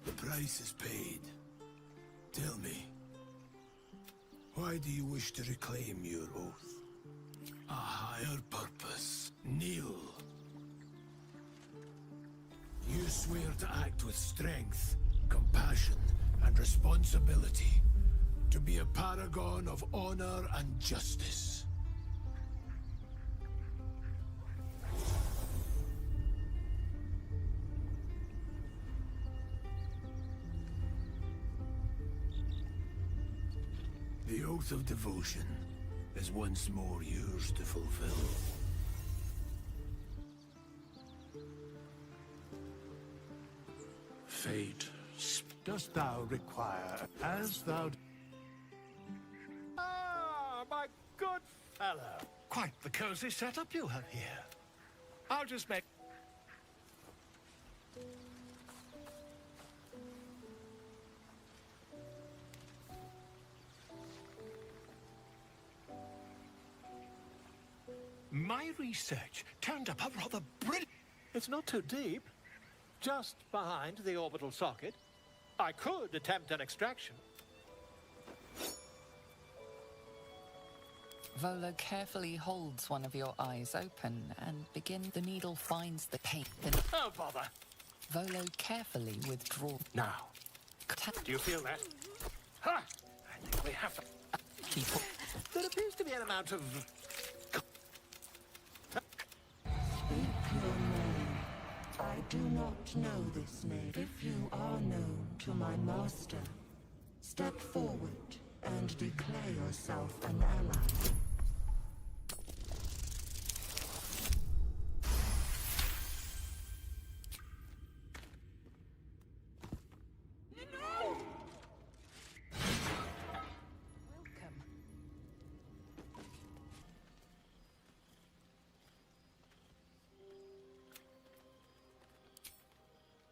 The price is paid. Tell me, why do you wish to reclaim your oath? A higher purpose. Kneel. You swear to act with strength, compassion, and responsibility, to be a paragon of honor and justice. The oath of devotion is once more yours to fulfill. Fate, dost thou require, as thou... Ah, my good fellow. Quite the cozy setup you have here. I'll just make... My research turned up a rather brilliant... It's not too deep. Just behind the orbital socket. I could attempt an extraction. Volo carefully holds one of your eyes open and the needle finds the paint. Oh, bother. Volo carefully withdraws. Now. Do you feel that? Ha! I think we have to... There appears to be an amount of... I do not know this name. If you are known to my master, step forward and declare yourself an ally.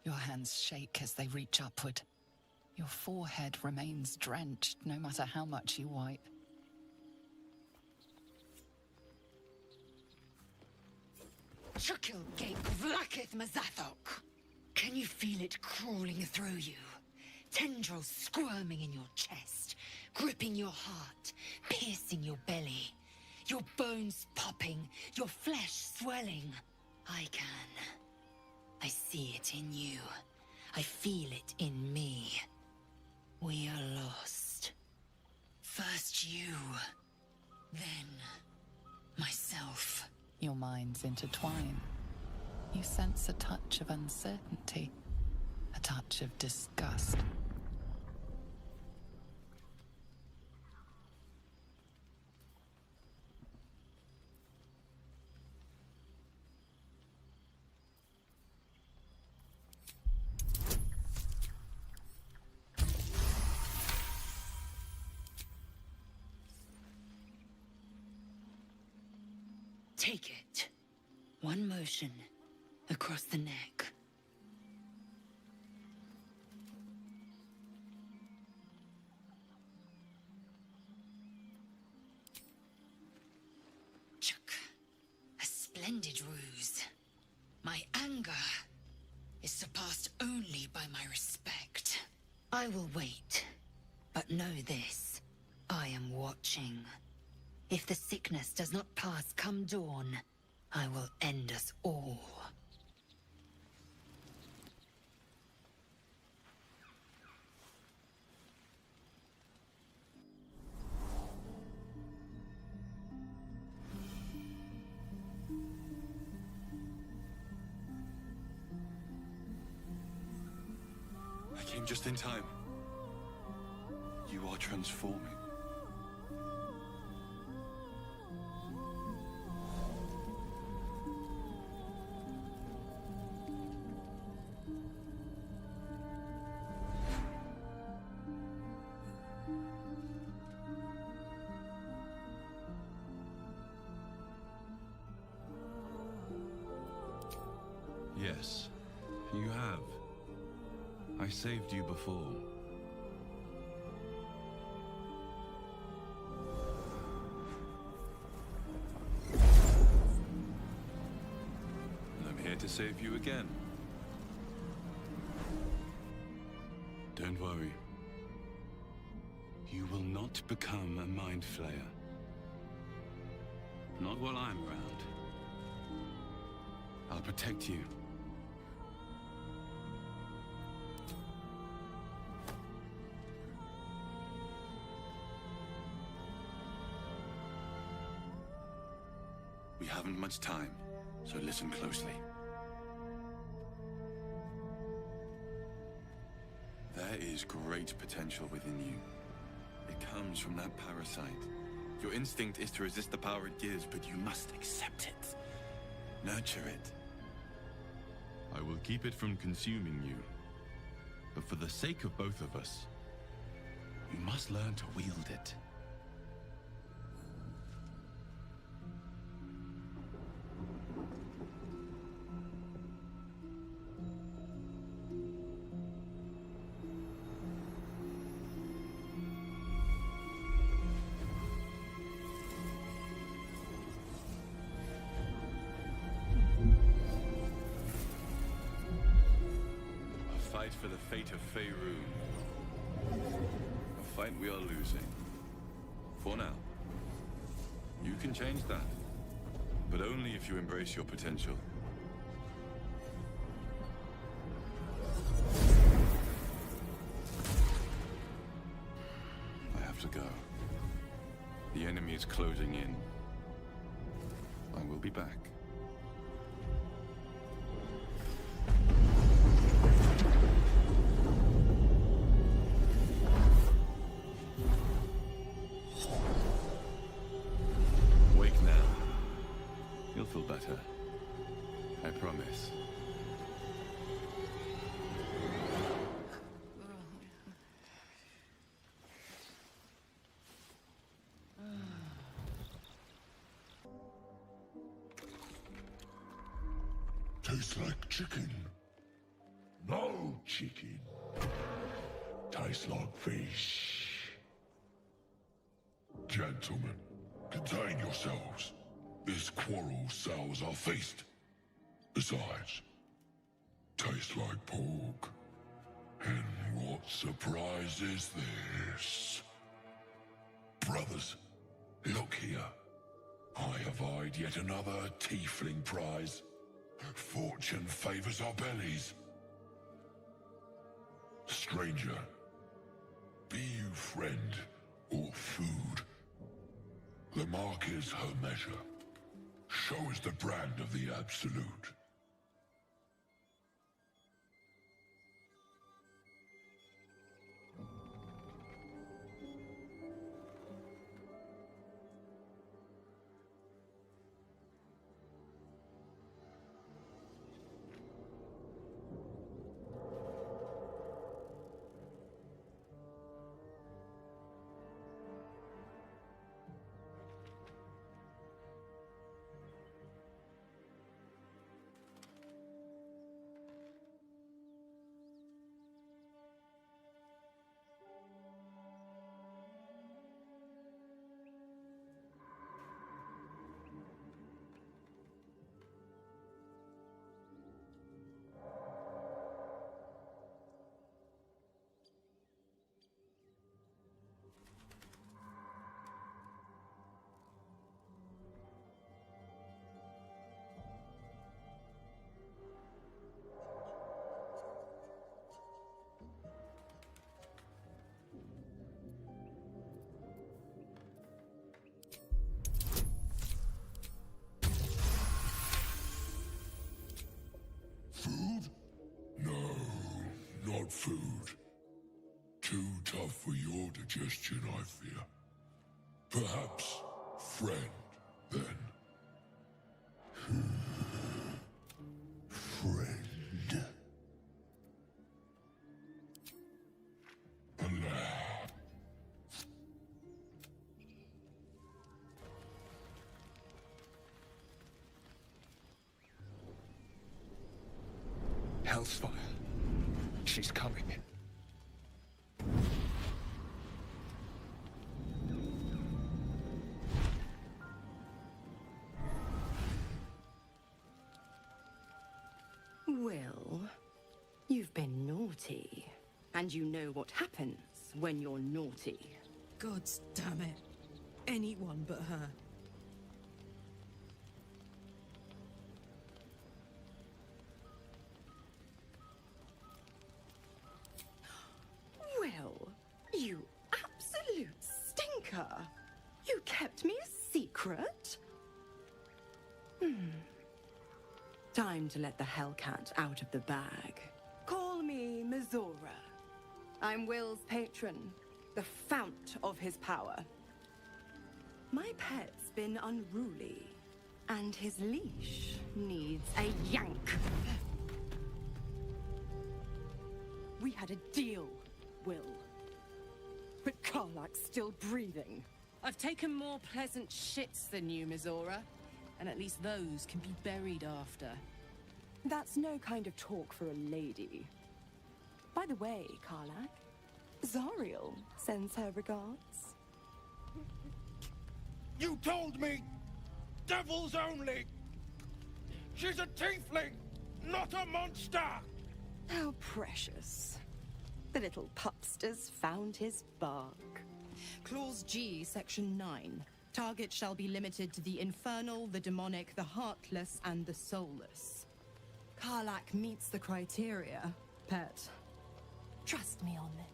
Your hands shake as they reach upward. Your forehead remains drenched no matter how much you wipe. Chukil Gate Vlakith Mazathok. Can you feel it crawling through you? Tendrils squirming in your chest, gripping your heart, piercing your belly. Your bones popping, your flesh swelling. I can. I see it in you. I feel it in me. We are lost. First you, then myself. Your minds intertwine. You sense a touch of uncertainty, a touch of disgust. Take it. One motion across the neck. Chuk. A splendid ruse. My anger is surpassed only by my respect. I will wait, but know this. I am watching. If the sickness does not pass come dawn, I will end us all. I came just in time. You are transforming. Yes, you have. I saved you before. And I'm here to save you again. Don't worry. You will not become a mind flayer. Not while I'm around. I'll protect you. We haven't much time, so listen closely. There is great potential within you. It comes from that parasite. Your instinct is to resist the power it gives, but you must accept it. Nurture it. I will keep it from consuming you. But for the sake of both of us, you must learn to wield it. For the fate of Faerun. A fight we are losing. For now. You can change that. But only if you embrace your potential. I have to go. The enemy is closing in. I will be back. Feel better. I promise. Tastes like chicken. No chicken. Tastes like fish. Gentlemen, contain yourselves. This quarrel sours our feast. Besides, tastes like pork. And what surprise is this? Brothers, look here. I have eyed yet another tiefling prize. Fortune favors our bellies. Stranger, be you friend or food, the mark is her measure. Show us the brand of the absolute. Food? No, not food. Too tough for your digestion, I fear. Perhaps friend, then. Friend. Hell's fire. She's coming. Will, you've been naughty. And you know what happens when you're naughty. God damn it. Anyone but her. Will, you absolute stinker. You kept me a secret? Time to let the Hellcat out of the bag. Call me Mizora. I'm Will's patron, the fount of his power. My pet's been unruly, and his leash needs a yank. We had a deal, Will. But Karlak's still breathing. I've taken more pleasant shits than you, Mizora. And at least those can be buried after. That's no kind of talk for a lady. By the way, Karlak, Zariel sends her regards. You told me! Devils only! She's a tiefling, not a monster! How precious. The little pupster's found his bark. Clause G, Section 9. Target shall be limited to the infernal, the demonic, the heartless, and the soulless. Karlak meets the criteria, pet. Trust me on this.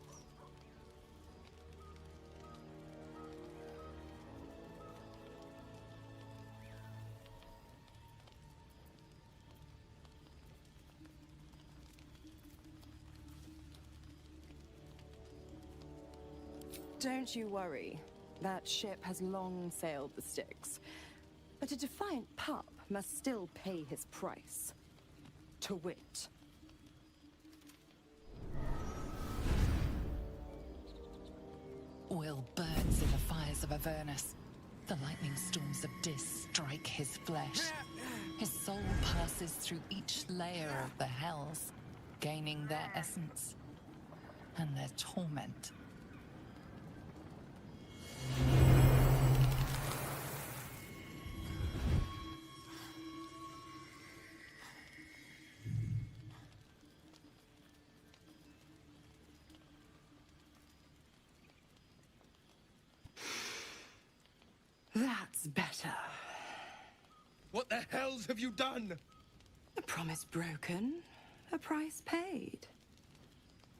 Don't you worry. That ship has long sailed the Styx. But a defiant pup must still pay his price. To wit. Will burns in the fires of Avernus. The lightning storms of Dis strike his flesh. His soul passes through each layer of the hells, gaining their essence and their torment. That's better. What the hells have you done? A promise broken, a price paid.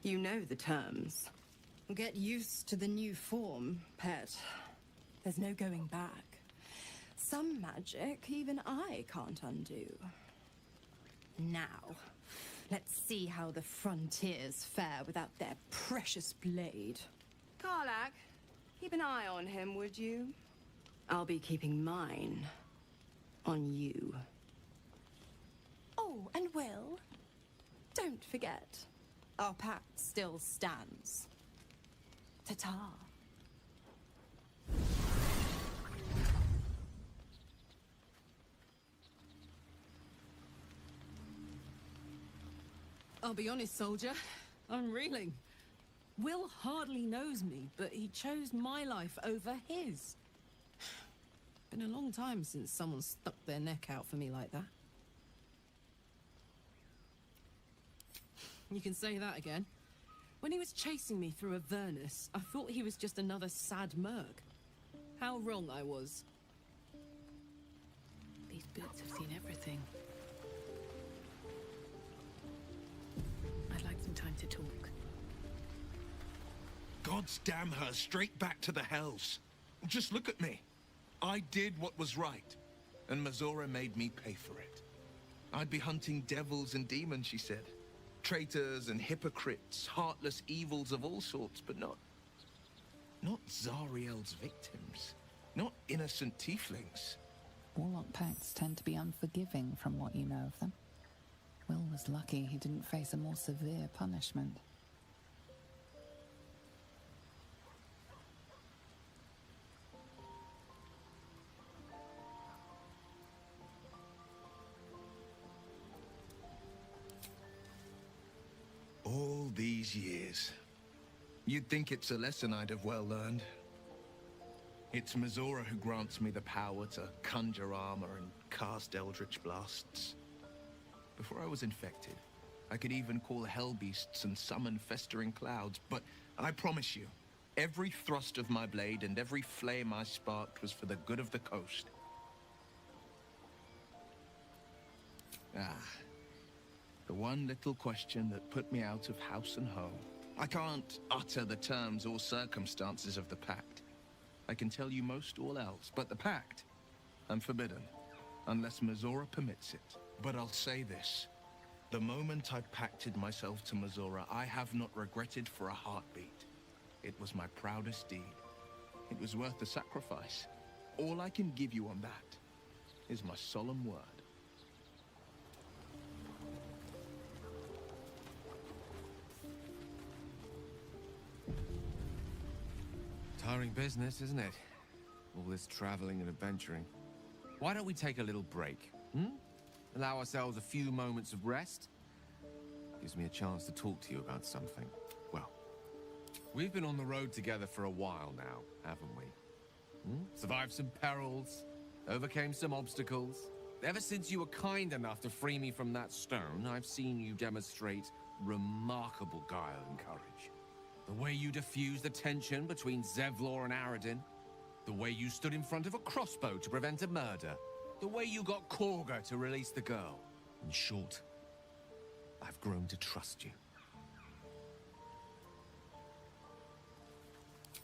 You know the terms. Get used to the new form, pet. There's no going back. Some magic even I can't undo. Now, let's see how the frontiers fare without their precious blade. Karlak, keep an eye on him, would you? I'll be keeping mine on you. Oh, and Will, don't forget, our pact still stands. Ta-ta. I'll be honest, soldier. I'm reeling. Will hardly knows me, but he chose my life over his. Been a long time since someone stuck their neck out for me like that. You can say that again. When he was chasing me through Avernus, I thought he was just another sad merc. How wrong I was. These boots have seen everything. I'd like some time to talk. God's damn her, straight back to the hells. Just look at me. I did what was right, and Mizora made me pay for it. I'd be hunting devils and demons, she said. Traitors and hypocrites, heartless evils of all sorts, but not Zariel's victims. Not innocent tieflings. Warlock pacts tend to be unforgiving from what you know of them. Will was lucky he didn't face a more severe punishment. these years. You'd think it's a lesson I'd have well learned. It's Mizora who grants me the power to conjure armor and cast eldritch blasts. Before I was infected, I could even call hell beasts and summon festering clouds, but I promise you, every thrust of my blade and every flame I sparked was for the good of the coast. The one little question that put me out of house and home. I can't utter the terms or circumstances of the pact. I can tell you most all else, but the pact, I'm forbidden, unless Mizora permits it. But I'll say this. The moment I pacted myself to Mizora, I have not regretted for a heartbeat. It was my proudest deed. It was worth the sacrifice. All I can give you on that is my solemn word. Tiring business, isn't it? All this traveling and adventuring. Why don't we take a little break, Allow ourselves a few moments of rest? Gives me a chance to talk to you about something. Well, we've been on the road together for a while now, haven't we? Survived some perils, overcame some obstacles. Ever since you were kind enough to free me from that stone, I've seen you demonstrate remarkable guile and courage. The way you diffused the tension between Zevlor and Aradin. The way you stood in front of a crossbow to prevent a murder. The way you got Korga to release the girl. In short, I've grown to trust you.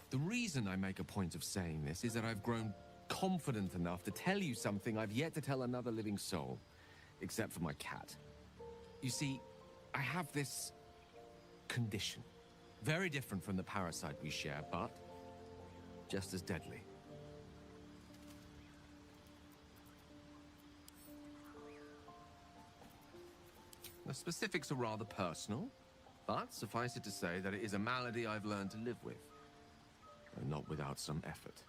The reason I make a point of saying this is that I've grown confident enough to tell you something I've yet to tell another living soul, except for my cat. You see, I have this condition. Very different from the parasite we share, but just as deadly. The specifics are rather personal, but suffice it to say that it is a malady I've learned to live with, though not without some effort.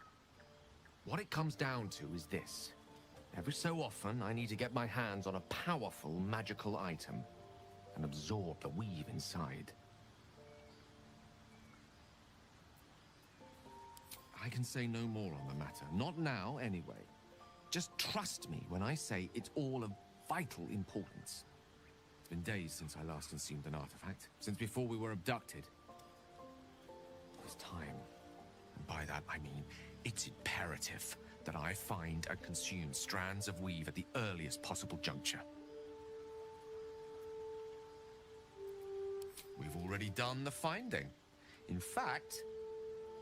What it comes down to is this. Every so often, I need to get my hands on a powerful magical item and absorb the weave inside. I can say no more on the matter. Not now, anyway. Just trust me when I say it's all of vital importance. It's been days since I last consumed an artifact. Since before we were abducted. It's time. And by that, I mean it's imperative that I find and consume strands of weave at the earliest possible juncture. We've already done the finding. In fact,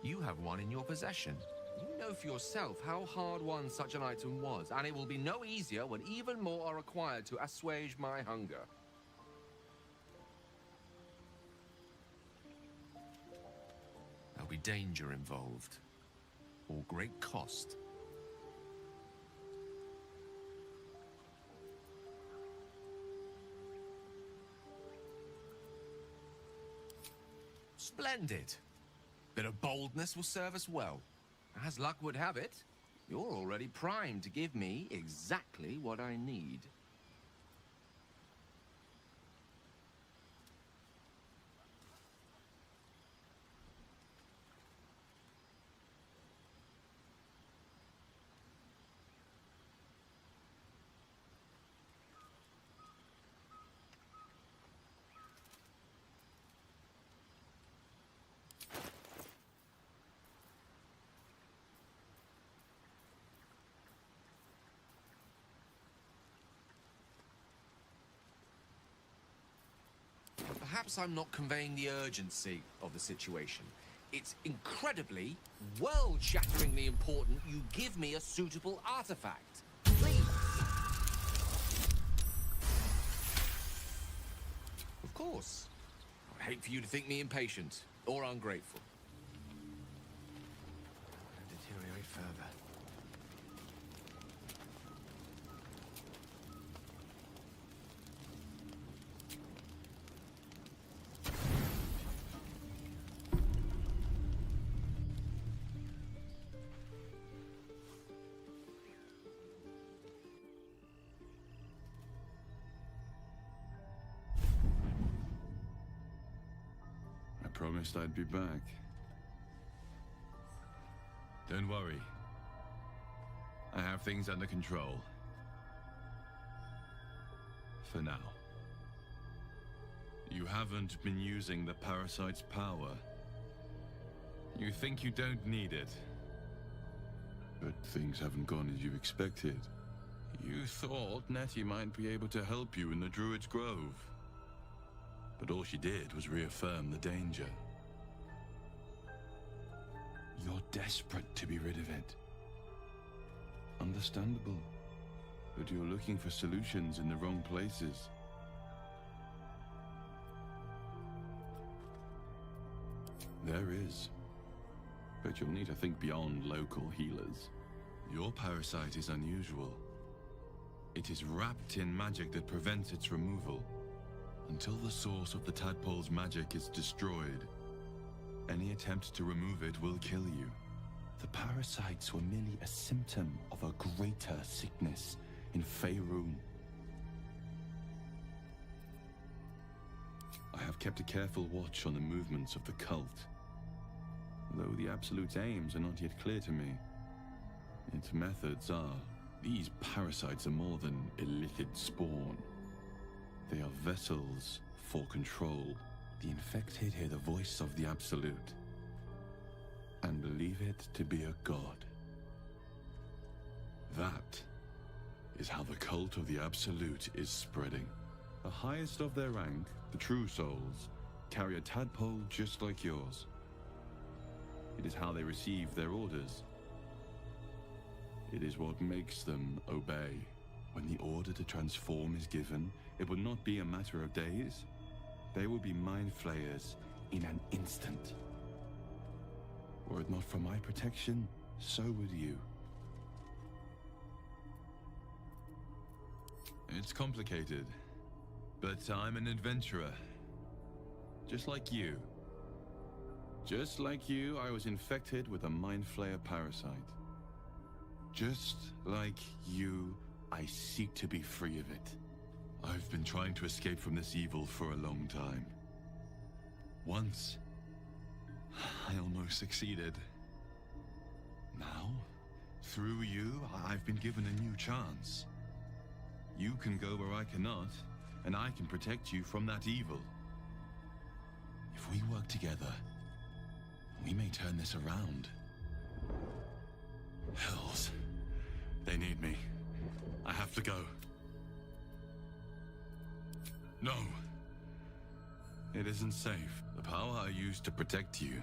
you have one in your possession. You know for yourself how hard won such an item was, and it will be no easier when even more are required to assuage my hunger. There'll be danger involved, or great cost. Splendid. Bit of boldness will serve us well. As luck would have it, you're already primed to give me exactly what I need. Perhaps I'm not conveying the urgency of the situation. It's incredibly, world-shatteringly important you give me a suitable artifact. Please. Of course. I'd hate for you to think me impatient or ungrateful. I'll deteriorate further. promised I'd be back. Don't worry. I have things under control. For now. You haven't been using the parasite's power. You think you don't need it. But things haven't gone as you expected. You thought Nettie might be able to help you in the Druid's Grove. But all she did was reaffirm the danger. You're desperate to be rid of it. Understandable. But you're looking for solutions in the wrong places. There is. But you'll need to think beyond local healers. Your parasite is unusual. It is wrapped in magic that prevents its removal. Until the source of the tadpole's magic is destroyed, any attempt to remove it will kill you. The parasites were merely a symptom of a greater sickness in Faerun. I have kept a careful watch on the movements of the cult. Though the absolute aims are not yet clear to me, its methods are. These parasites are more than illithid spawn. They are vessels for control. The infected hear the voice of the Absolute and believe it to be a god. That is how the cult of the Absolute is spreading. The highest of their rank, the true souls, carry a tadpole just like yours. It is how they receive their orders. It is what makes them obey. When the order to transform is given, it will not be a matter of days. They will be mind flayers in an instant. Were it not for my protection, so would you. It's complicated, but I'm an adventurer. Just like you. Just like you, I was infected with a mind flayer parasite. Just like you, I seek to be free of it. I've been trying to escape from this evil for a long time. Once, I almost succeeded. Now, through you, I've been given a new chance. You can go where I cannot, and I can protect you from that evil. If we work together, we may turn this around. Hells. They need me. I have to go. No. It isn't safe. The power I used to protect you,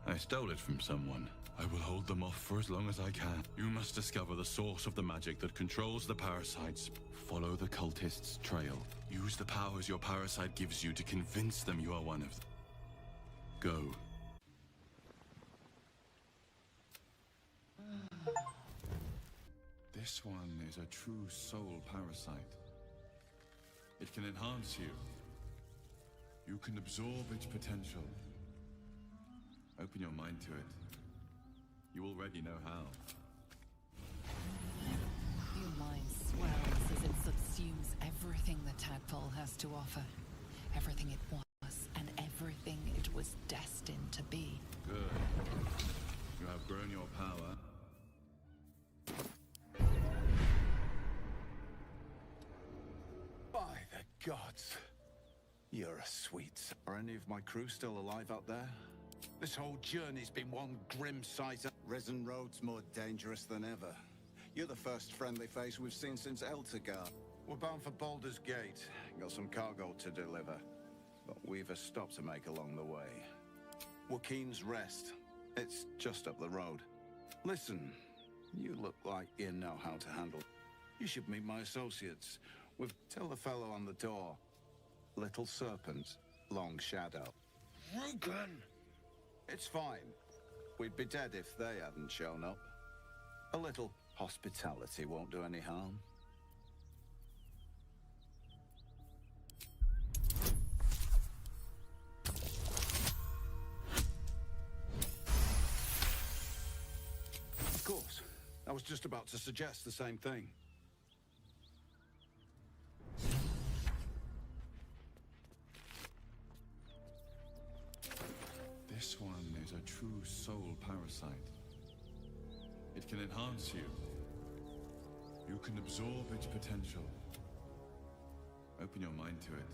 I stole it from someone. I will hold them off for as long as I can. You must discover the source of the magic that controls the parasites. Follow the cultists' trail. Use the powers your parasite gives you to convince them you are one of them. Go. This one is a true soul parasite. It can enhance you. You can absorb its potential. Open your mind to it. You already know how. Your mind swells as it subsumes everything the tadpole has to offer. Everything it was, and everything it was destined to be. Good. You have grown your power. By the gods. You're a sweet... Are any of my crew still alive out there? This whole journey's been one grim sight. Risen Road's more dangerous than ever. You're the first friendly face we've seen since Eltergar. We're bound for Baldur's Gate. Got some cargo to deliver. But we've a stop to make along the way. Joaquin's Rest. It's just up the road. Listen, you look like you know how to handle. You should meet my associates. Tell the fellow on the door. Little Serpent, Long Shadow. Rugen! It's fine. We'd be dead if they hadn't shown up. A little hospitality won't do any harm. Of course. I was just about to suggest the same thing. true soul parasite. It can enhance you. You can absorb its potential. Open your mind to it.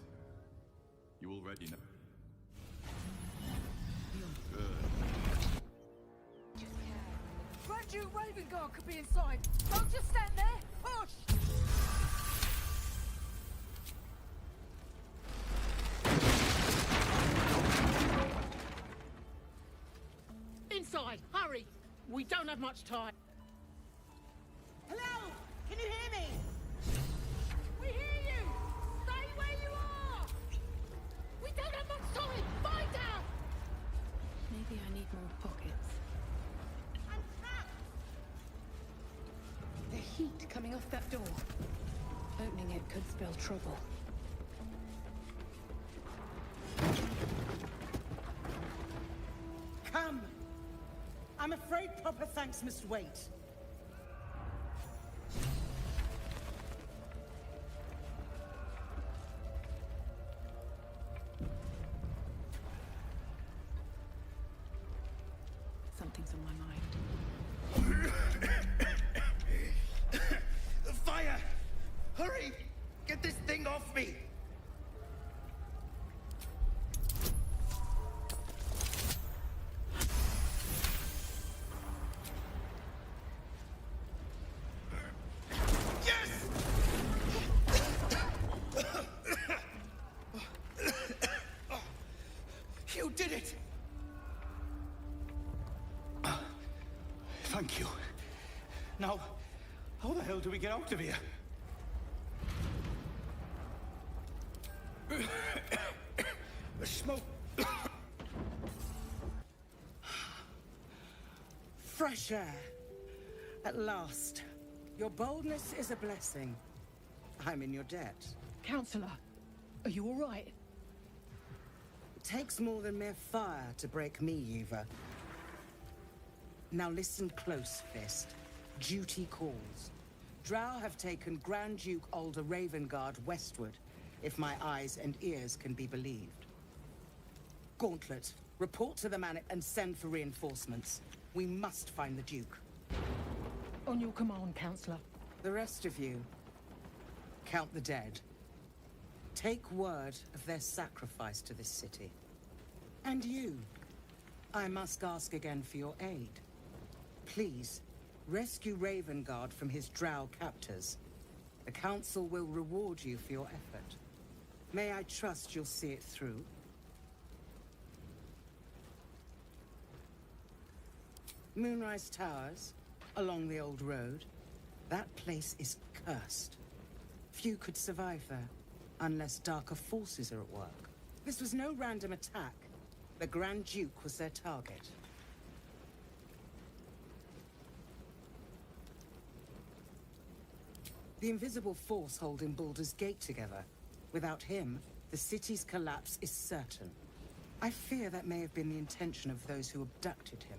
You already know. Good. Grand Duke Raven Guard could be inside. Don't just stand there. Push! Inside, hurry! We don't have much time. Hello? Can you hear me? We hear you! Stay where you are! We don't have much time! Find out! Maybe I need more pockets. I'm trapped! The heat coming off that door. Opening it could spell trouble. Come! I'm afraid proper thanks must wait. Something's on my mind. Fire! Hurry! Get this thing off me! You did it! Thank you. Now, how the hell do we get out of here? The smoke. Fresh air. At last. Your boldness is a blessing. I'm in your debt. Counselor, are you all right? It takes more than mere fire to break me, Eva. Now listen close, Fist. Duty calls. Drow have taken Grand Duke Alder Ravengard westward, if my eyes and ears can be believed. Gauntlet, report to the Manet and send for reinforcements. We must find the Duke. On your command, Counselor. The rest of you, count the dead. Take word of their sacrifice to this city. And you, I must ask again for your aid. Please, rescue Ravengard from his drow captors. The Council will reward you for your effort. May I trust you'll see it through? Moonrise Towers, along the old road. That place is cursed. Few could survive there, unless darker forces are at work. This was no random attack. The Grand Duke was their target. The invisible force holding Baldur's Gate together. Without him, the city's collapse is certain. I fear that may have been the intention of those who abducted him.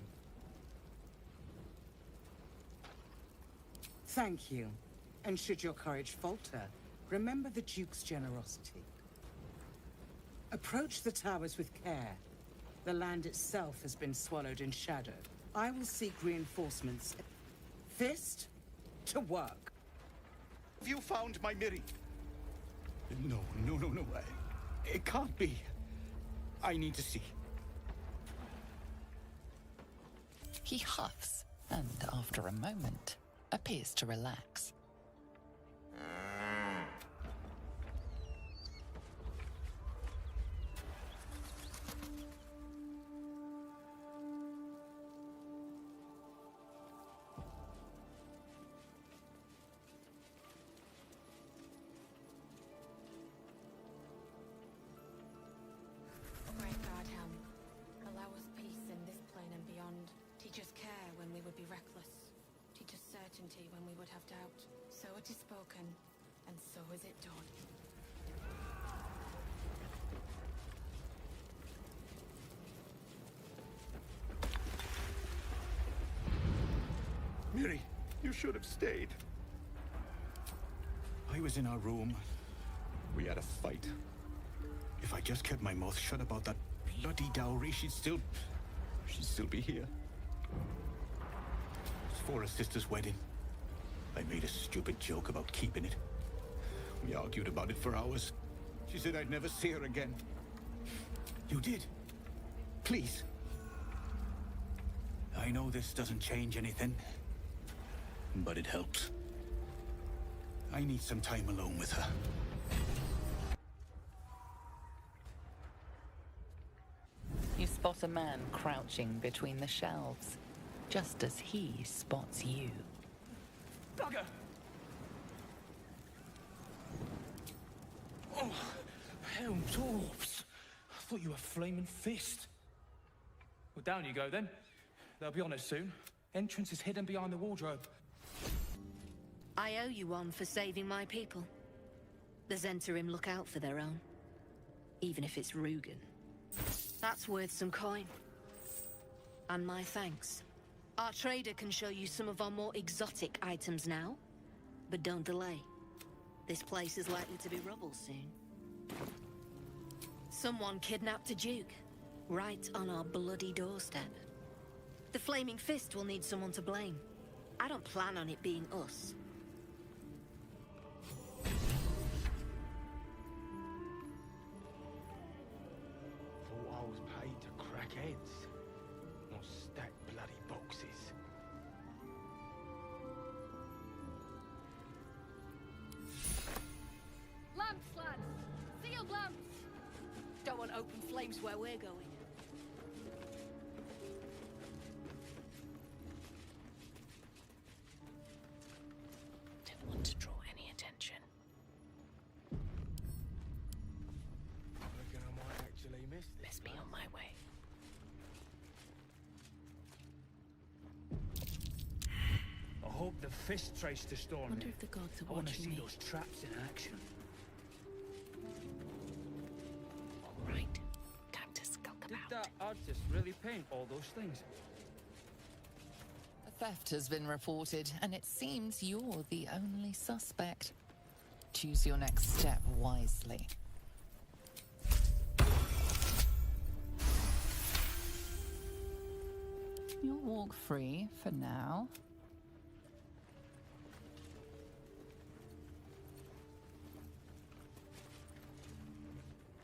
Thank you. And should your courage falter, remember the Duke's generosity. Approach the towers with care. The land itself has been swallowed in shadow. I will seek reinforcements. Fist, to work. Have you found my Miri? No. It can't be. I need to see. He huffs, and after a moment, appears to relax. Great God, Helm. Allow us peace in this plane and beyond. Teach us care when we would be reckless. Teach us certainty when we would have doubt. So it is spoken, and so is it done. Miri, you should have stayed. I was in our room. We had a fight. If I just kept my mouth shut about that bloody dowry, she'd still... she'd still be here. It's for her sister's wedding. I made a stupid joke about keeping it. We argued about it for hours. She said I'd never see her again. You did? Please. I know this doesn't change anything, but it helps. I need some time alone with her. You spot a man crouching between the shelves, just as he spots you. Bugger! Oh, helm dwarves. I thought you were flaming fist. Well, down you go then. They'll be on us soon. Entrance is hidden behind the wardrobe. I owe you one for saving my people. The Zentarim look out for their own. Even if it's Rugen. That's worth some coin. And my thanks. Our trader can show you some of our more exotic items now. But don't delay. This place is likely to be rubble soon. Someone kidnapped a duke. Right on our bloody doorstep. The Flaming Fist will need someone to blame. I don't plan on it being us. Thought I was paid to crack heads, not stack bloody boxes. Lamps, lads! Sealed lamps! Don't want open flames where we're going. Didn't want to draw any attention. I reckon I might actually miss this. Miss me on my way. I hope the fist traced the storm. Wonder if the gods are I want to watching see me. those traps in action. All right, time to skulk Did about. that artist really paint all those things? A theft has been reported, and it seems you're the only suspect. Choose your next step wisely. You'll walk free for now.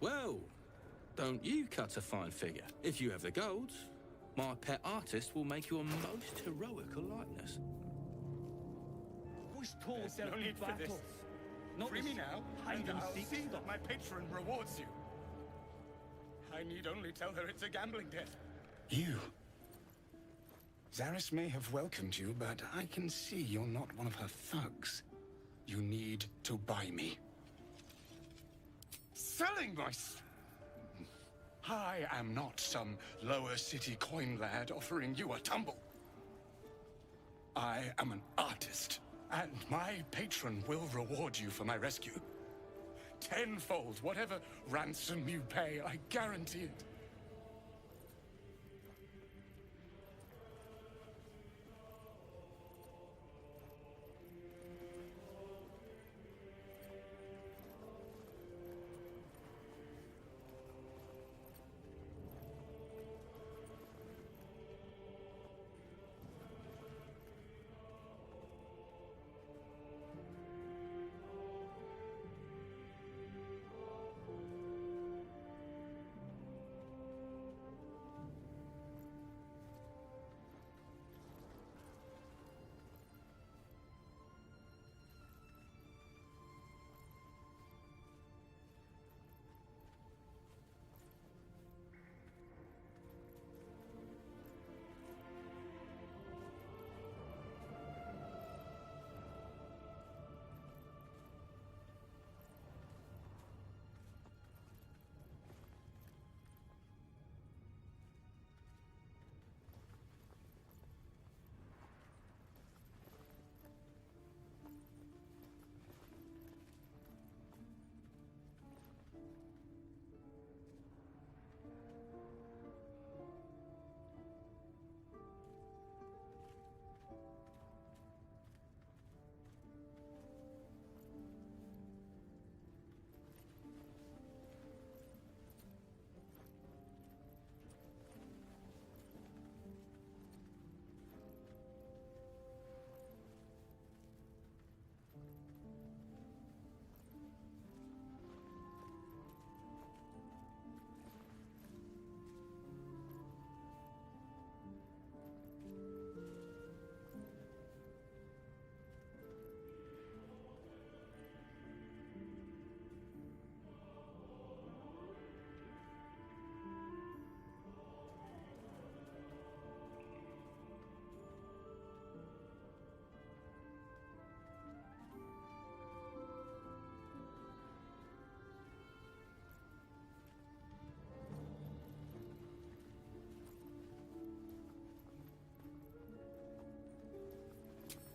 Well, don't you cut a fine figure. If you have the gold, my pet artist will make you a most heroical likeness. Who's told There's no need for this. Not Free me this now, hide and and I'll seek see stuff. that my patron rewards you. I need only tell her it's a gambling debt. You. Zaris may have welcomed you, but I can see you're not one of her thugs. You need to buy me. Selling my... I am not some lower city coin lad offering you a tumble. I am an artist, and my patron will reward you for my rescue. Tenfold, whatever ransom you pay, I guarantee it.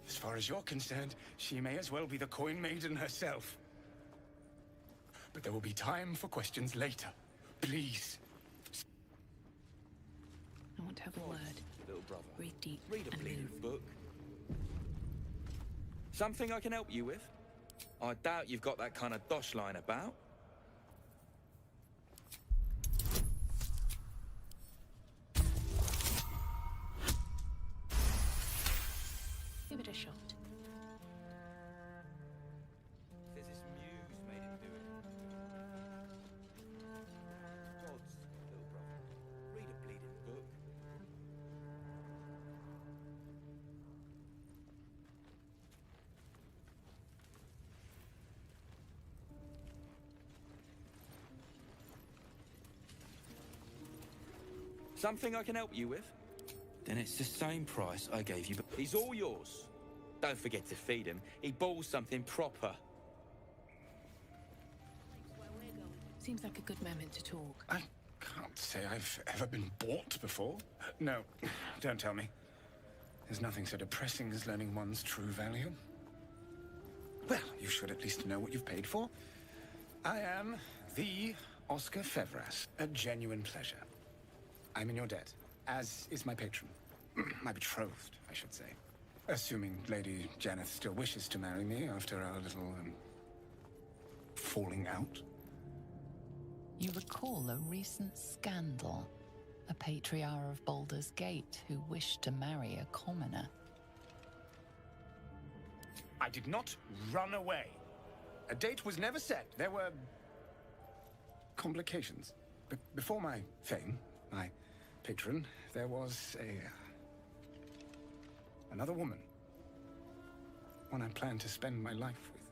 As far as you're concerned, she may as well be the coin maiden herself. But there will be time for questions later. Please. I want to have a word. Little brother. Breathe deep. Read a and bleeding move. book. Something I can help you with? I doubt you've got that kind of dosh line about. Give it a shot. There's this muse made him do it. Gods, little brother. Read a bleeding book. Something I can help you with? Then it's the same price I gave you. He's all yours. Don't forget to feed him. He balls something proper. Seems like a good moment to talk. I can't say I've ever been bought before. No, don't tell me. There's nothing so depressing as learning one's true value. Well, you should at least know what you've paid for. I am the Oscar Fevras. A genuine pleasure. I'm in your debt, as is my patron. My betrothed, I should say. Assuming Lady Janeth still wishes to marry me after our little, falling out. You recall a recent scandal. A patriarch of Baldur's Gate who wished to marry a commoner. I did not run away. A date was never set. There were complications. Before my fame, my patron, there was another woman. One I planned to spend my life with.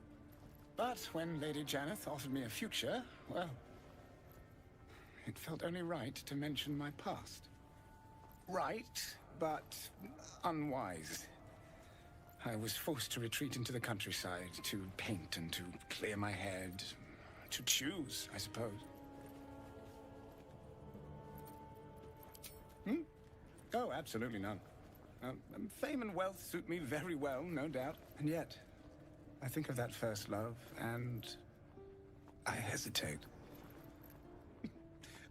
But when Lady Janeth offered me a future, well, it felt only right to mention my past. Right, but unwise. I was forced to retreat into the countryside, to paint and to clear my head, to choose, I suppose. Oh, absolutely none. Fame and wealth suit me very well, no doubt. And yet, I think of that first love, and I hesitate.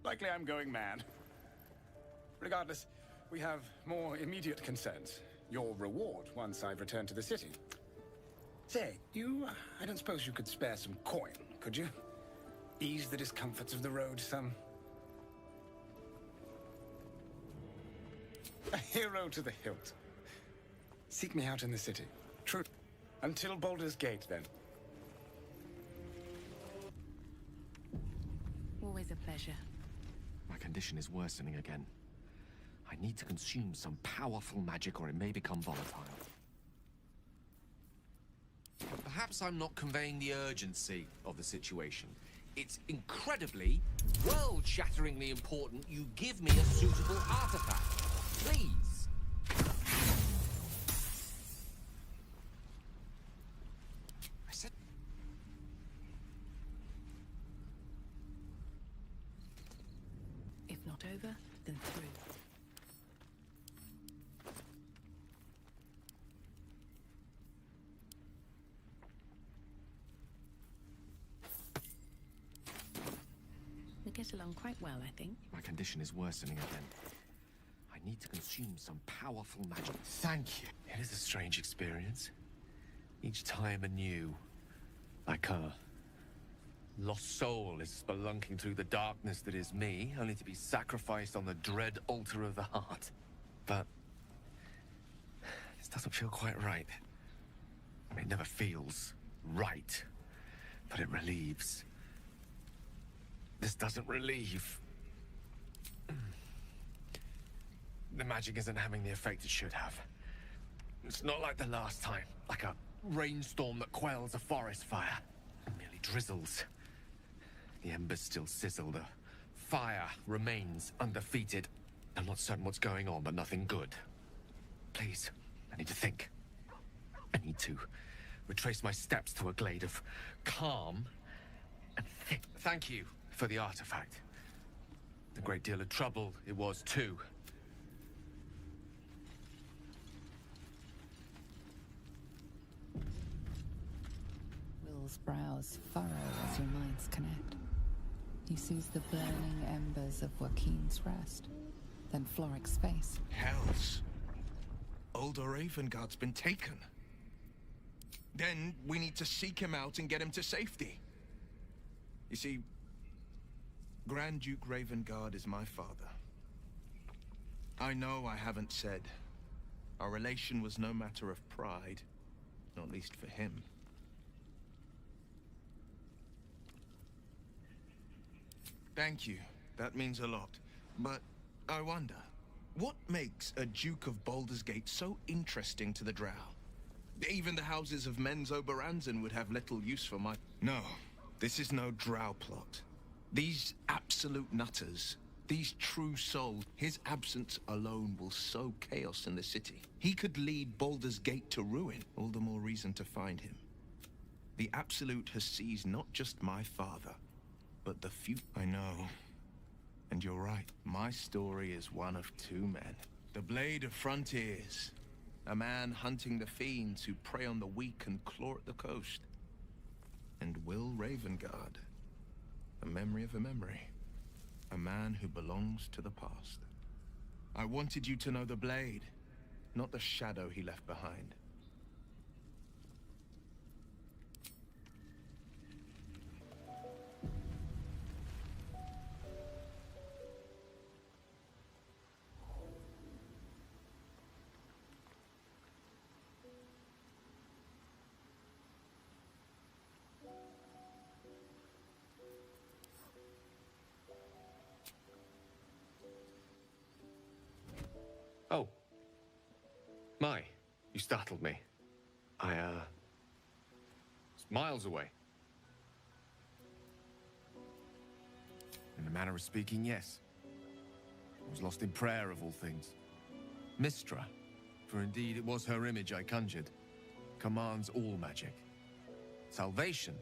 Likely I'm going mad. Regardless, we have more immediate concerns. Your reward once I've returned to the city. Say, I don't suppose you could spare some coin, could you? Ease the discomforts of the road some. A hero to the hilt. Seek me out in the city. True. Until Baldur's Gate, then. Always a pleasure. My condition is worsening again. I need to consume some powerful magic or it may become volatile. Perhaps I'm not conveying the urgency of the situation. It's incredibly, world-shatteringly important you give me a suitable artifact. Please. I said... If not over, then through. We get along quite well, I think. My condition is worsening again. I need to consume some powerful magic. Thank you. It is a strange experience. Each time anew. Like a lost soul is spelunking through the darkness that is me, only to be sacrificed on the dread altar of the heart. But this doesn't feel quite right. It never feels right, but it relieves. This doesn't relieve. The magic isn't having the effect it should have. It's not like the last time, like a rainstorm that quells a forest fire. It merely drizzles. The embers still sizzle, the fire remains undefeated. I'm not certain what's going on, but nothing good. Please, I need to think. I need to retrace my steps to a glade of calm and think. Thank you for the artifact. A great deal of trouble it was, too. Will's brows furrow as your minds connect. He sees the burning embers of Joaquin's rest, then Floric's face. Hells. Old Ravengard's been taken. Then we need to seek him out and get him to safety. You see, Grand Duke Ravengard is my father. I know I haven't said. Our relation was no matter of pride, not least for him. Thank you. That means a lot. But I wonder, what makes a Duke of Baldur's Gate so interesting to the Drow? Even the houses of Menzo Baranzan would have little use for my... No, this is no Drow plot. These absolute nutters, these true souls, his absence alone will sow chaos in the city. He could lead Baldur's Gate to ruin, all the more reason to find him. The Absolute has seized not just my father, but the few... I know. And you're right, my story is one of two men. The Blade of Frontiers. A man hunting the fiends who prey on the weak and claw at the coast. And Will Ravengard. A memory of a memory. A man who belongs to the past. I wanted you to know the Blade, not the shadow he left behind. Oh. My, you startled me. It's miles away. In a manner of speaking, yes. I was lost in prayer of all things. Mistra, for indeed it was her image I conjured, commands all magic. Salvation,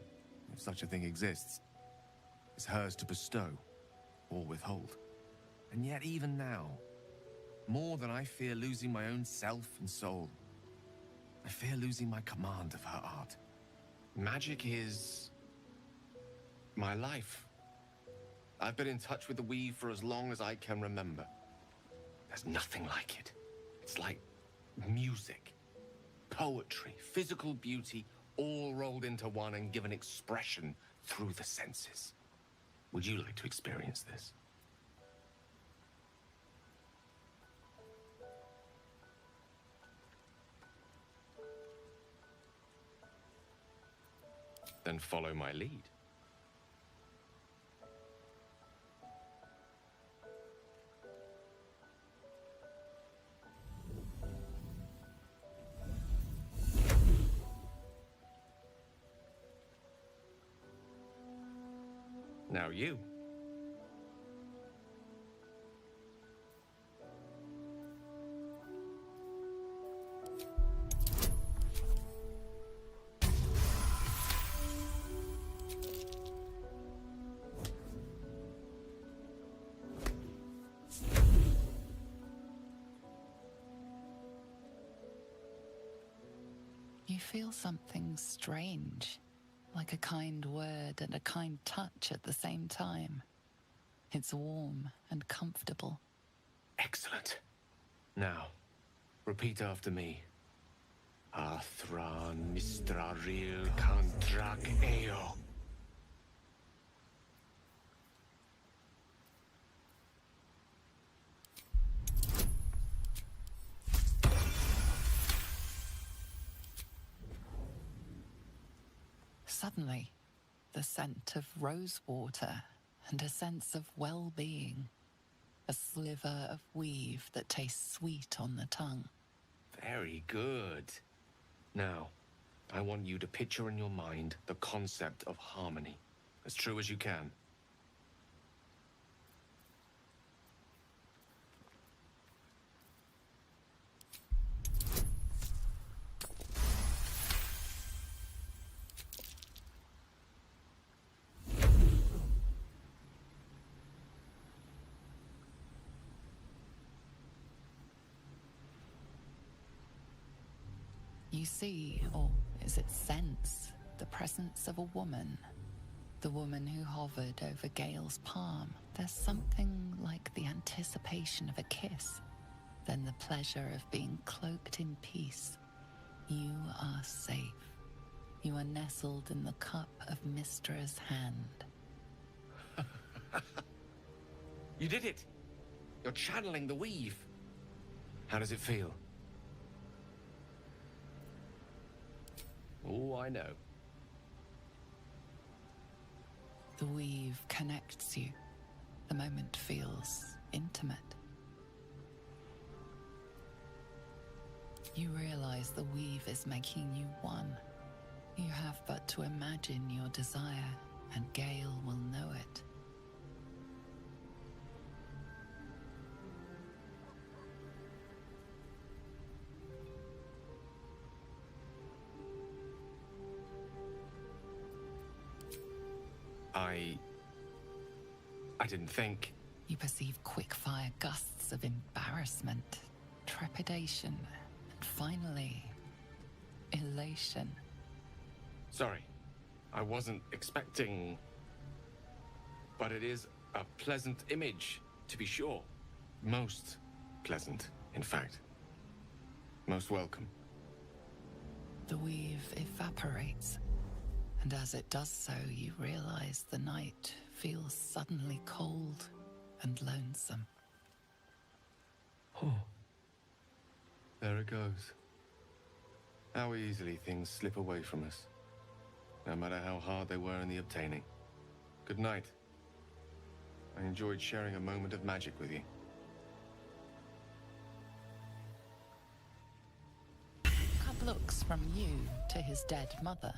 if such a thing exists, is hers to bestow or withhold. And yet even now, more than I fear losing my own self and soul, I fear losing my command of her art. Magic is... my life. I've been in touch with the weave for as long as I can remember. There's nothing like it. It's like music, poetry, physical beauty, all rolled into one and given expression through the senses. Would you like to experience this? Then follow my lead. Now you. You feel something strange, like a kind word and a kind touch at the same time. It's warm and comfortable. Excellent. Now, repeat after me. Athran Mistraril Kantrak Eo. Suddenly, the scent of rosewater and a sense of well-being. A sliver of weave that tastes sweet on the tongue. Very good. Now, I want you to picture in your mind the concept of harmony, as true as you can. You see, or is it sense, the presence of a woman. The woman who hovered over Gale's palm. There's something like the anticipation of a kiss, then the pleasure of being cloaked in peace. You are safe. You are nestled in the cup of Mystra's hand. You did it! You're channeling the weave. How does it feel? Oh, I know. The weave connects you. The moment feels intimate. You realize the weave is making you one. You have but to imagine your desire, and Gale will know it. I didn't think. You perceive quick-fire gusts of embarrassment, trepidation, and finally, elation. Sorry, I wasn't expecting... But it is a pleasant image, to be sure. Most pleasant, in fact. Most welcome. The weave evaporates, and as it does so, you realize the night feels suddenly cold and lonesome. Oh. There it goes. How easily things slip away from us, no matter how hard they were in the obtaining. Good night. I enjoyed sharing a moment of magic with you. Cub looks from you to his dead mother.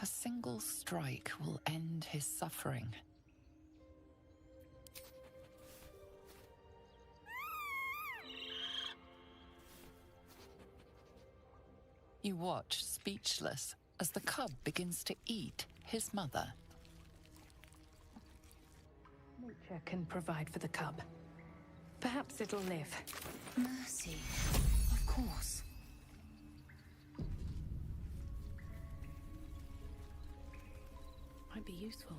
A single strike will end his suffering. You watch, speechless, as the cub begins to eat his mother. Nature can provide for the cub. Perhaps it'll live. Mercy. Of course. Might be useful.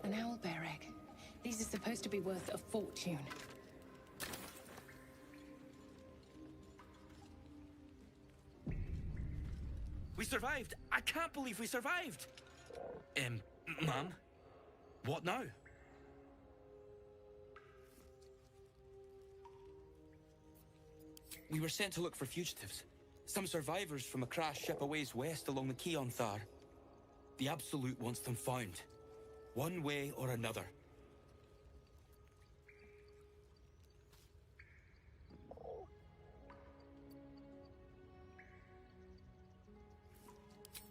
An owlbear egg. These are supposed to be worth a fortune. We survived! I can't believe we survived! Ma'am? What now? We were sent to look for fugitives. Some survivors from a crashed ship a ways west along the quay on Thar. The Absolute wants them found. One way or another.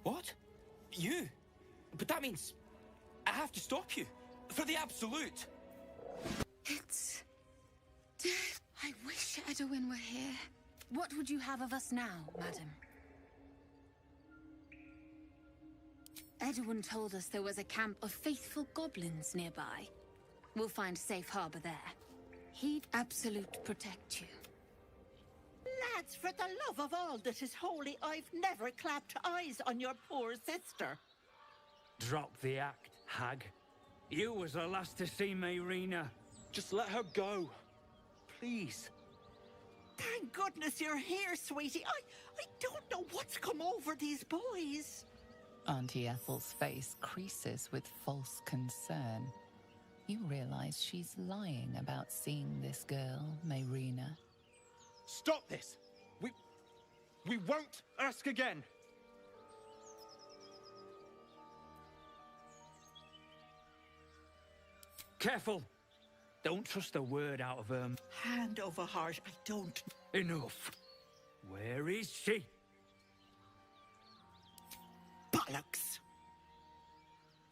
What? You? But that means I have to stop you. For the Absolute. It's dead. I wish Edwin were here. What would you have of us now, madam? Edwin told us there was a camp of faithful goblins nearby. We'll find safe harbor there. He'd Absolute protect you. Lads, for the love of all that is holy, I've never clapped eyes on your poor sister. Drop the act, hag. You was the last to see Mayrina. Just let her go. Please. Thank goodness you're here, sweetie. I don't know what's come over these boys. Auntie Ethel's face creases with false concern. You realize she's lying about seeing this girl, Mayrina. Stop this! We won't ask again! Careful! Don't trust a word out of her. Hand over heart, I don't... Enough! Where is she? Bollocks!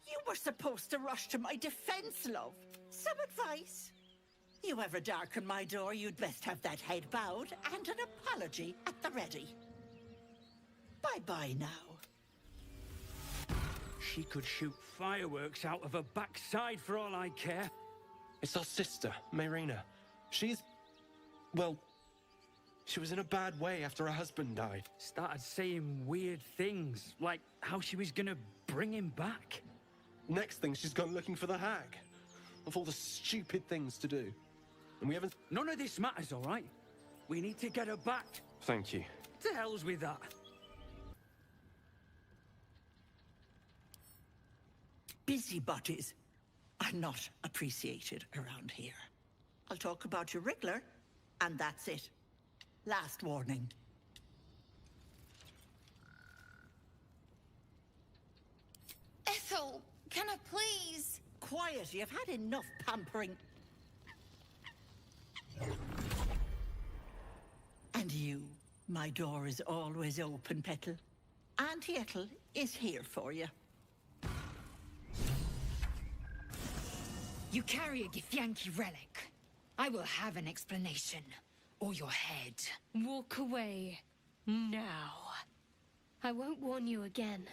You were supposed to rush to my defense, love. Some advice? You ever darken my door, you'd best have that head bowed and an apology at the ready. Bye-bye now. She could shoot fireworks out of her backside for all I care. It's our sister, Mayrina. She's... well... she was in a bad way after her husband died. Started saying weird things, like how she was gonna bring him back. Next thing, she's gone looking for the hag. Of all the stupid things to do. And we haven't... None of this matters, all right? We need to get her back. Thank you. To hell's with that. Busybodies are not appreciated around here. I'll talk about your wriggler, and that's it. Last warning. Ethel, can I please? Quiet, you've had enough pampering. And you, my door is always open, Petal. Auntie Ethel is here for you. You carry a Githyanki relic. I will have an explanation. Or your head. Walk away. Now. I won't warn you again.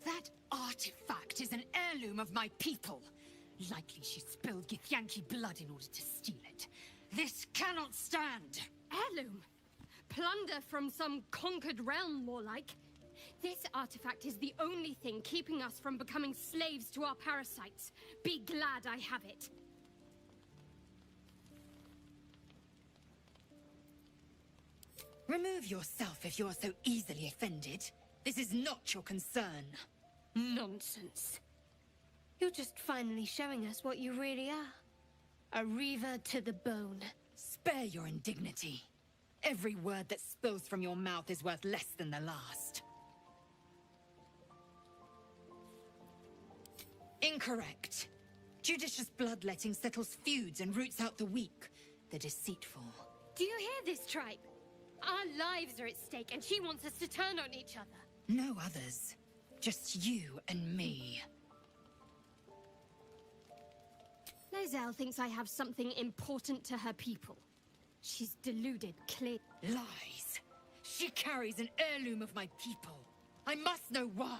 That artifact is an heirloom of my people. Likely she spilled Githyanki blood in order to steal it. This cannot stand. Heirloom? Plunder from some conquered realm, more like. This artifact is the only thing keeping us from becoming slaves to our parasites. Be glad I have it. Remove yourself if you are so easily offended. This is not your concern. Nonsense. You're just finally showing us what you really are. A reaver to the bone. Spare your indignity. Every word that spills from your mouth is worth less than the last. Incorrect. Judicious bloodletting settles feuds and roots out the weak, the deceitful. Do you hear this, tribe? Our lives are at stake, and she wants us to turn on each other. No others. Just you and me. Lae'zel thinks I have something important to her people. She's deluded, clear. Lies. She carries an heirloom of my people. I must know why.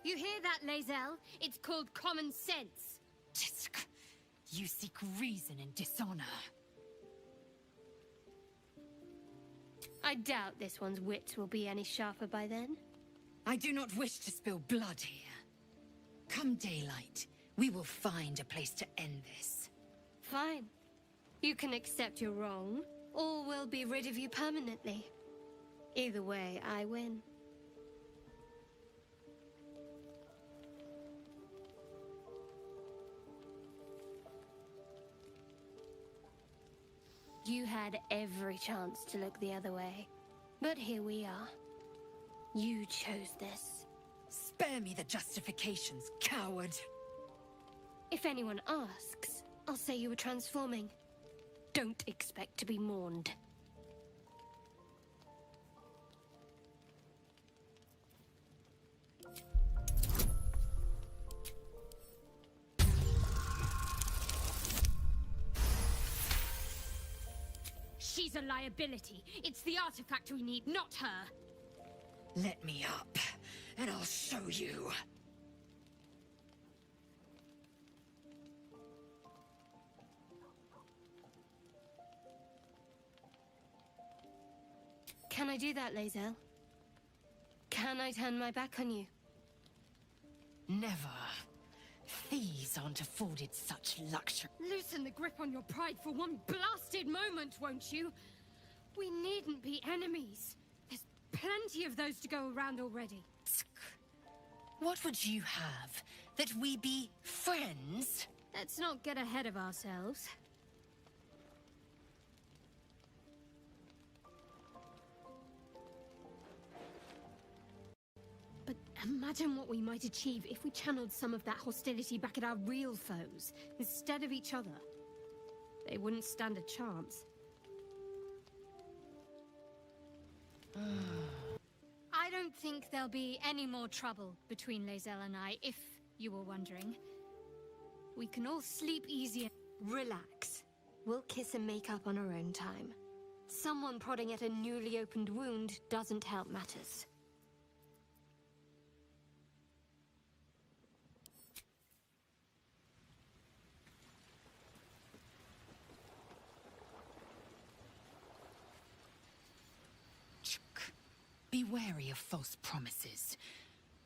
You hear that, Lae'zel? It's called common sense. Tisk. You seek reason in dishonor. I doubt this one's wits will be any sharper by then. I do not wish to spill blood here. Come daylight, we will find a place to end this. Fine. You can accept you're wrong, or we'll be rid of you permanently. Either way, I win. You had every chance to look the other way. But here we are. You chose this. Spare me the justifications, coward. If anyone asks, I'll say you were transforming. Don't expect to be mourned. She's a liability. It's the artifact we need, not her. Let me up, and I'll show you. Can I do that, Lae'zel? Can I turn my back on you? Never. Thieves aren't afforded such luxury. Loosen the grip on your pride for one blasted moment, won't you? We needn't be enemies. There's plenty of those to go around already. What would you have? That we be friends? Let's not get ahead of ourselves. But Imagine what we might achieve if we channeled some of that hostility back at our real foes, instead of each other. They wouldn't stand a chance. I don't think there'll be any more trouble between Lae'zel and I, if you were wondering. We can all sleep easier. Relax. We'll kiss and make up on our own time. Someone prodding at a newly opened wound doesn't help matters. Be wary of false promises.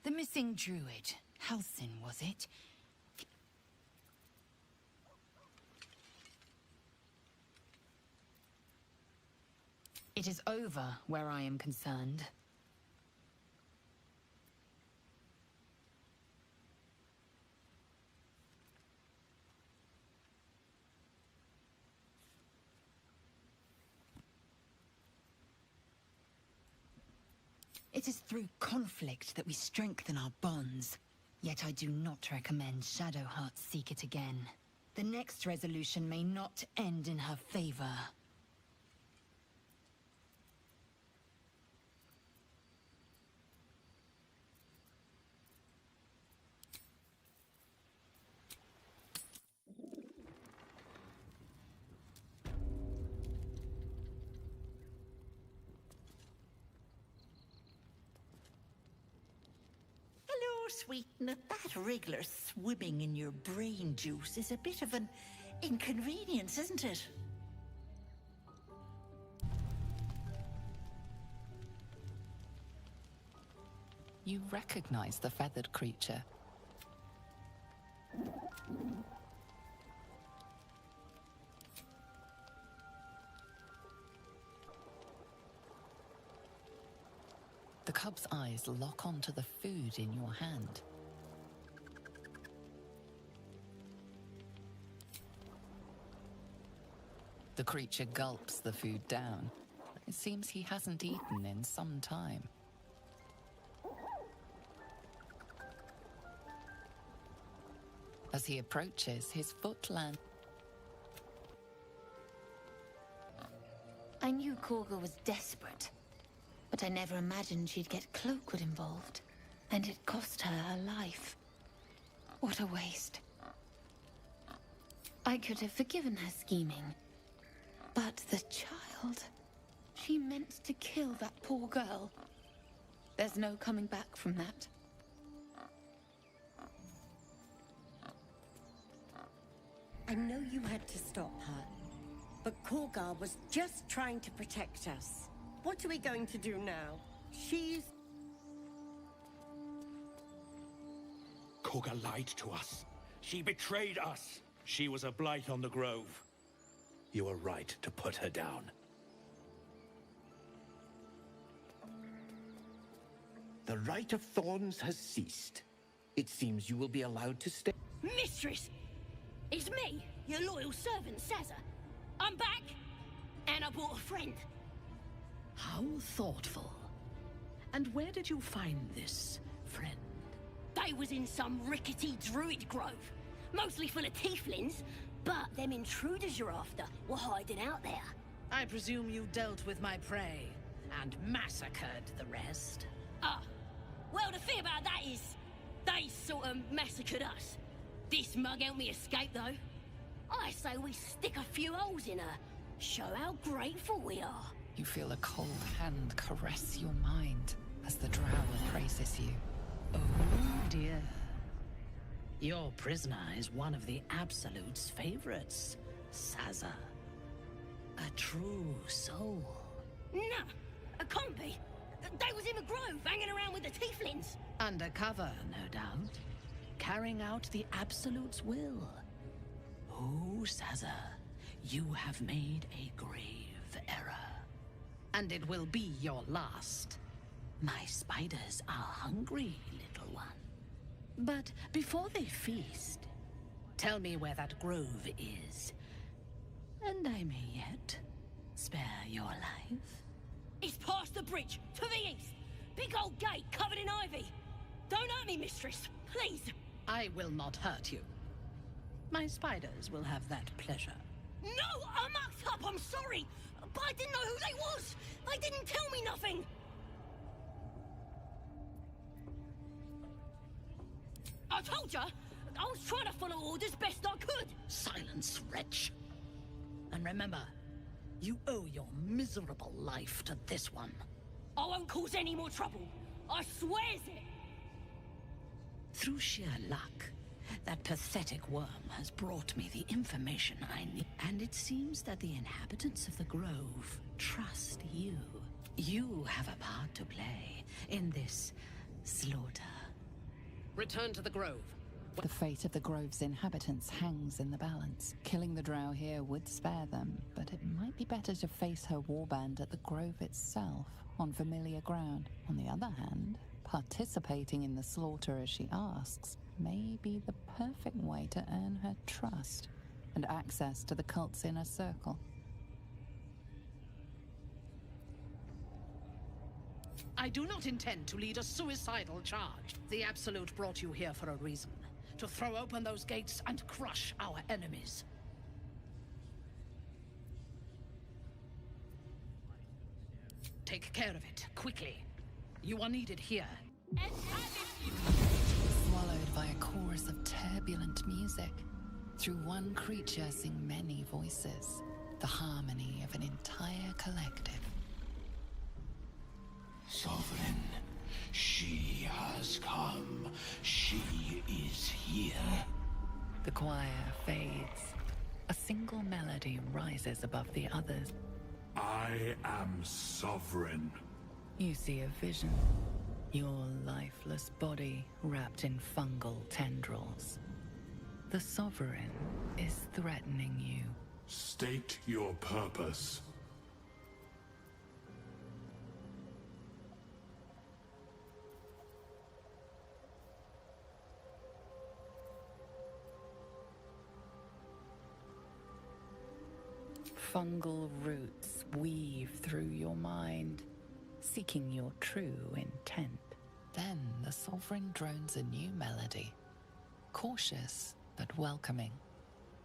The missing druid, Halsin, was it? It is over where I am concerned. It is through conflict that we strengthen our bonds. Yet I do not recommend Shadowheart seek it again. The next resolution may not end in her favor. Sweetener, that regular swimming in your brain juice is a bit of an inconvenience, isn't it? You recognize the feathered creature. The cub's eyes lock onto the food in your hand. The creature gulps the food down. It seems he hasn't eaten in some time. As he approaches, his foot lands. I knew Korga was desperate. But I never imagined she'd get Cloakwood involved. And it cost her her life. What a waste. I could have forgiven her scheming. But the child... She meant to kill that poor girl. There's no coming back from that. I know you had to stop her. But Korga was just trying to protect us. What are we going to do now? She's... Korga lied to us. She betrayed us. She was a blight on the Grove. You were right to put her down. The Rite of Thorns has ceased. It seems you will be allowed to stay. Mistress! It's me, your loyal servant, Sazza. I'm back, and I brought a friend. How thoughtful. And where did you find this friend? They was in some rickety druid grove, mostly full of tieflings, but them intruders you're after were hiding out there. I presume you dealt with my prey and massacred the rest. Well, the thing about that is, they sort of massacred us. This mug helped me escape, though. I say we stick a few holes in her, show how grateful we are. You feel a cold hand caress your mind as the drow praises you. Oh dear. Your prisoner is one of the Absolute's favorites, Sazza. A true soul. Nah, it can't be. They was in the grove, hanging around with the tieflings. Undercover, no doubt. Carrying out the Absolute's will. Oh, Sazza, you have made a grave error. And it will be your last. My spiders are hungry, little one. But before they feast, tell me where that grove is. And I may yet spare your life. It's past the bridge, to the east. Big old gate covered in ivy. mistress, please. I will not hurt you. My spiders will have that pleasure. No, I mucked up, I'm sorry. But I didn't know who they was. They didn't tell me nothing. I told ya, I was trying to follow orders best I could. Silence, wretch. And remember, you owe your miserable life to this one. I won't cause any more trouble. I swears it. Through sheer luck, that pathetic worm has brought me the information I need. And it seems that the inhabitants of the Grove trust you. You have a part to play in this slaughter. Return to the Grove. The fate of the Grove's inhabitants hangs in the balance. Killing the drow here would spare them, but it might be better to face her warband at the Grove itself, on familiar ground. On the other hand, participating in the slaughter as she asks may be the perfect way to earn her trust and access to the cult's inner circle. I do not intend to lead a suicidal charge. The Absolute brought you here for a reason. To throw open those gates and crush our enemies. Take care of it, quickly. You are needed here. Swallowed by a chorus of turbulent music. Through one creature sing many voices. The harmony of an entire collective. Sovereign, she has come. She is here. The choir fades. A single melody rises above the others. I am sovereign. You see a vision. Your lifeless body wrapped in fungal tendrils. The Sovereign is threatening you. State your purpose. Fungal roots weave through your mind, seeking your true intent. Then the Sovereign drones a new melody, cautious but welcoming.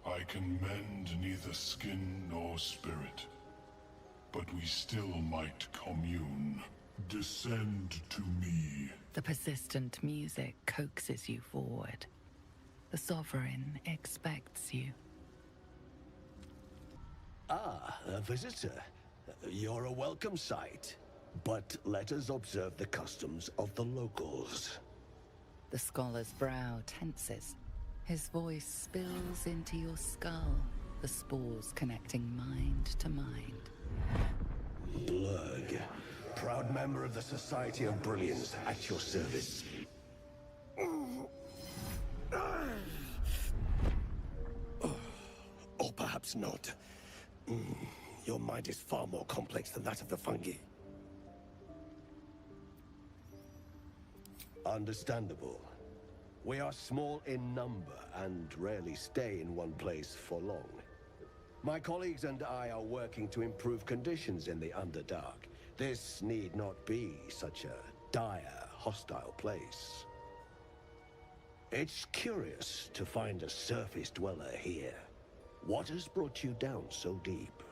I can mend neither skin nor spirit, but we still might commune. Descend to me. The persistent music coaxes you forward. The Sovereign expects you. Ah, a visitor. You're a welcome sight. But let us observe the customs of the locals. The scholar's brow tenses. His voice spills into your skull, the spores connecting mind to mind. Blurg, proud member of the Society of Brilliance, at your service. Or perhaps not. Your mind is far more complex than that of the fungi. Understandable. We are small in number and rarely stay in one place for long. My colleagues and I are working to improve conditions in the Underdark. This need not be such a dire, hostile place. It's curious to find a surface dweller here. What has brought you down so deep?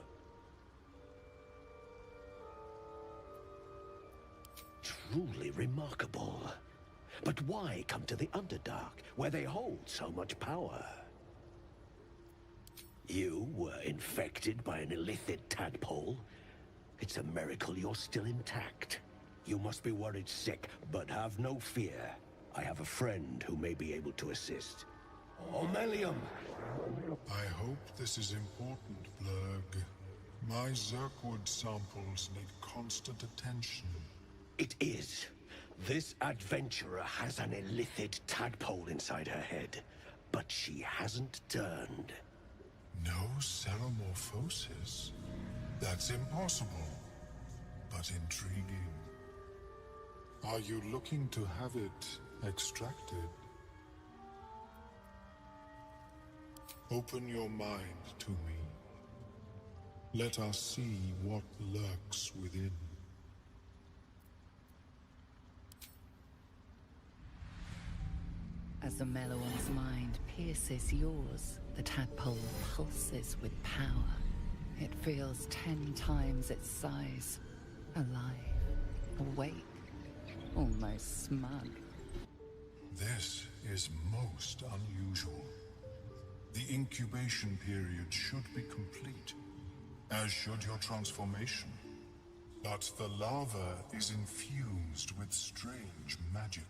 Truly remarkable. But why come to the Underdark, where they hold so much power? You were infected by an illithid tadpole? It's a miracle you're still intact. You must be worried sick, but have no fear. I have a friend who may be able to assist. Omelium! I hope this is important, Blurg. My Zirkwood samples need constant attention. It is. This adventurer has an illithid tadpole inside her head, but she hasn't turned. No ceremorphosis? That's impossible, but intriguing. Are you looking to have it extracted? Open your mind to me. Let us see what lurks within. As the Meloan's mind pierces yours, the tadpole pulses with power. It feels 10 times its size. Alive, awake, almost smug. This is most unusual. The incubation period should be complete, as should your transformation. But the larva is infused with strange magic.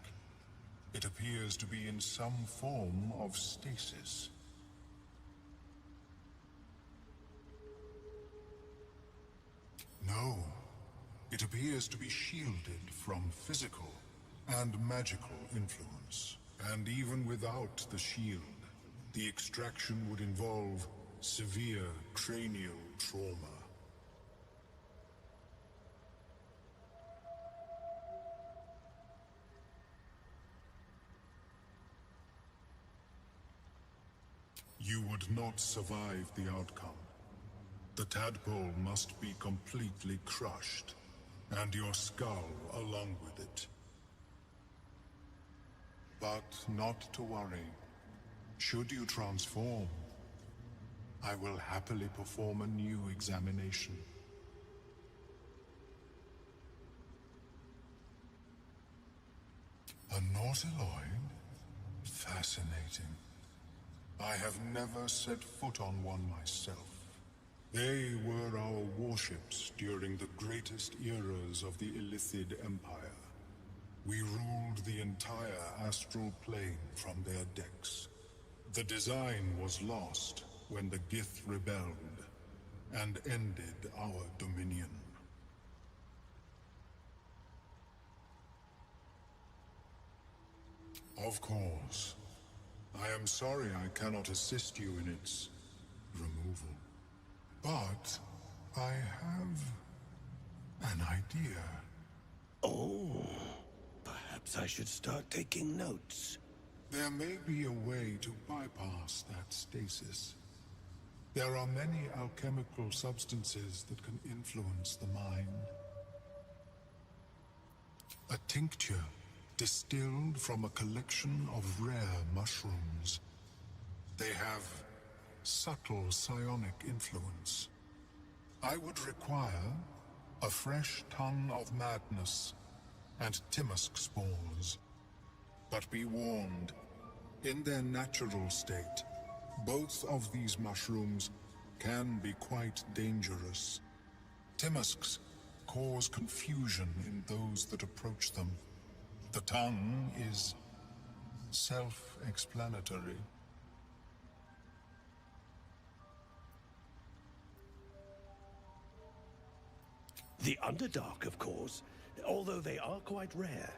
It appears to be in some form of stasis. No, it appears to be shielded from physical and magical influence. And even without the shield, the extraction would involve severe cranial trauma. You would not survive the outcome. The tadpole must be completely crushed, and your skull along with it. But not to worry. Should you transform, I will happily perform a new examination. A nautiloid? Fascinating. I have never set foot on one myself. They were our warships during the greatest eras of the Illithid Empire. We ruled the entire astral plane from their decks. The design was lost when the Gith rebelled and ended our dominion. Of course. I am sorry I cannot assist you in its removal. But I have an idea. Oh, perhaps I should start taking notes. There may be a way to bypass that stasis. There are many alchemical substances that can influence the mind. A tincture distilled from a collection of rare mushrooms. They have subtle psionic influence. I would require a fresh ton of madness and Timisk spores. But be warned, in their natural state, both of these mushrooms can be quite dangerous. Timisks cause confusion in those that approach them. The tongue is self-explanatory. The Underdark, of course, although they are quite rare,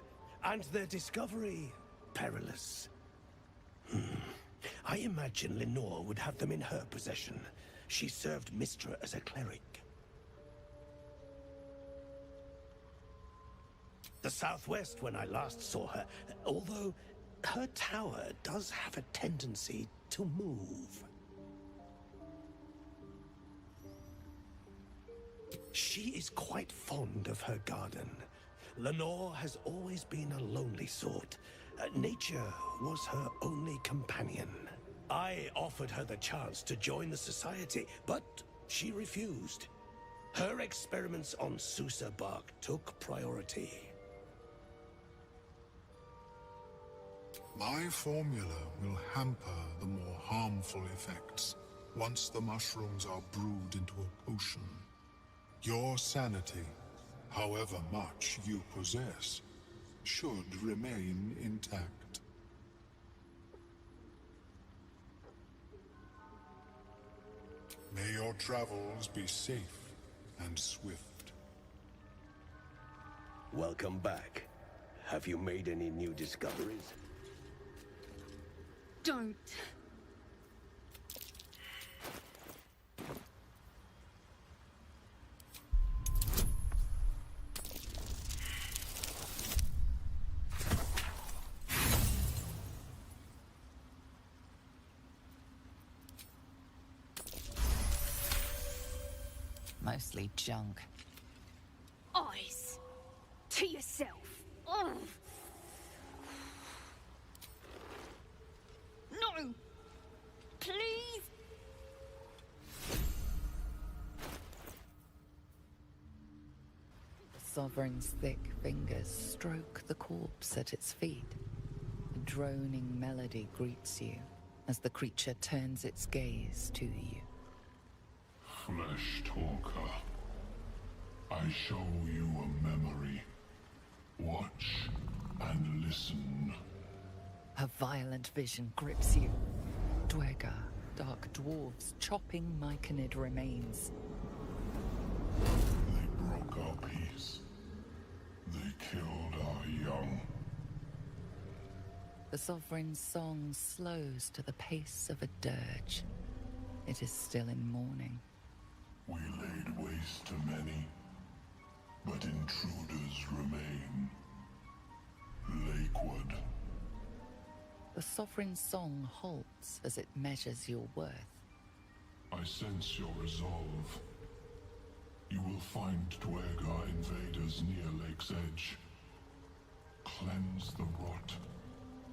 and their discovery perilous. I imagine Lenore would have them in her possession. She served Mistra as a cleric. The southwest when I last saw her, although her tower does have a tendency to move. She is quite fond of her garden. Lenore has always been a lonely sort. Nature was her only companion. I offered her the chance to join the society, but she refused. Her experiments on Susa bark took priority. My formula will hamper the more harmful effects once the mushrooms are brewed into a potion. Your sanity, however much you possess, should remain intact. May your travels be safe and swift. Welcome back. Have you made any new discoveries? Don't. Mostly junk. Eyes. To yourself. Ugh. through. Please? The Sovereign's thick fingers stroke the corpse at its feet. A droning melody greets you as the creature turns its gaze to you. Flesh talker, I show you a memory. Watch and listen. A violent vision grips you. Dwergar, dark dwarves chopping myconid remains. They broke our peace. They killed our young. The Sovereign's song slows to the pace of a dirge. It is still in mourning. We laid waste to many, but intruders remain. Lakeward. The Sovereign's song halts as it measures your worth. I sense your resolve. You will find Dwergar invaders near Lake's Edge. Cleanse the rot.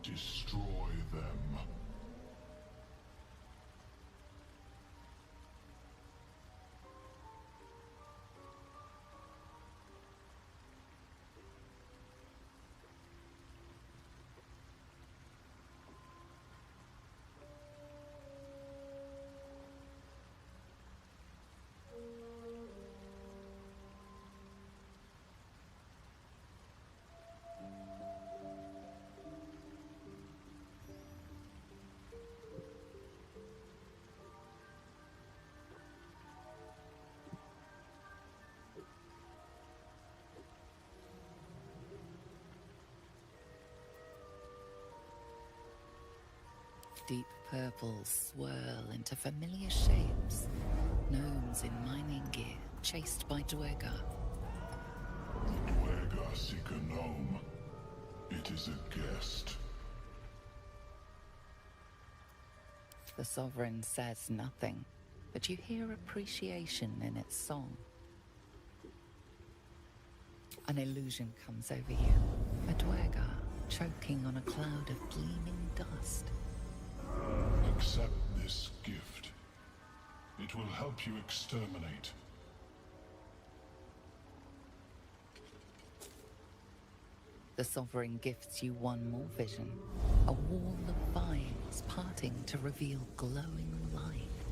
Destroy them. Deep purples swirl into familiar shapes. Gnomes in mining gear, chased by Dwergar. The Dwergar seek a gnome. It is a guest. The Sovereign says nothing, but you hear appreciation in its song. An illusion comes over you. A Dwergar choking on a cloud of gleaming dust. Accept this gift. It will help you exterminate. The Sovereign gifts you one more vision. A wall of vines parting to reveal glowing light.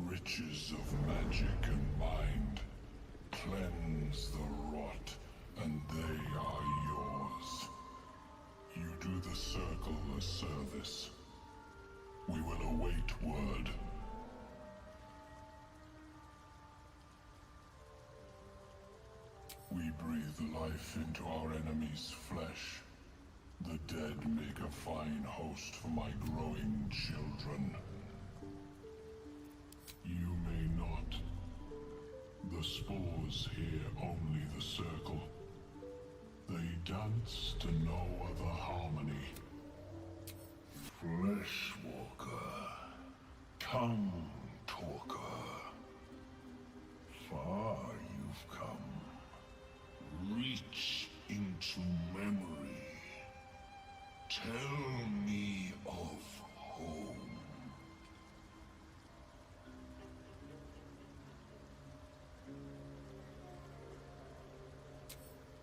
Riches of magic and mind. Cleanse the rot, and they are yours. You do the Circle a service. We will await word. We breathe life into our enemy's flesh. The dead make a fine host for my growing children. You may not. The spores hear only the Circle. They dance to no other harmony. Fleshwalker, tongue talker. Far you've come. Reach into memory. Tell me of home.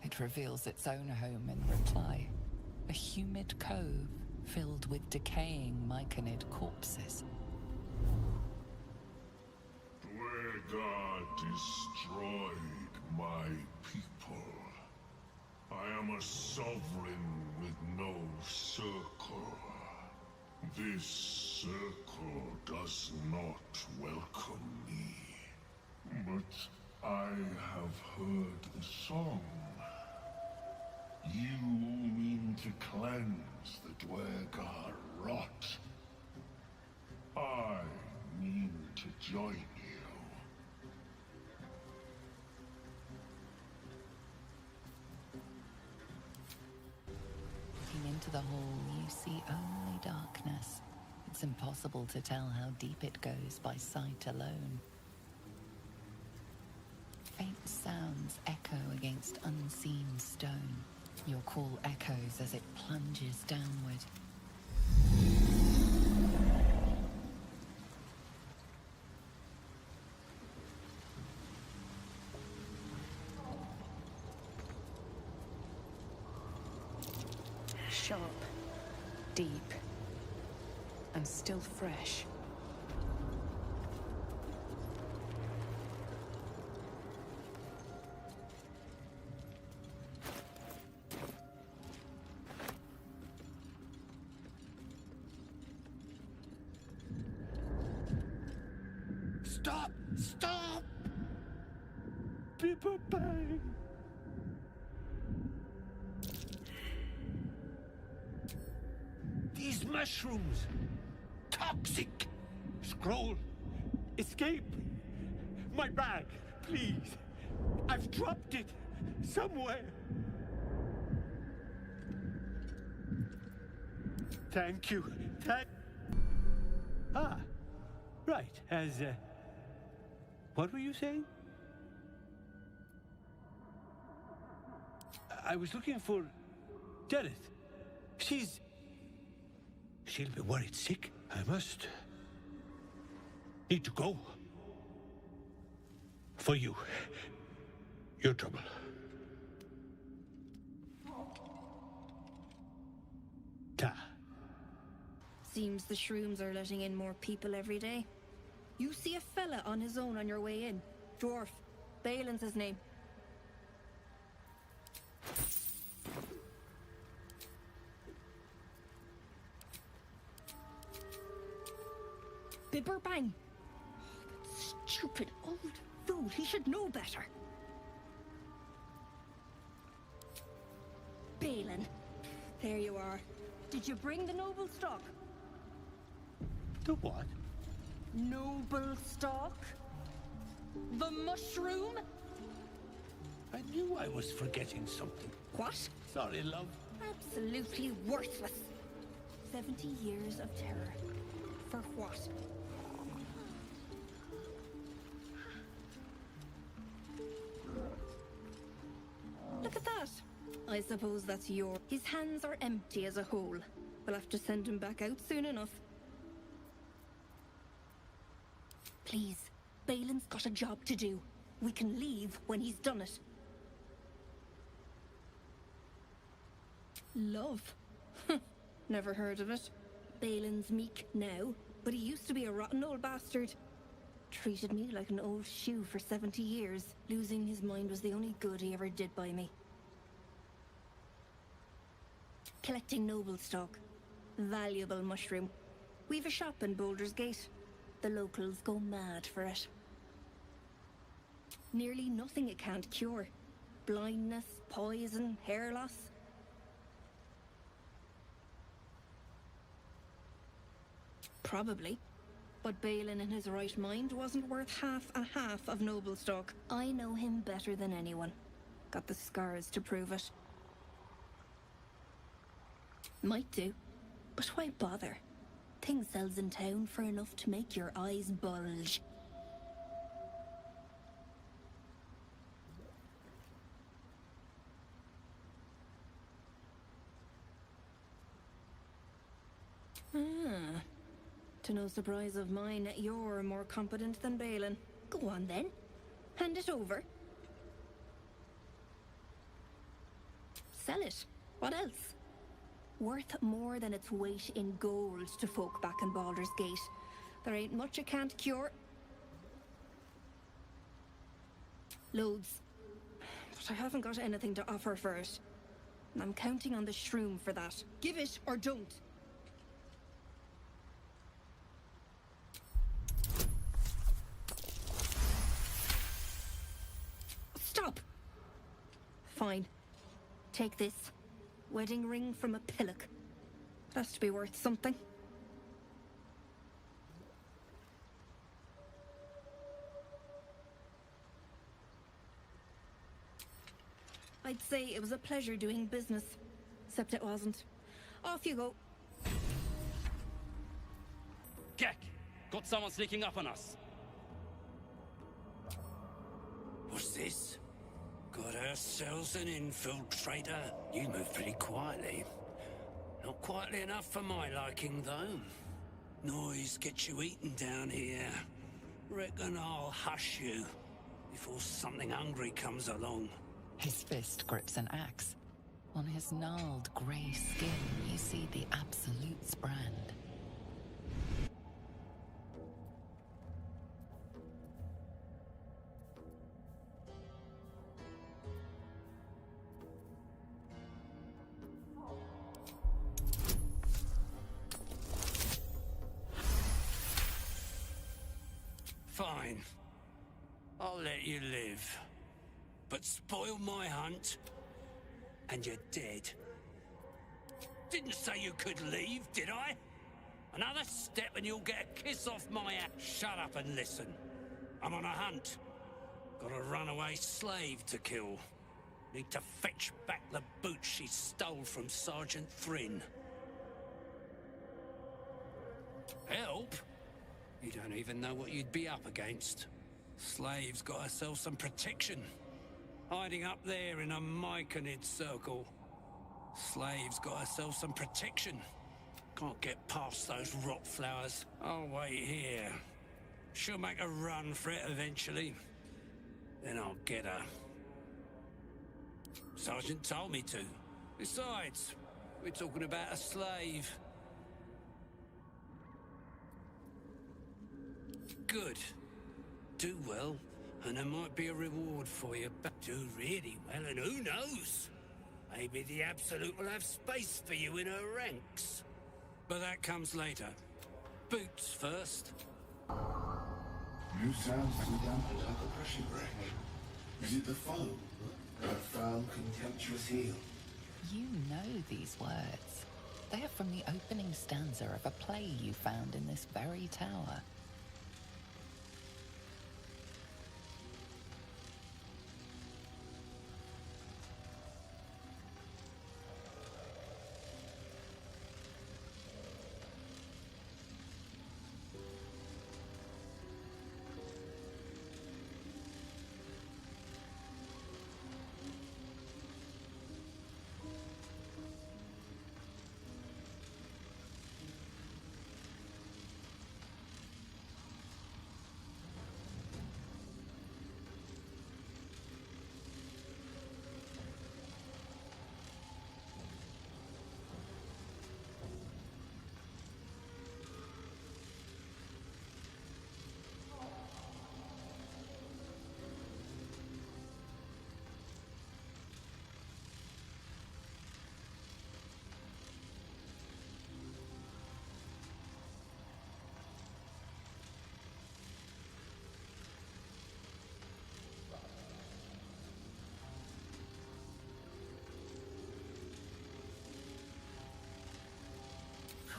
It reveals its own home in reply. A humid cove filled with decaying myconid corpses. Dwergar destroyed my people. I am a sovereign with no circle. This circle does not welcome me. But I have heard the song. You mean to cleanse the Dwergar rot. I mean to join you. Looking into the hole, you see only darkness. It's impossible to tell how deep it goes by sight alone. Faint sounds echo against unseen stone. Your call echoes as it plunges downward. Sharp, deep, and still fresh. Stop! Stop! People bang! These mushrooms! Toxic! Scroll! Escape! My bag, please! I've dropped it somewhere! Thank you. Ah, right. What were you saying? I was looking for Deneth. She'll be worried sick. I need to go. For you. Your trouble. Ta. Seems the shrooms are letting in more people every day. You see a fella on his own on your way in. Dwarf. Balin's his name. Bibber bang. Oh, that stupid old fool. He should know better. Balin. There you are. Did you bring the noble stock? The what? Noble stock? The mushroom? I knew I was forgetting something. What? Sorry, love. Absolutely worthless. 70 years of terror. For what? Look at that. I suppose that's your... His hands are empty as a whole. We'll have to send him back out soon enough. Please, Balin's got a job to do. We can leave when he's done it. Love? Never heard of it. Balin's meek now, but he used to be a rotten old bastard. Treated me like an old shoe for 70 years. Losing his mind was the only good he ever did by me. Collecting noble stock. Valuable mushroom. We've a shop in Baldur Gate. The locals go mad for it. Nearly nothing it can't cure. Blindness, poison, hair loss. Probably. But Balin in his right mind wasn't worth half of noble stock. I know him better than anyone. Got the scars to prove it. Might do. But why bother? Thing sells in town for enough to make your eyes bulge. Ah. To no surprise of mine, you're more competent than Balin. Go on then. Hand it over. Sell it. What else? Worth more than its weight in gold to folk back in Baldur's Gate. There ain't much it can't cure. Loads. But I haven't got anything to offer for it. And I'm counting on the shroom for that. Give it or don't. Stop! Fine. Take this. Wedding ring from a pillock. It has to be worth something. I'd say it was a pleasure doing business. Except it wasn't. Off you go. Gek! Got someone sneaking up on us. What's this? Got ourselves an infiltrator. You move pretty quietly. Not quietly enough for my liking, though. Noise gets you eaten down here. Reckon I'll hush you before something hungry comes along. His fist grips an axe. On his gnarled grey skin Fine. I'll let you live. But spoil my hunt, and you're dead. Didn't say you could leave, did I? Another step and you'll get a kiss off my ass. Shut up and listen. I'm on a hunt. Got a runaway slave to kill. Need to fetch back the boots she stole from Sergeant Thrin. Help? You don't even know what you'd be up against. Slave's got herself some protection. Hiding up there in a myconid circle. Slave's got herself some protection. Can't get past those rot flowers. I'll wait here. She'll make a run for it eventually. Then I'll get her. Sergeant told me to. Besides, we're talking about a slave. Good. Do well, and there might be a reward for you. But do really well, and who knows? Maybe the Absolute will have space for you in her ranks. But that comes later. Boots first. New sounds to dampen like a crushing break. Is it the foe? That foul, contemptuous heel? You know these words. They are from the opening stanza of a play you found in this very tower.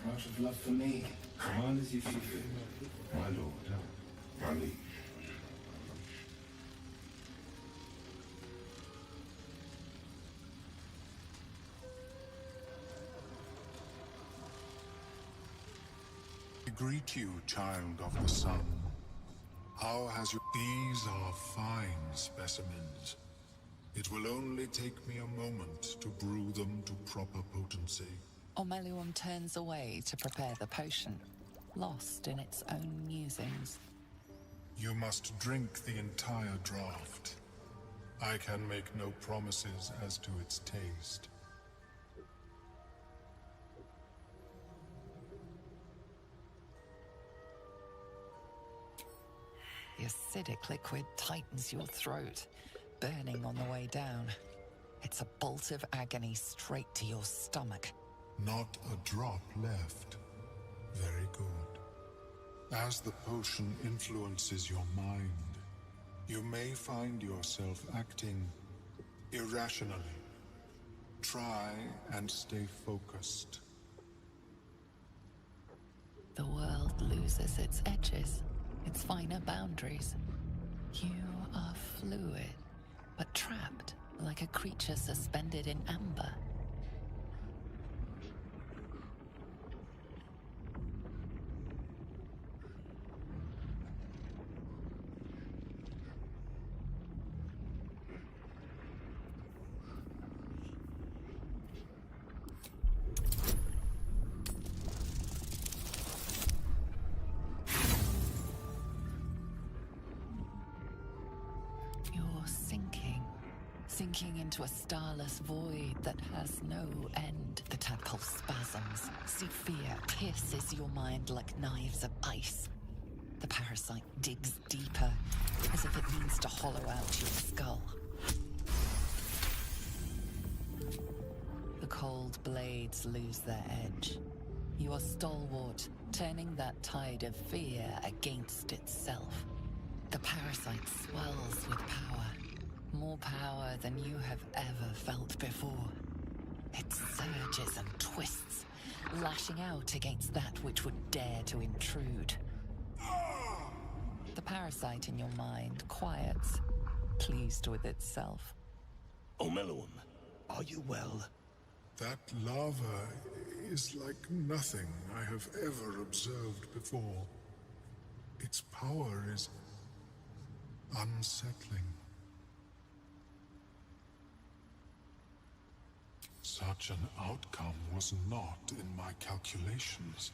Out of love for me, command as you see fit. My lord, my liege. I greet you, child of the sun. How has you... These are fine specimens. It will only take me a moment to brew them to proper potency. Ormelium turns away to prepare the potion, lost in its own musings. You must drink the entire draught. I can make no promises as to its taste. The acidic liquid tightens your throat, burning on the way down. It's a bolt of agony straight to your stomach. Not a drop left. Very good. As the potion influences your mind, you may find yourself acting irrationally. Try and stay focused. The world loses its edges, its finer boundaries. You are fluid, but trapped like a creature suspended in amber. Sinking into a starless void that has no end. The tadpole spasms. See fear pierces your mind like knives of ice. The parasite digs deeper, as if it means to hollow out your skull. The cold blades lose their edge. You are stalwart, turning that tide of fear against itself. The parasite swells with power. More power than you have ever felt before. It surges and twists, lashing out against that which would dare to intrude. The parasite in your mind quiets, pleased with itself. Omeluum, are you well? That lava is like nothing I have ever observed before. Its power is unsettling. Such an outcome was not in my calculations.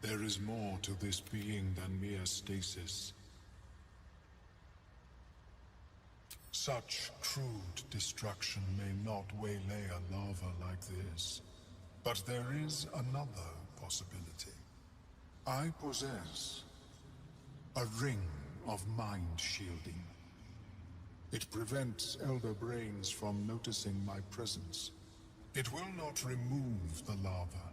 There is more to this being than mere stasis. Such crude destruction may not waylay a lava like this. But there is another possibility. I possess a ring of mind shielding. It prevents elder brains from noticing my presence. It will not remove the lava,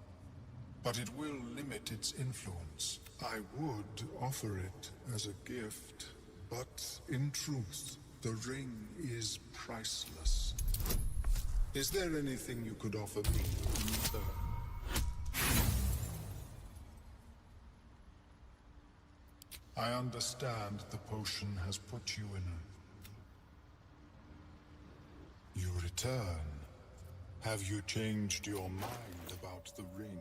but it will limit its influence. I would offer it as a gift, but in truth, the ring is priceless. Is there anything you could offer me in return? I understand the potion has put you in a... You return. Have you changed your mind about the ring?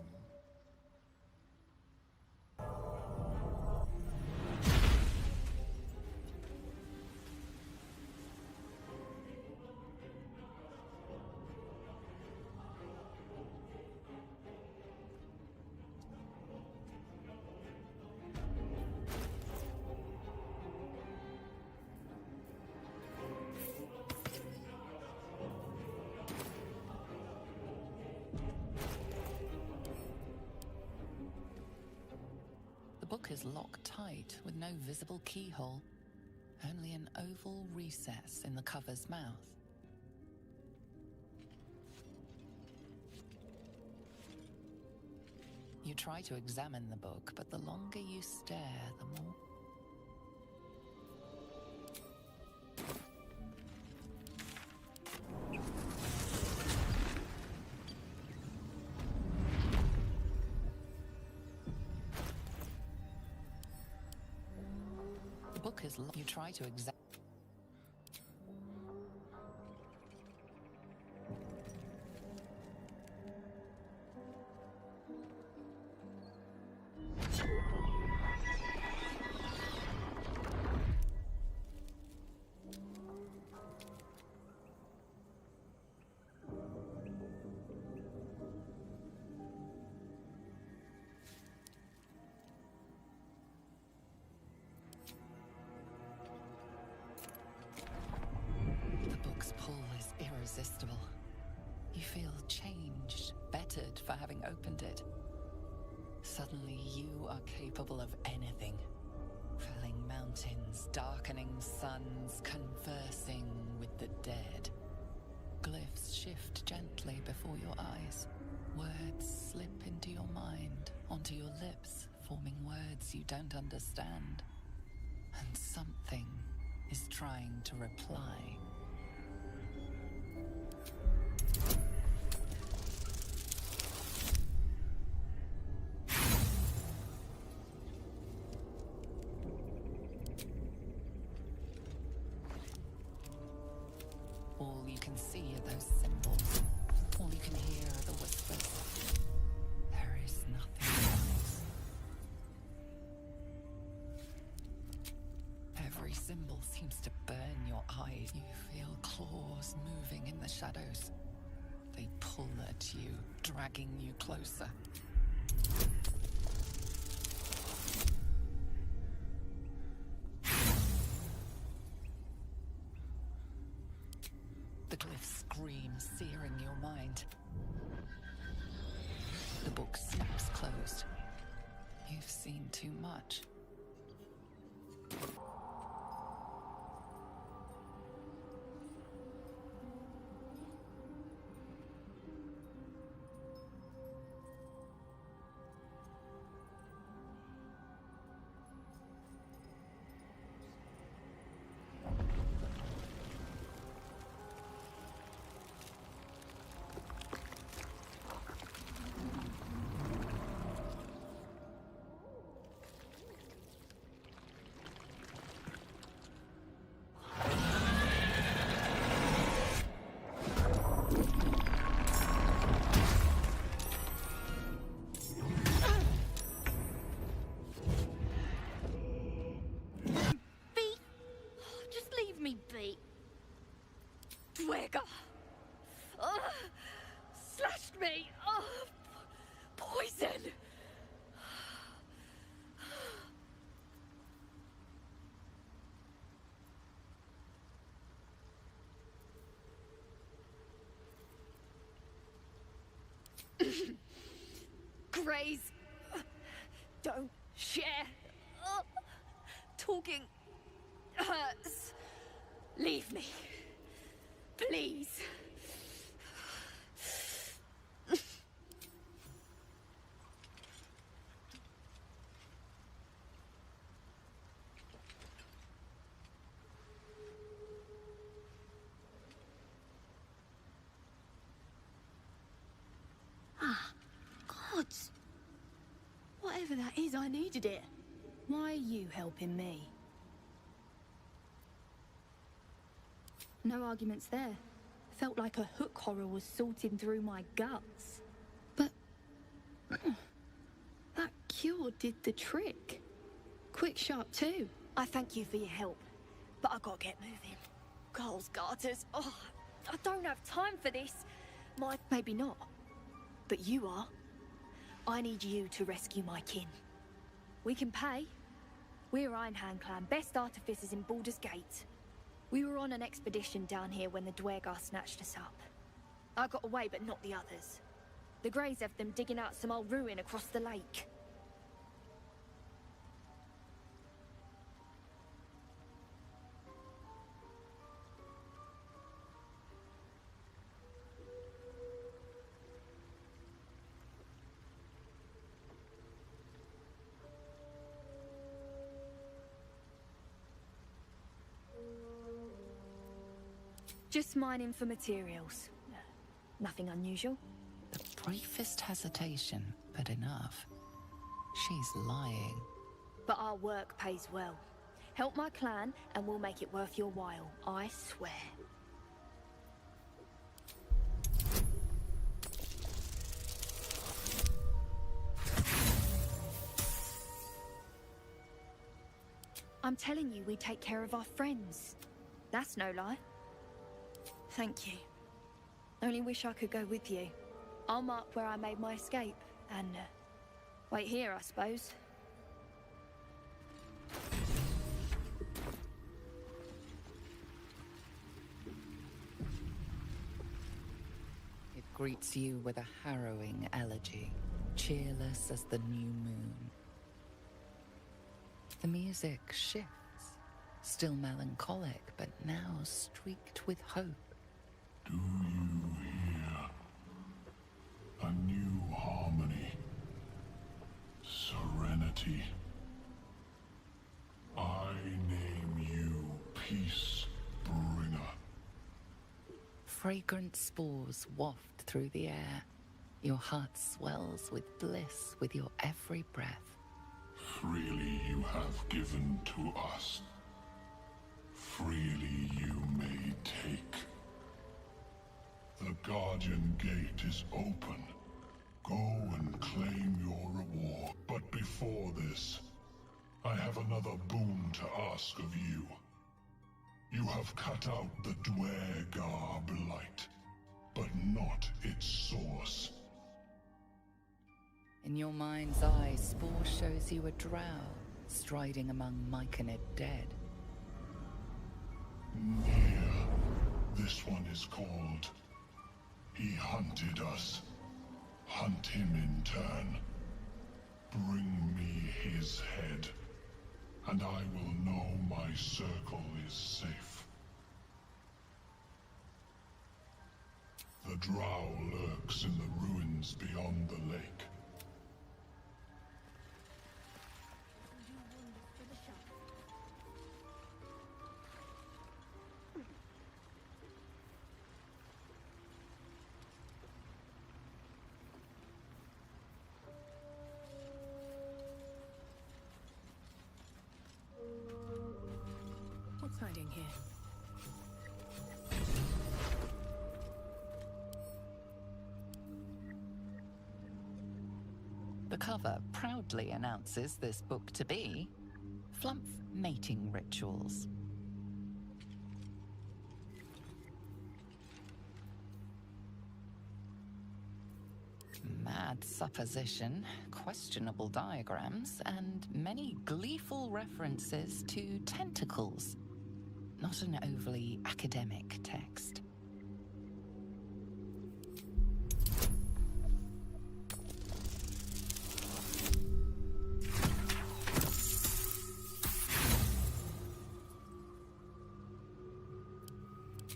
The book is locked tight with no visible keyhole, only an oval recess in the cover's mouth. You try to examine the book, but the longer you stare, the more... The book is locked. You try to examine... Irresistible. You feel changed, bettered for having opened it. Suddenly you are capable of anything. Felling mountains, darkening suns, conversing with the dead. Glyphs shift gently before your eyes. Words slip into your mind, onto your lips, forming words you don't understand. And something is trying to reply. All you can see are those symbols. All you can hear are the whispers. There is nothing else. Every symbol seems to burn your eyes. You feel claws moving in the shadows. They pull at you, dragging you closer. The glyphs scream, searing your mind. The book snaps closed. You've seen too much. beggar! Slashed me! Poison! Graze! Don't share! Talking hurts. Leave me. Please. Gods! Whatever that is, I needed it. Why are you helping me? No arguments there. Felt like a hook horror was sorting through my guts. But... that cure did the trick. Quick, sharp too. I thank you for your help, but I gotta get moving. Girls' garters. Oh, I don't have time for this. Maybe not. But you are. I need you to rescue my kin. We can pay. We're Ironhand Clan, best artificers in Baldur's Gate. We were on an expedition down here when the Dwergar snatched us up. I got away, but not the others. The Greys have them digging out some old ruin across the lake. Just mining for materials. Nothing unusual. The briefest hesitation, but enough. She's lying. But our work pays well. Help my clan, and we'll make it worth your while. I swear. I'm telling you, we take care of our friends. That's no lie. Thank you. Only wish I could go with you. I'll mark where I made my escape, and wait here, I suppose. It greets you with a harrowing elegy, cheerless as the new moon. The music shifts, still melancholic, but now streaked with hope. Do you hear? A new harmony. Serenity. I name you Peace Bringer. Fragrant spores waft through the air. Your heart swells with bliss with your every breath. Freely you have given to us. Freely you may take. The Guardian Gate is open. Go and claim your reward. But before this, I have another boon to ask of you. You have cut out the Dwergar blight, but not its source. In your mind's eye, Spore shows you a drow, striding among Myconid dead. Near. This one is called... He hunted us. Hunt him in turn. Bring me his head, and I will know my circle is safe. The drow lurks in the ruins beyond the lake. What's hiding here? The cover proudly announces this book to be Flumph Mating Rituals. mad supposition, questionable diagrams, and many gleeful references to tentacles. Not an overly academic text.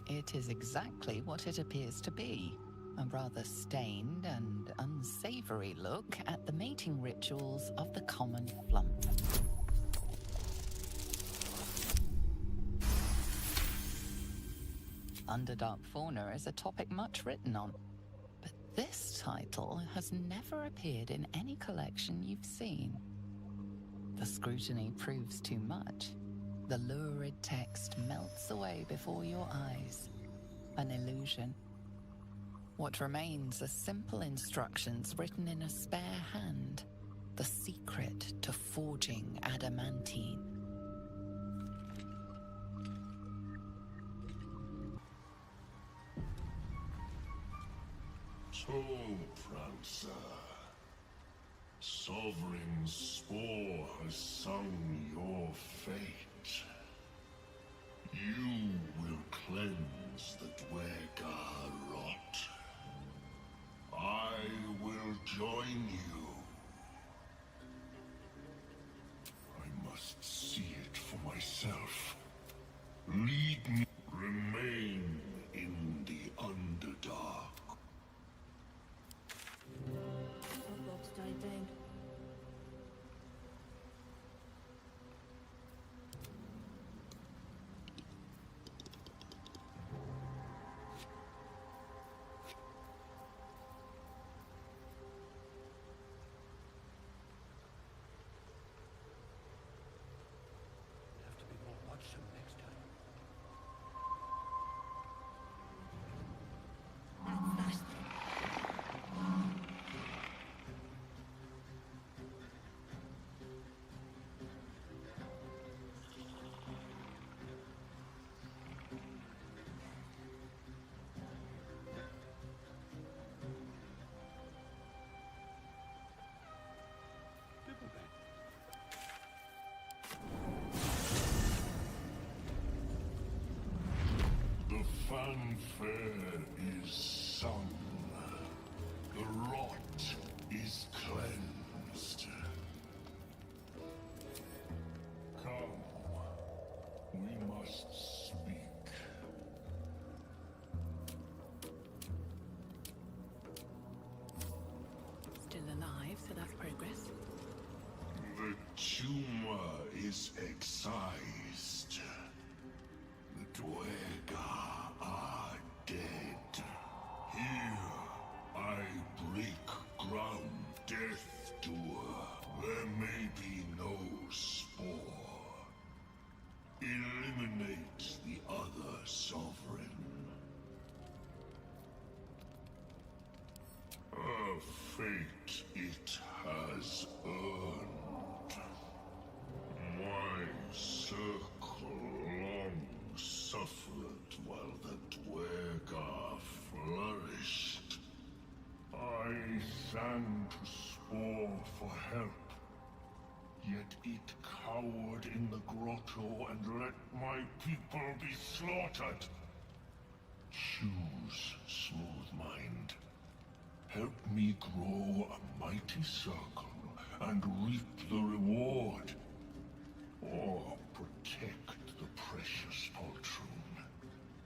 It is exactly what it appears to be. A rather stained and unsavory look at the mating rituals of the common flump. Underdark fauna is a topic much written on, but this title has never appeared in any collection you've seen. The scrutiny proves too much. The lurid text melts away before your eyes. An illusion. What remains are simple instructions written in a spare hand. The secret to forging adamantine. So, Prancer, Sovereign Spore has sung your fate. You will cleanse the Dwergar rot. I will join you. I must see it for myself. Lead me. Remain in the Underdark. The fanfare is sung. The rot is cleansed. Come, we must speak. Still alive, so that's progress. The tumor is excised. The Dwergar are dead. Here, I break ground. Death doer, there may be no spore. Eliminate the other sovereign. A fate it has earned. My circle long suffered while the Dwergar flourished. I sang to Spore for help, yet it cowered in the grotto and let my people be slaughtered. Choose, smooth mind. Help me grow a mighty circle and reap the reward. Or protect the precious poltroon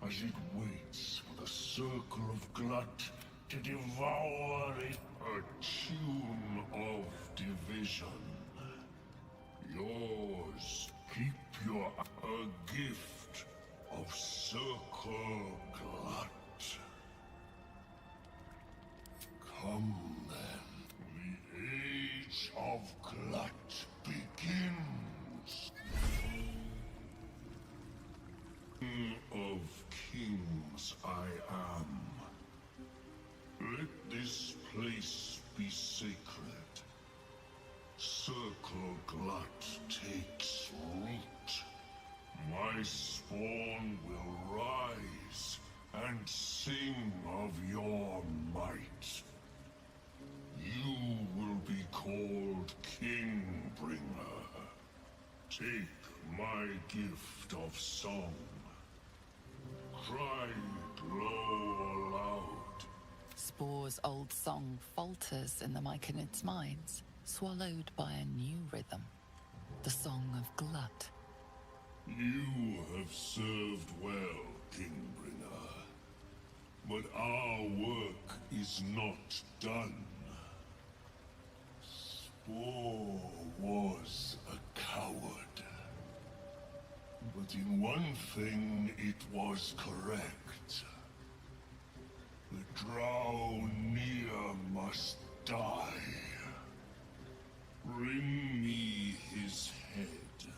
as it waits for the circle of glut to devour it. A tune of division. Yours, keep your a gift of circle glut. Come then, the age of glut begins. King of kings I am. Let this place be sacred. Circle glut takes root. My spawn will rise and sing of your might. You will be called Kingbringer. Take my gift of song. Cry low aloud. Spore's old song falters in the Myconid's minds, swallowed by a new rhythm. The song of Glut. You have served well, Kingbringer. But our work is not done. Spore was a coward. But in one thing it was correct. The Drow near must die. Bring me his head.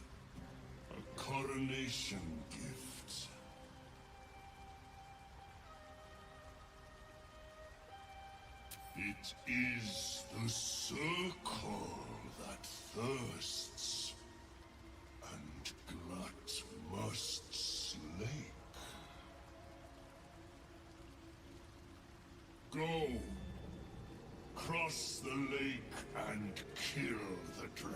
A coronation gift. It is the circle that thirsts, and Glut must slake. Go, cross the lake and kill the Drow.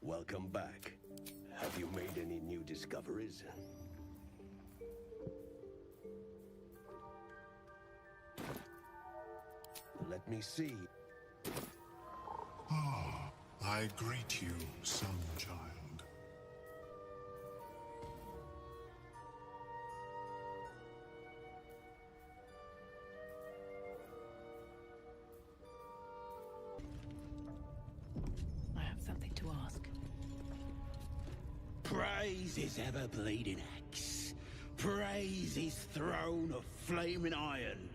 Welcome back. Have you made any new discoveries? Let me see. Ah, I greet you, son child. I have something to ask. Praise his ever-bleeding axe. Praise his throne of flaming iron.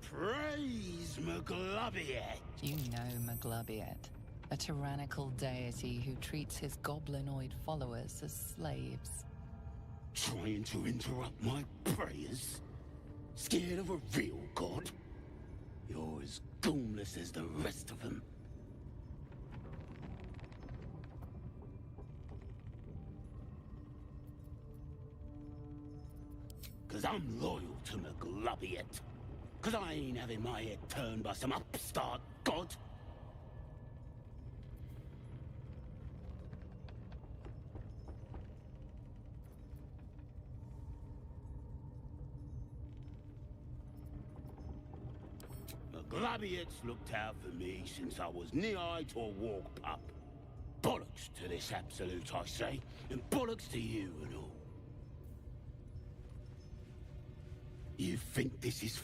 Praise Maglubiet. You know Maglubiet, a tyrannical deity who treats his goblinoid followers as slaves. Trying to interrupt my prayers? Scared of a real god? You're as goomless as the rest of them. Cause I'm loyal to Maglubiet. Cause I ain't having my head turned by some upstart god. Maglubiet's looked out for me since I was knee-high to a walk pup. Bollocks to this absolute, I say, and bollocks to you and all. You think this is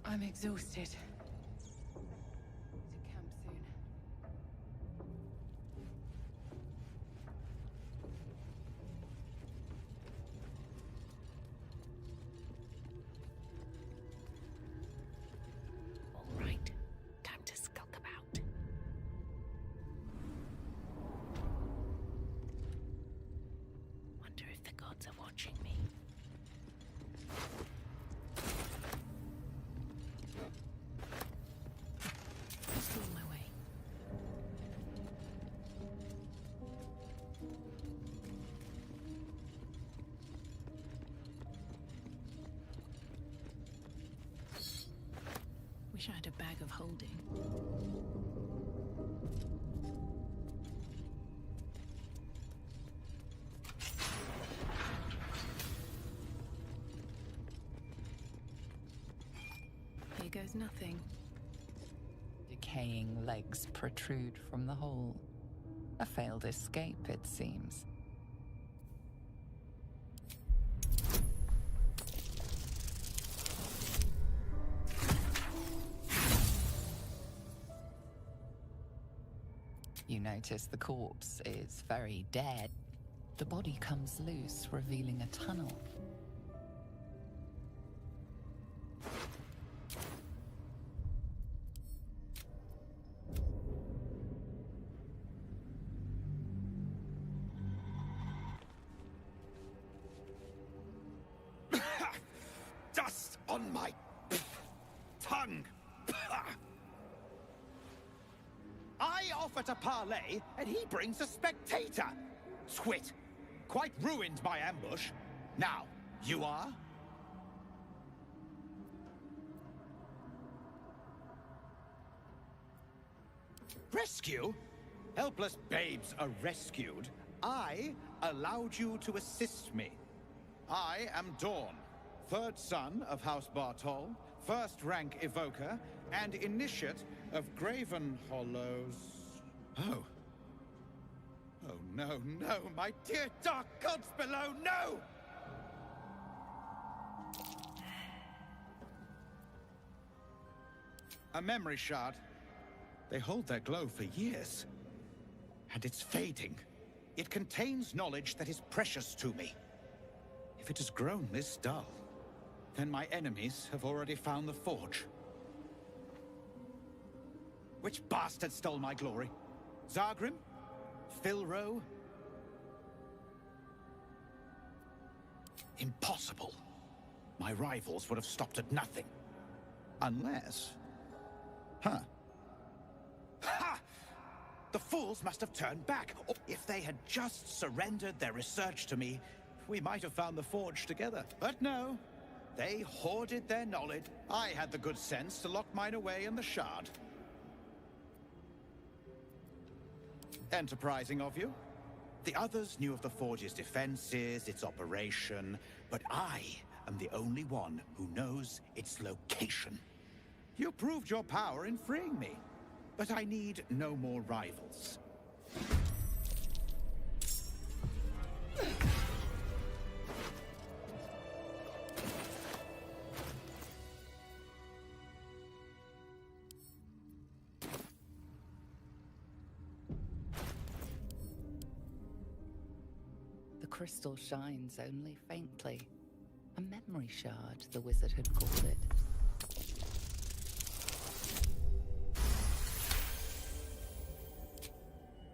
I'm exhausted. To camp soon. All right, time to skulk about. Wonder if the gods are watching me. Still on my way. Wish I had a bag of holding. Here goes nothing. Decaying legs protrude from the hole. A failed escape, it seems. You notice the corpse is very dead. The body comes loose, revealing a tunnel. Dust on my tongue. I offer to parley, and he brings a spectator. Twit. Quite ruined my ambush. Now, you are? Rescue? Helpless babes are rescued. I allowed you to assist me. I am Dawn, third son of House Bartol, first rank evoker, and initiate of Graven Hollows. Oh. Oh, no, no, my dear dark gods below, no! A memory shard. They hold their glow for years. And it's fading. It contains knowledge that is precious to me. If it has grown this dull, then my enemies have already found the forge. Which bastard stole my glory? Zargrim? Filro? Impossible. My rivals would have stopped at nothing. Unless... Huh. Ha! The fools must have turned back. Or if they had just surrendered their research to me, we might have found the forge together. But no. They hoarded their knowledge. I had the good sense to lock mine away in the shard. Enterprising of you. The others knew of the forge's defenses, its operation, but I am the only one who knows its location. You proved your power in freeing me, but I need no more rivals. The crystal shines only faintly. A memory shard, the wizard had called it.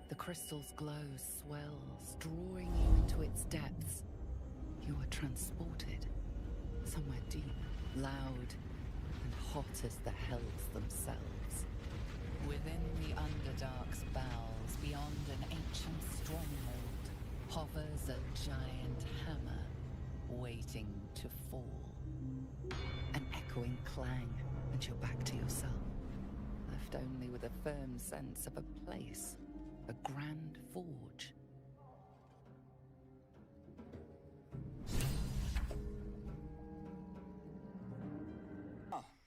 The crystal's glow swells, drawing you into its depths. You are transported somewhere deep, loud, and hot as the hells themselves. Within the Underdark's bowels, beyond an ancient stronghold, hovers a giant hammer, waiting to fall. An echoing clang, and you're back to yourself, left only with a firm sense of a place, a grand forge.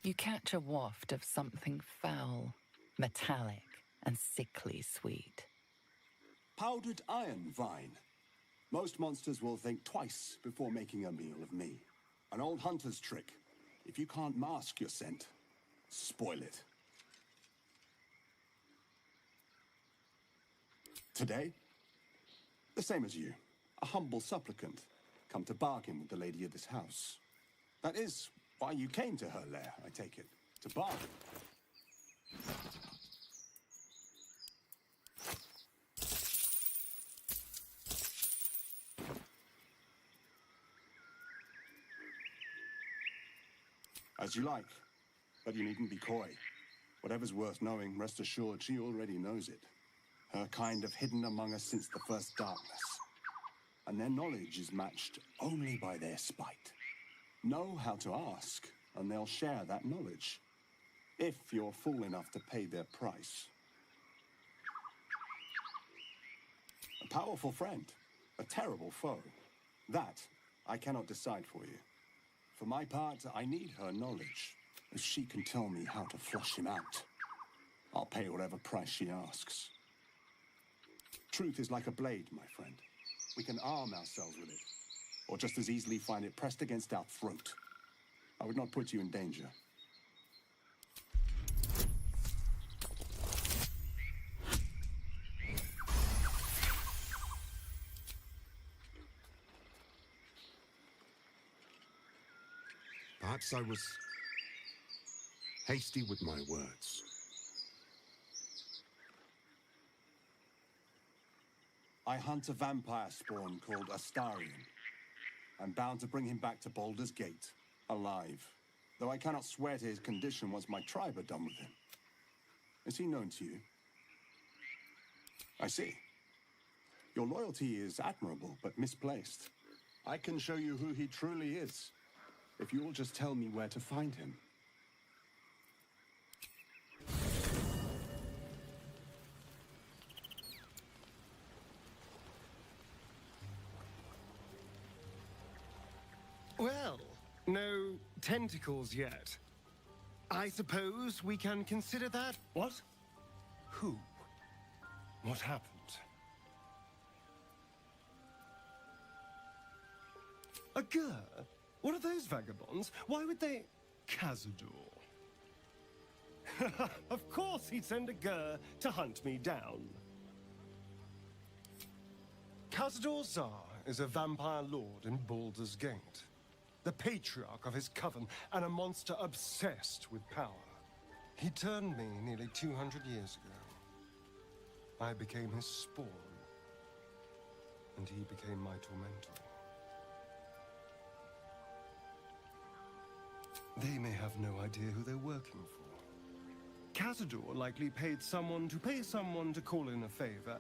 You catch a waft of something foul, metallic, and sickly sweet. Powdered iron vine. Most monsters will think twice before making a meal of me. An old hunter's trick. If you can't mask your scent, spoil it. Today, the same as you. A humble supplicant, come to bargain with the lady of this house. That is why you came to her lair, I take it. To bargain. As you like, but you needn't be coy. Whatever's worth knowing, rest assured she already knows it. Her kind have hidden among us since the first darkness. And their knowledge is matched only by their spite. Know how to ask, and they'll share that knowledge. If you're fool enough to pay their price. A powerful friend, a terrible foe. That I cannot decide for you. For my part, I need her knowledge. If she can tell me how to flush him out, I'll pay whatever price she asks. Truth is like a blade, my friend. We can arm ourselves with it, or just as easily find it pressed against our throat. I would not put you in danger. Perhaps I was hasty with my words. I hunt a vampire spawn called Astarion. I'm bound to bring him back to Baldur's Gate, alive. Though I cannot swear to his condition once my tribe are done with him. Is he known to you? I see. Your loyalty is admirable, but misplaced. I can show you who he truly is, if you will just tell me where to find him. Well, no tentacles yet. I suppose we can consider that... What? Who? What happened? A Gur? What are those vagabonds? Why would they... Cazador. Of course he'd send a Gur to hunt me down. Cazador Zar is a vampire lord in Baldur's Gate. The patriarch of his coven, and a monster obsessed with power. He turned me nearly 200 years ago. I became his spawn, and he became my tormentor. They may have no idea who they're working for. Cazador likely paid someone to call in a favor,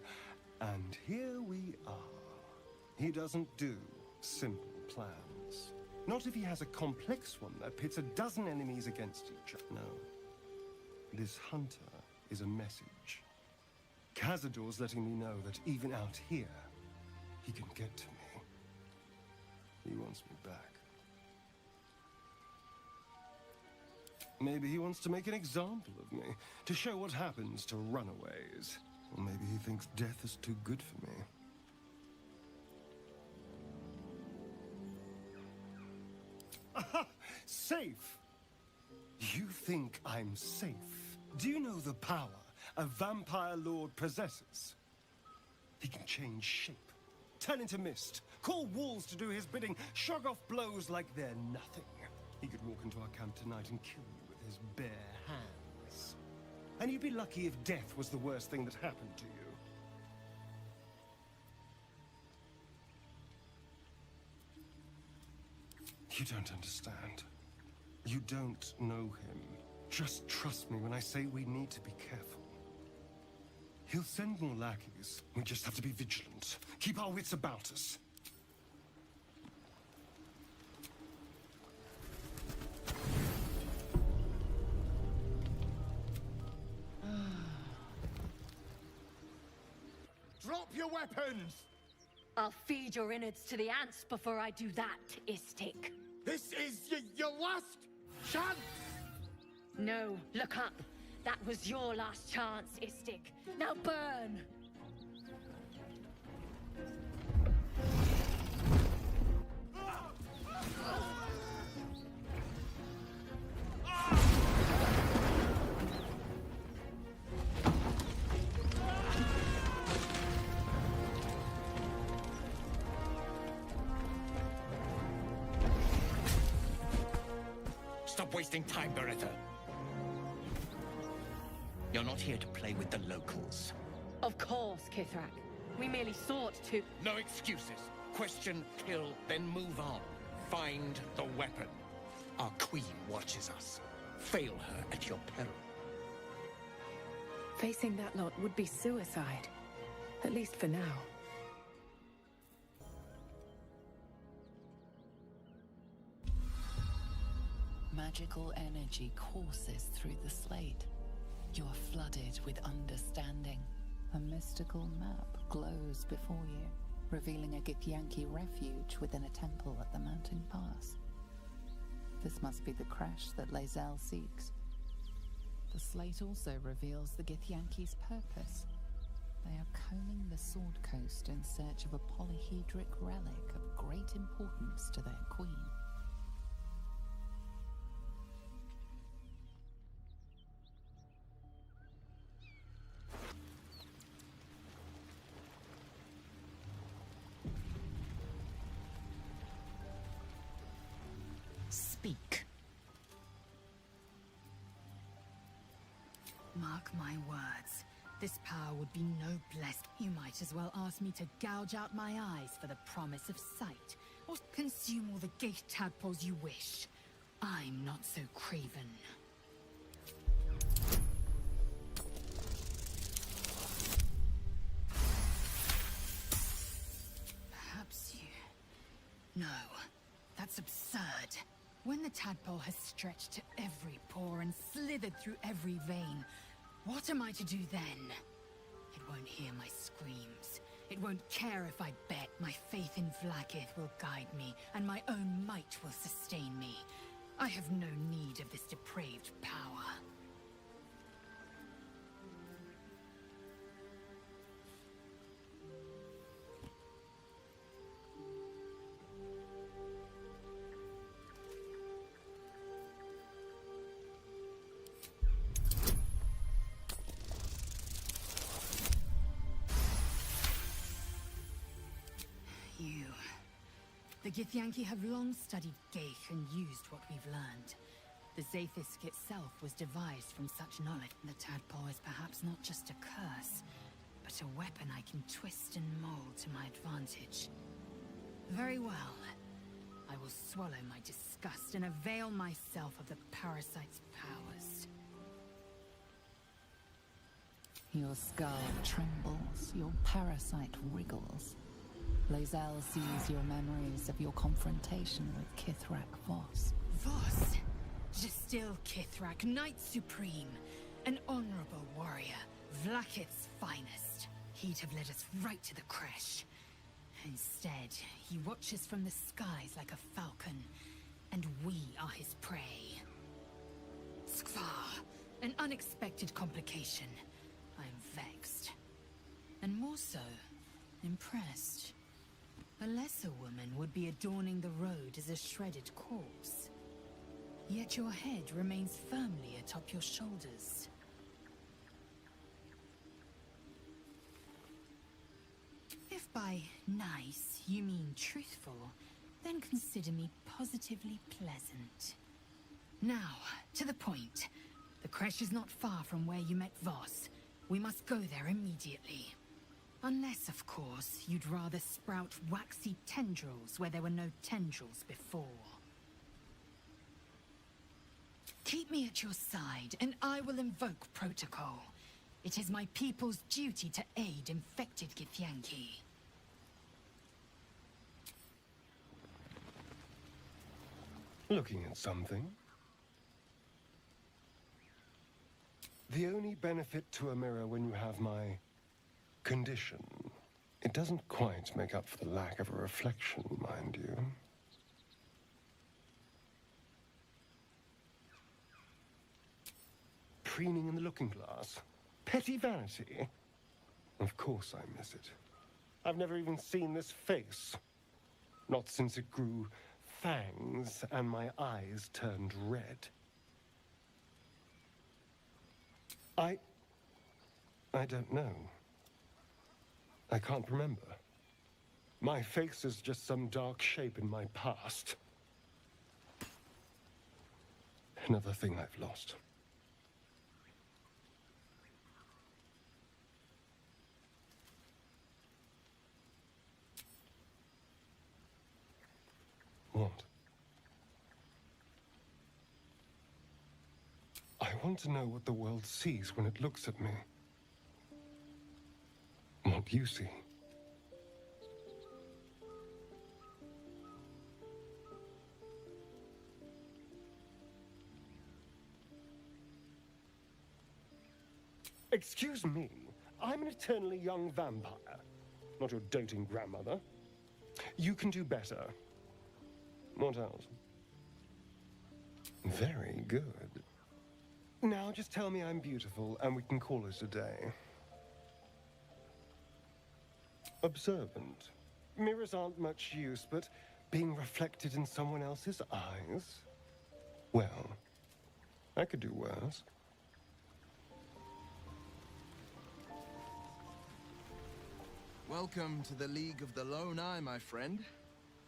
and here we are. He doesn't do simple plans. Not if he has a complex one that pits a dozen enemies against each other. No. This hunter is a message. Cazador's letting me know that even out here, he can get to me. He wants me back. Maybe he wants to make an example of me, to show what happens to runaways. Or maybe he thinks death is too good for me. Safe! You think I'm safe? Do you know the power a vampire lord possesses? He can change shape, turn into mist, call walls to do his bidding, shrug off blows like they're nothing. He could walk into our camp tonight and kill you with his bare hands. And you'd be lucky if death was the worst thing that happened to you. You don't understand. You don't know him. Just trust me when I say we need to be careful. He'll send more lackeys. We just have to be vigilant. Keep our wits about us. Drop your weapons! I'll feed your innards to the ants before I do that, Istik. This is your last chance! No, look up. That was your last chance, Istik. Now burn! Stop wasting time, Beretta. You're not here to play with the locals. Of course, Kithrak. We merely sought to... No excuses. Question, kill, then move on. Find the weapon. Our queen watches us. Fail her at your peril. Facing that lot would be suicide. At least for now. Magical energy courses through the slate. You are flooded with understanding. A mystical map glows before you, revealing a Githyanki refuge within a temple at the mountain pass. This must be the crash that Lae'zel seeks. The slate also reveals the Githyanki's purpose. They are combing the Sword Coast in search of a polyhedric relic of great importance to their queen. Speak. Mark my words. This power would be no blessed. You might as well ask me to gouge out my eyes for the promise of sight, or consume all the gate tadpoles you wish. I'm not so craven. Perhaps you... No, that's absurd. When the tadpole has stretched to every pore and slithered through every vein, what am I to do then? It won't hear my screams. It won't care if I bet. My faith in Vlaakith will guide me, and my own might will sustain me. I have no need of this depraved power. The Githyanki have long studied Geich and used what we've learned. The Zaithisk itself was devised from such knowledge. The tadpole is perhaps not just a curse, but a weapon I can twist and mold to my advantage. Very well. I will swallow my disgust and avail myself of the parasite's powers. Your skull trembles, your parasite wriggles. Lae'zel sees your memories of your confrontation with Kithrak Voss. Voss? Still Kithrak, Knight Supreme. An honorable warrior, Vlaakith's finest. He'd have led us right to the crash. Instead, he watches from the skies like a falcon, and we are his prey. Skvar, an unexpected complication. I'm vexed. And more so, impressed. A lesser woman would be adorning the road as a shredded corpse. Yet your head remains firmly atop your shoulders. If by nice you mean truthful, then consider me positively pleasant. Now, to the point. The crash is not far from where you met Voss. We must go there immediately. Unless, of course, you'd rather sprout waxy tendrils where there were no tendrils before. Keep me at your side, and I will invoke protocol. It is my people's duty to aid infected Githyanki. Looking at something? The only benefit to a mirror when you have my condition, it doesn't quite make up for the lack of a reflection, mind you. Preening in the looking glass? Petty vanity? Of course I miss it. I've never even seen this face. Not since it grew fangs and my eyes turned red. I don't know. I can't remember. My face is just some dark shape in my past. Another thing I've lost. What? I want to know what the world sees when it looks at me. What you see. Excuse me, I'm an eternally young vampire, not your doting grandmother. You can do better. What else? Very good. Now just tell me I'm beautiful and we can call it a day. Observant. Mirrors aren't much use, but being reflected in someone else's eyes? Well, I could do worse. Welcome to the League of the Lone Eye, my friend.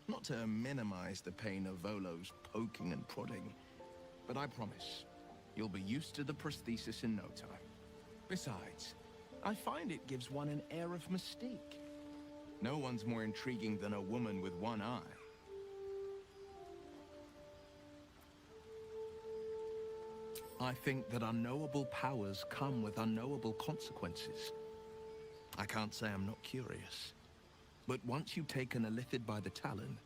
Not to minimize the pain of Volo's poking and prodding, but I promise, you'll be used to the prosthesis in no time. Besides, I find it gives one an air of mystique. No one's more intriguing than a woman with one eye. I think that unknowable powers come with unknowable consequences. I can't say I'm not curious. But once you've taken a lithid by the talon,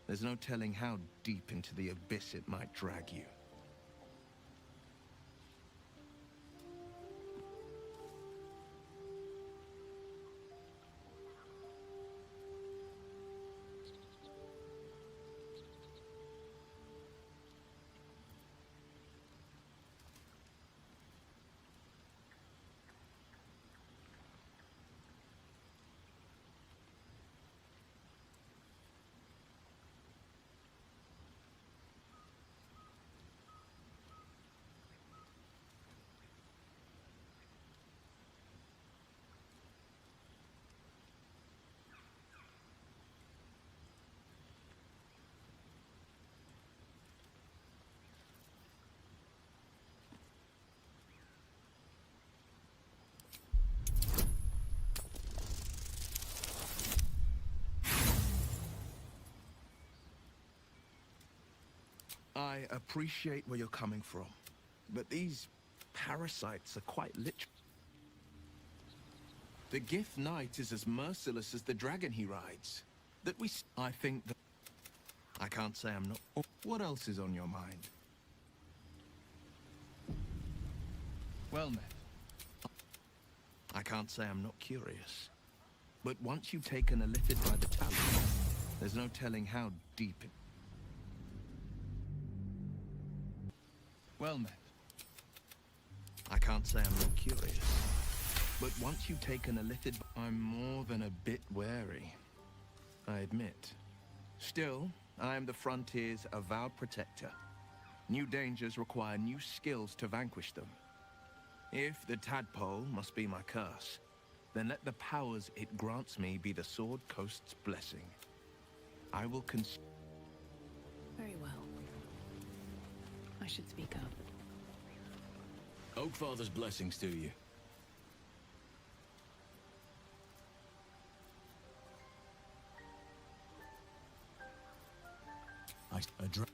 there's no telling how deep into the abyss it might drag you. I appreciate where you're coming from, but these parasites are quite literal. The Gift Knight is as merciless as the dragon he rides. I think that... I can't say I'm not... What else is on your mind? Well met. I can't say I'm not curious. But once you've taken a lithid by the talon, there's no telling how deep it... Well met. I can't say I'm not curious. But once you've taken a lithid... I'm more than a bit wary, I admit. Still, I am the frontier's avowed protector. New dangers require new skills to vanquish them. If the tadpole must be my curse, then let the powers it grants me be the Sword Coast's blessing. I will Very well. I should speak up. Oakfather's blessings to you.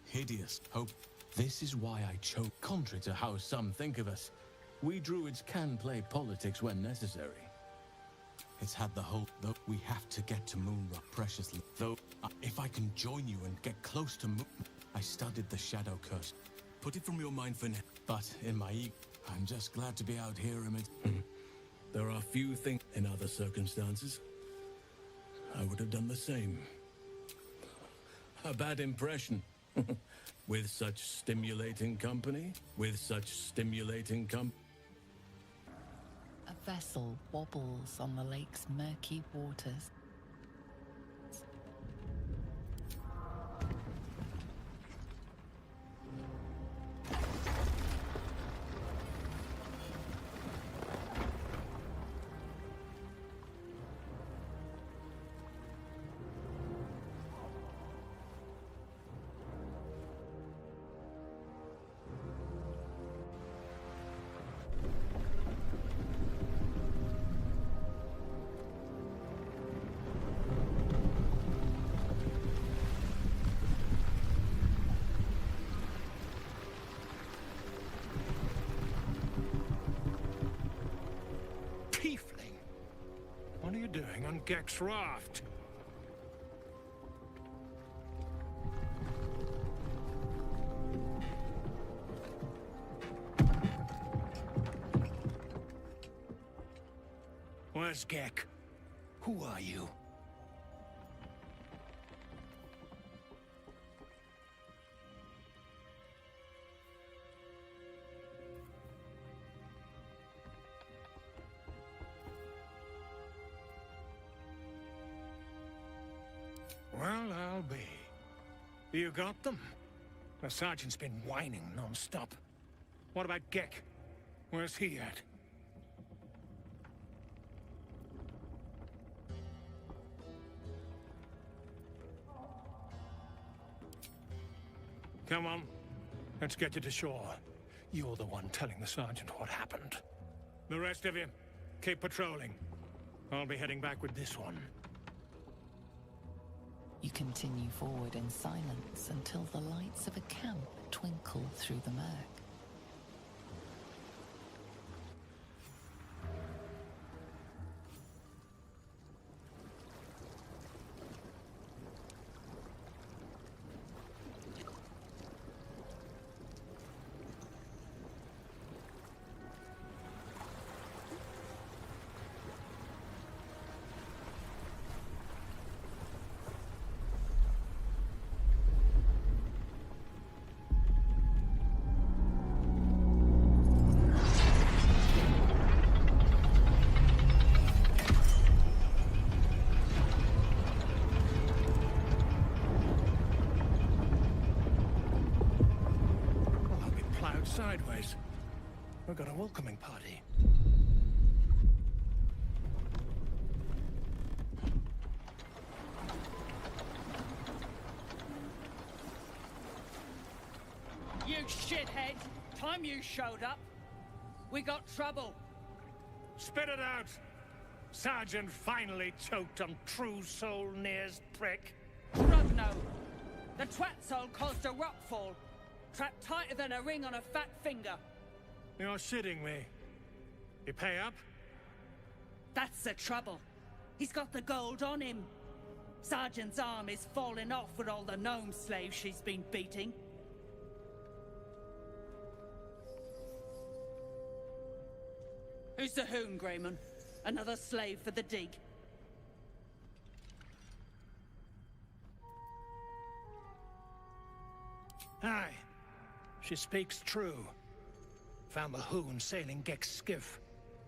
Hideous hope. This is why I chose. Contrary to how some think of us, we druids can play politics when necessary. It's had the whole... Though we have to get to Moonrock preciously. Though, if I can join you and get close to Moon... I studied the Shadow Curse. Put it from your mind for now. But in my ego, I'm just glad to be out here amid... There are few things in other circumstances. I would have done the same. A bad impression. With such stimulating company? With such stimulating A vessel wobbles on the lake's murky waters. What are you doing on Gek's raft? Where's Gek? Who are you? Well, I'll be. You got them? The sergeant's been whining non-stop. What about Gek? Where's he at? Come on, let's get you to shore. You're the one telling the sergeant what happened. The rest of you, keep patrolling. I'll be heading back with this one. You continue forward in silence until the lights of a camp twinkle through the murk. Sideways. We've got a welcoming party. You shithead! Time you showed up, we got trouble. Spit it out! Sergeant finally choked on True Soul Near's prick. Rugno! The twat soul caused a rockfall. Trapped tighter than a ring on a fat finger. You're shitting me. You pay up? That's the trouble. He's got the gold on him. Sergeant's arm is falling off with all the gnome slaves she's been beating. Who's the hoon, Greyman? Another slave for the dig? Aye. She speaks true. Found the hoon sailing Gek's skiff.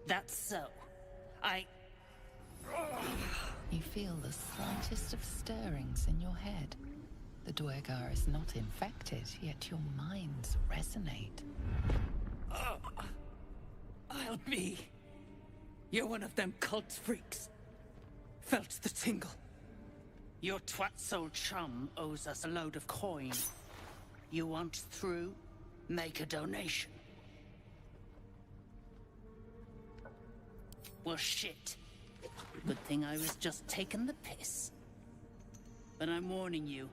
That's so. You feel the slightest of stirrings in your head. The Dwergar is not infected, yet your minds resonate. I'll be. You're one of them cult freaks. Felt the tingle. Your twat-soul chum owes us a load of coin. You want through? Make a donation. Well, shit. Good thing I was just taking the piss. But I'm warning you.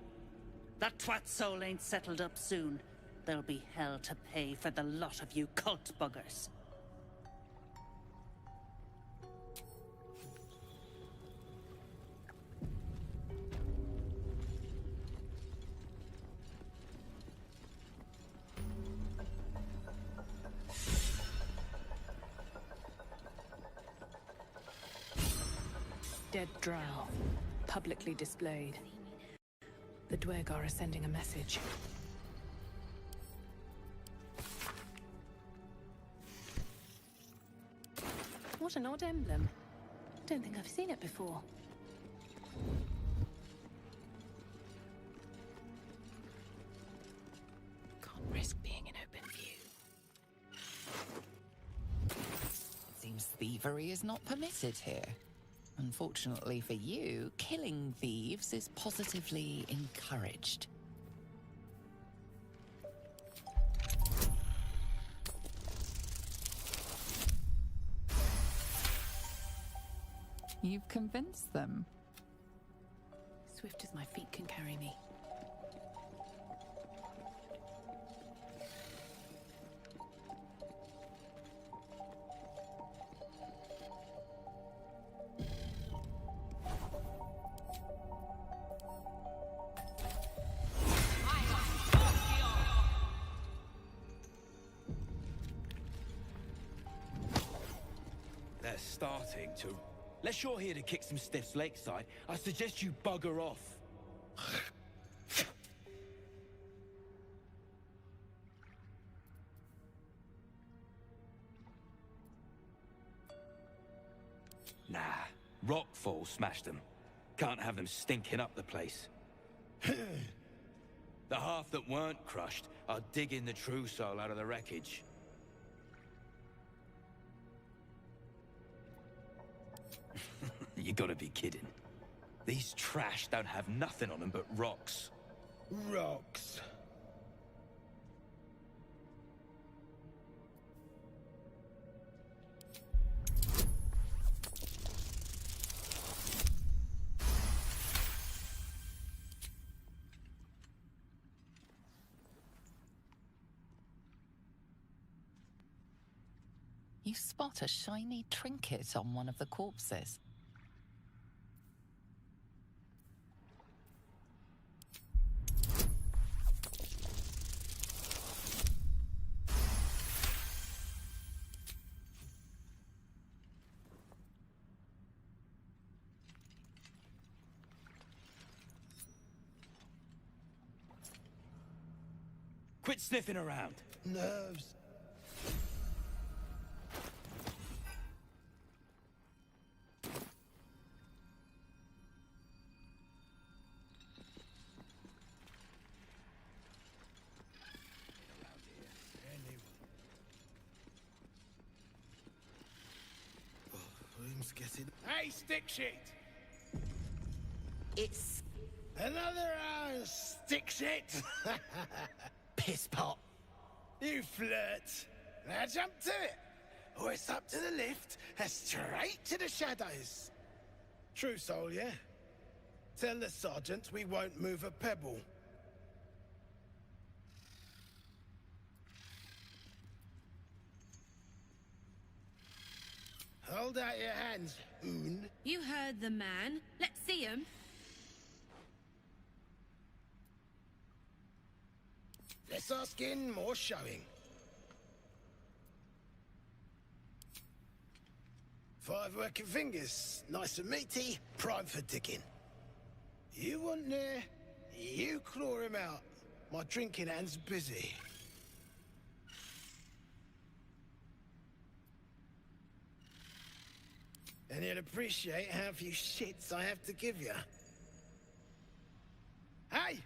That twat soul ain't settled up soon. There'll be hell to pay for the lot of you cult buggers. Dead drow, publicly displayed. The Dwergar are sending a message. What an odd emblem. Don't think I've seen it before. Can't risk being in open view. It seems thievery is not permitted here. Unfortunately for you, killing thieves is positively encouraged. You've convinced them. Swift as my feet can carry me. They're starting to. Unless you're here to kick some stiffs lakeside, I suggest you bugger off. Nah, rockfall smashed them. Can't have them stinking up the place. The half that weren't crushed are digging the true soul out of the wreckage. You gotta be kidding. These trash don't have nothing on them but rocks. Rocks. You spot a shiny trinket on one of the corpses. Quit sniffing around. Nerves. Room's getting... Hey, stick shit! It's... Another stick shit! Piss pot. You flirt. Now jump to it. Or it's up to the lift and straight to the shadows. True soul, yeah? Tell the sergeant we won't move a pebble. Hold out your hands, Hoon. You heard the man. Let's see him. Less asking, more showing. 5 working fingers, nice and meaty, prime for digging. You want there, you claw him out. My drinking hand's busy. And you'll appreciate how few shits I have to give you. Hey!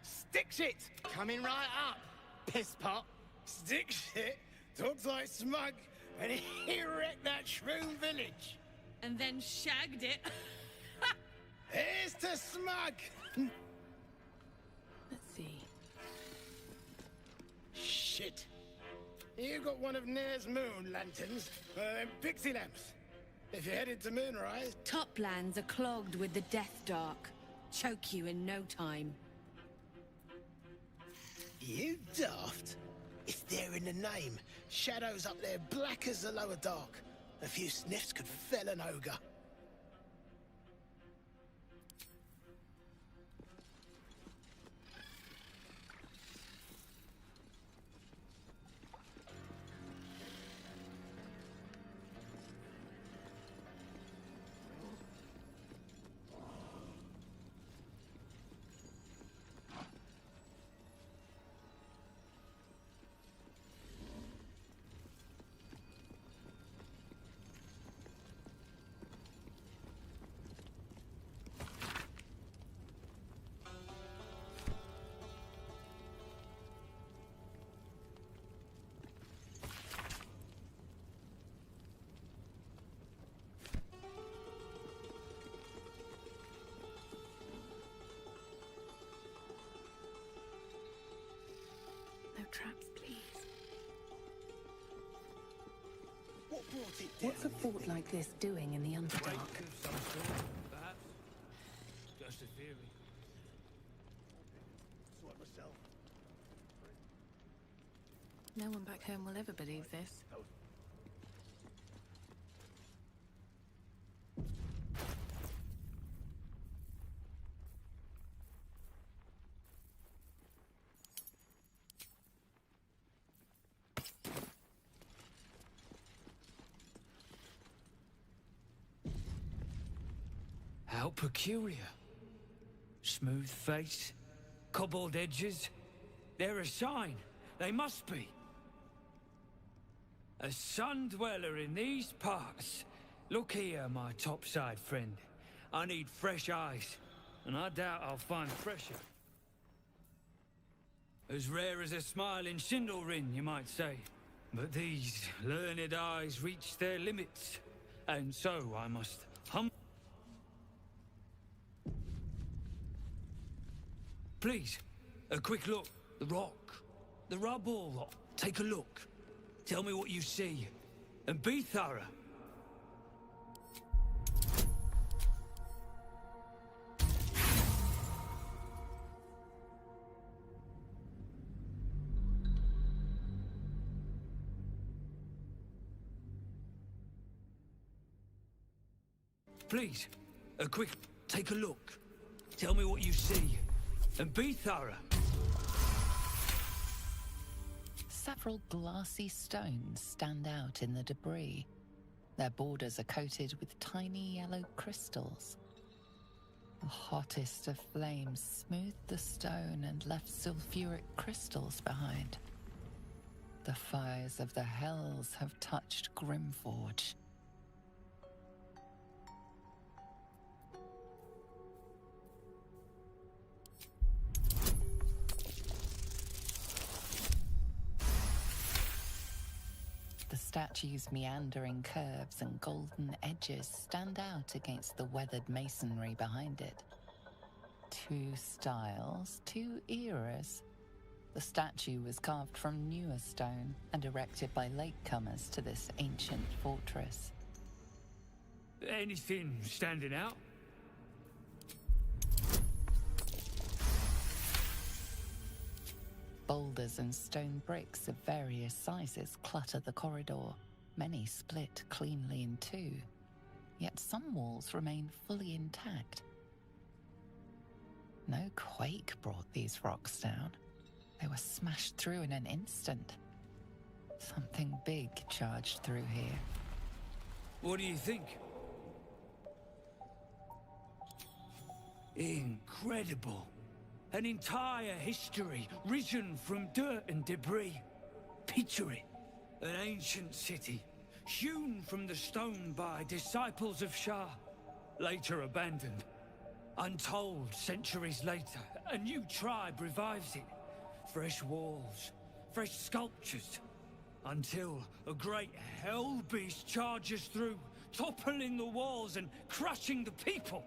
Stick shit! Coming right up, piss pot. Stick shit talks like smug, and he wrecked that shroom village. And then shagged it. Here's to smug! Let's see. Shit. You got one of Nair's moon lanterns, pixie lamps. If you're headed to Moonrise... Toplands are clogged with the death dark. Choke you in no time. You daft. It's there in the name. Shadows up there black as the lower dark. A few sniffs could fell an ogre. No traps, please. What brought it down? What's a fort like this doing in the Underdark? Perhaps. Just a theory. Sort myself. No one back home will ever believe this. How peculiar. Smooth face, cobbled edges. They're a sign. They must be. A sun dweller in these parts. Look here, my topside friend. I need fresh eyes, and I doubt I'll find fresher. As rare as a smile in Sindelrin, you might say. But these learned eyes reach their limits, and so I must Please, a quick look. The rock, the rubble. Take a look. Tell me what you see, and be thorough. please. A quick... take a look. Tell me what you see. And be thorough. Several glassy stones stand out in the debris. Their borders are coated with tiny yellow crystals. The hottest of flames smoothed the stone and left sulfuric crystals behind. The fires of the hells have touched Grimforge. The statue's meandering curves and golden edges stand out against the weathered masonry behind it. Two styles, two eras. The statue was carved from newer stone and erected by latecomers to this ancient fortress. Anything standing out? Boulders and stone bricks of various sizes clutter the corridor, many split cleanly in two, yet some walls remain fully intact. No quake brought these rocks down. They were smashed through in an instant. Something big charged through here. What do you think? Incredible. An entire history risen from dirt and debris. Picture it. An ancient city, hewn from the stone by disciples of Shah, later abandoned. Untold centuries later, a new tribe revives it. Fresh walls, fresh sculptures, until a great hell beast charges through, toppling the walls and crushing the people.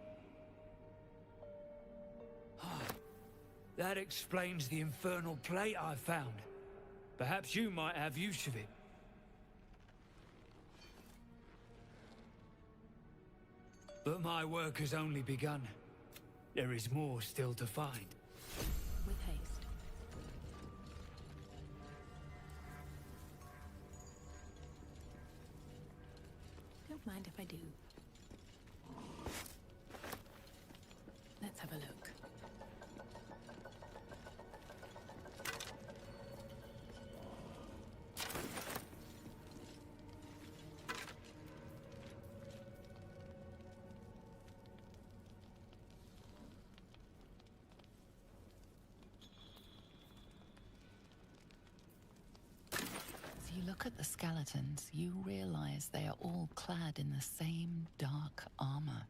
That explains the infernal plate I found. Perhaps you might have use of it. But my work has only begun. There is more still to find. With haste. Don't mind if I do. Let's have a look. As you look at the skeletons, you realize they are all clad in the same dark armor.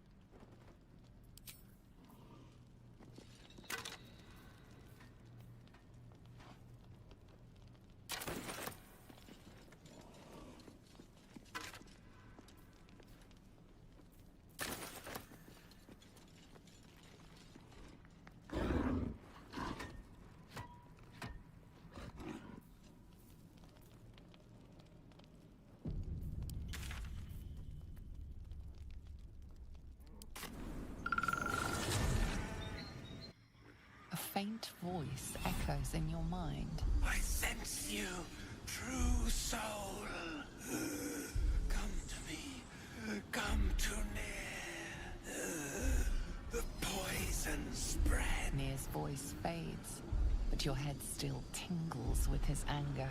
A faint voice echoes in your mind. I sense you, true soul. Come to me. Come too near. The poison spread. Nir's voice fades, but your head still tingles with his anger.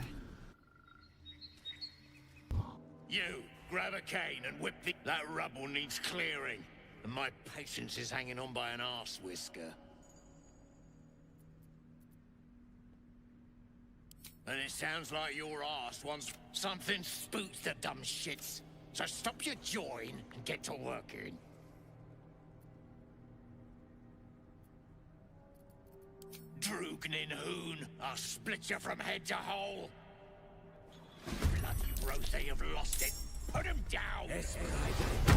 You, grab a cane and whip the... That rubble needs clearing, and my patience is hanging on by an arse whisker. And it sounds like your arse wants something spooks the dumb shits. So stop your jawing and get to working. Droognin Hoon, I'll split you from head to hole. Bloody Rose, they have lost it. Put him down! That's what I do.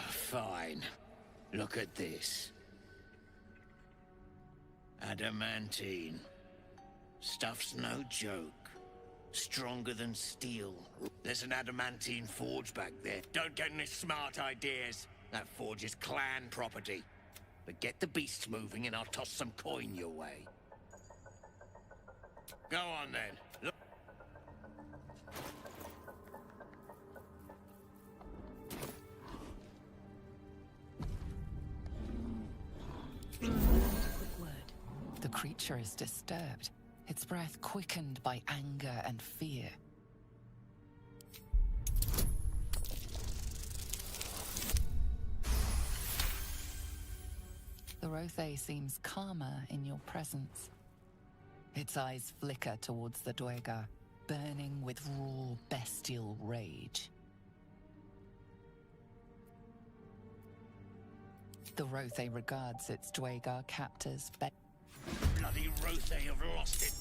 Fine. Look at this. Adamantine. Stuff's no joke. Stronger than steel. There's an adamantine forge back there. Don't get any smart ideas. That forge is clan property. But get the beasts moving and I'll toss some coin your way. Go on then. Look. The creature is disturbed, its breath quickened by anger and fear. The Rothe seems calmer in your presence. Its eyes flicker towards the Dwegar, burning with raw, bestial rage. The Rothe regards its Dwegar captors. Bloody Rothe have lost it.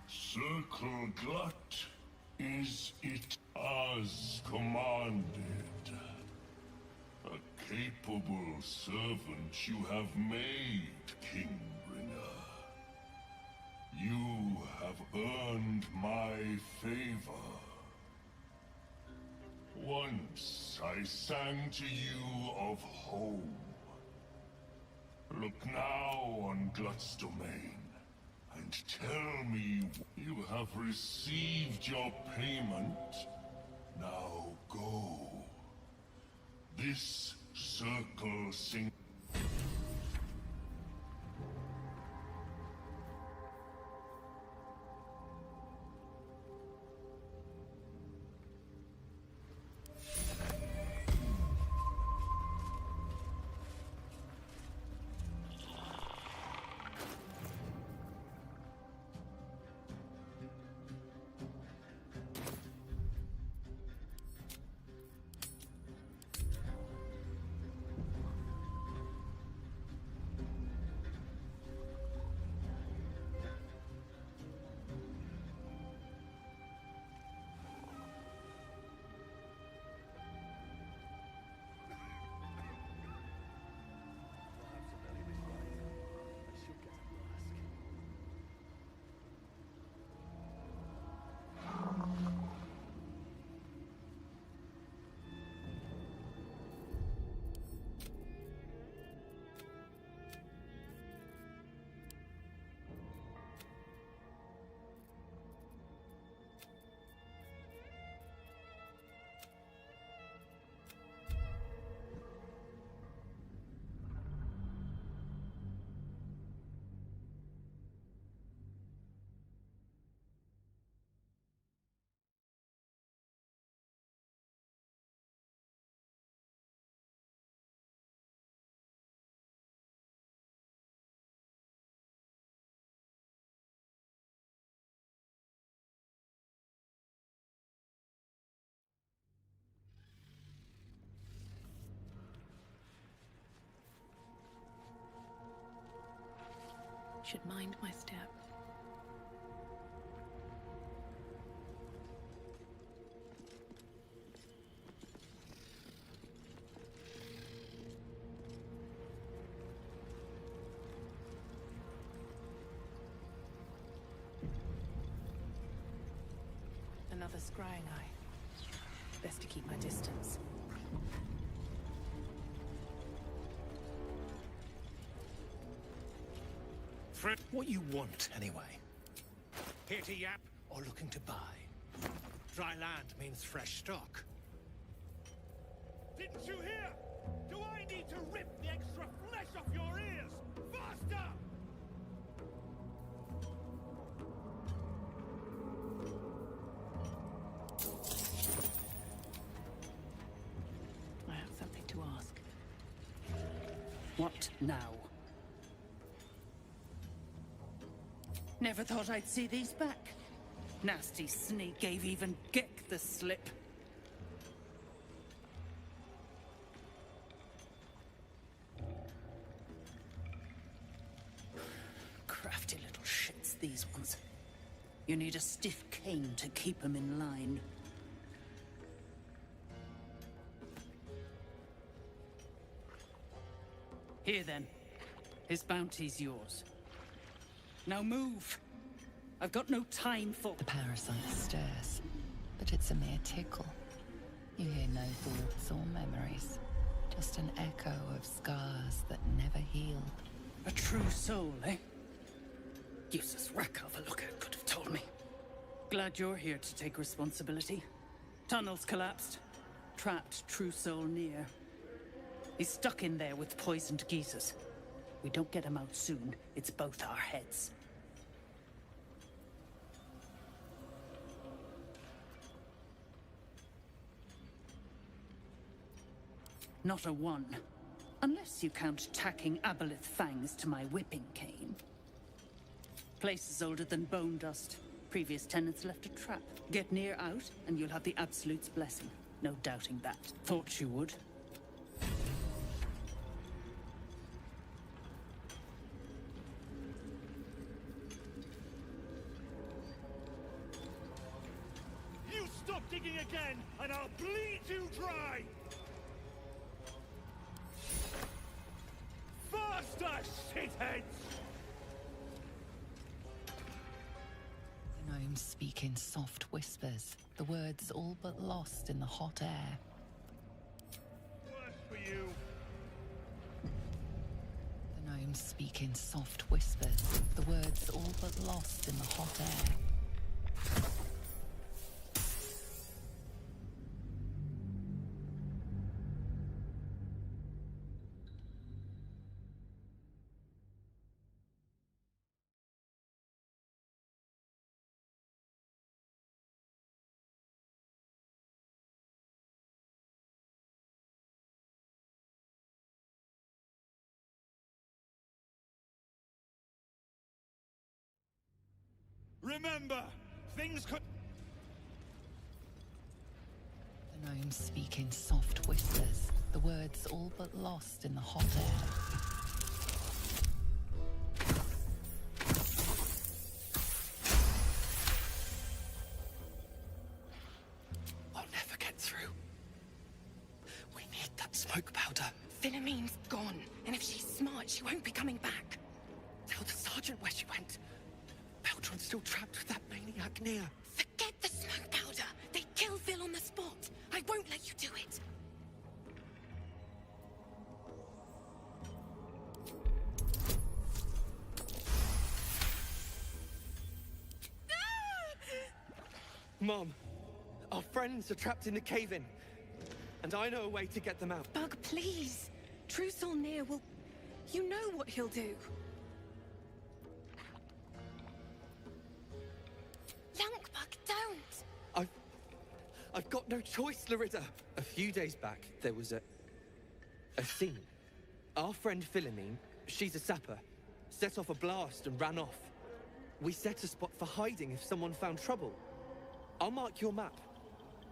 Circle glut, is it as commanded? A capable servant you have made, Kingbringer. You have earned my favor. Once I sang to you of home. Look now on Glut's domain, and tell me you have received your payment. Now go. This circle sing. Should mind my step. another scrying eye. Best to keep my distance. What you want, anyway? Here to yap or looking to buy? Dry land means fresh stock. Didn't you hear? Do I need to rip the extra flesh off your ears? Faster! I have something to ask. What now? Never thought I'd see these back. Nasty sneak gave even Gek the slip. Crafty little shits, these ones. You need a stiff cane to keep them in line. Here then. His bounty's yours. Now move! I've got no time for— The parasite stirs, but it's a mere tickle. You hear no thoughts or memories, just an echo of scars that never heal. A true soul, eh? Useless wreck of a lookout could have told me. Glad you're here to take responsibility. Tunnels collapsed. Trapped true soul near. He's stuck in there with poisoned geezers. We don't get him out soon, it's both our heads. Not a one. Unless you count tacking aboleth fangs to my whipping cane. Place is older than bone dust. Previous tenants left a trap. Get near out, and you'll have the Absolute's blessing. No doubting that. Thought you would. You stop digging again, and I'll bleed you dry! Faster, shitheads! The gnomes speak in soft whispers, the words all but lost in the hot air. Worse for you. The gnomes speak in soft whispers, the words all but lost in the hot air. Remember, things could... The gnomes speak in soft whispers, the words all but lost in the hot air. I'll never get through. We need that smoke powder. Philomene's gone, and if she's smart, she won't be coming back. Tell the sergeant where she went. Beltron's still trapped with that maniac near. Forget the smoke powder. They kill Phil on the spot. I won't let you do it. Mom, our friends are trapped in the cave-in, and I know a way to get them out. Bug, please. True Soul Near will... You know what he'll do. Lankbug, don't! I've got no choice, Larissa. A few days back, there was a scene. Our friend Philomene, she's a sapper, set off a blast and ran off. We set a spot for hiding if someone found trouble. I'll mark your map.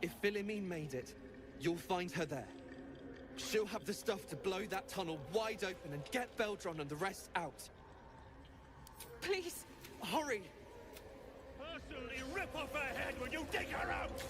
If Philomene made it, you'll find her there. She'll have the stuff to blow that tunnel wide open and get Beldron and the rest out. Please, hurry! Personally rip off her head when you dig her out!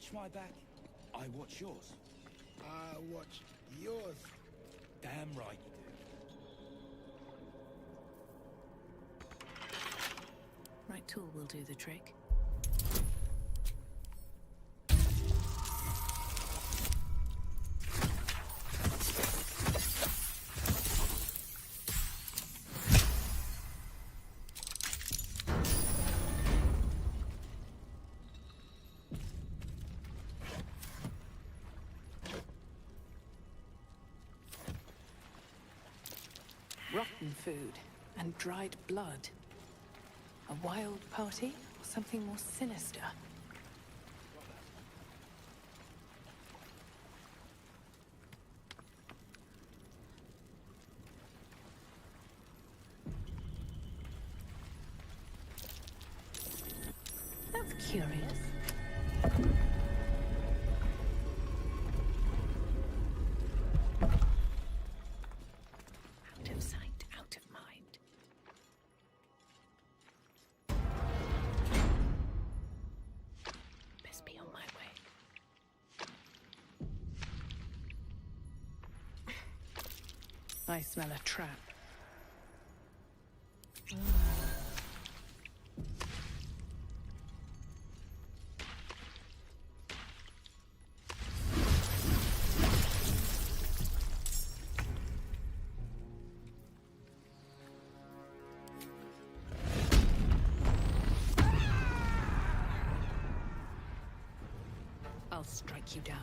watch my back, I watch yours. I watch yours. Damn right you do. Right tool will do the trick. Rotten food and dried blood. A wild party or something more sinister? That's curious. Out of sight, out of mind. Best be on my way. I smell a trap. I'll strike you down.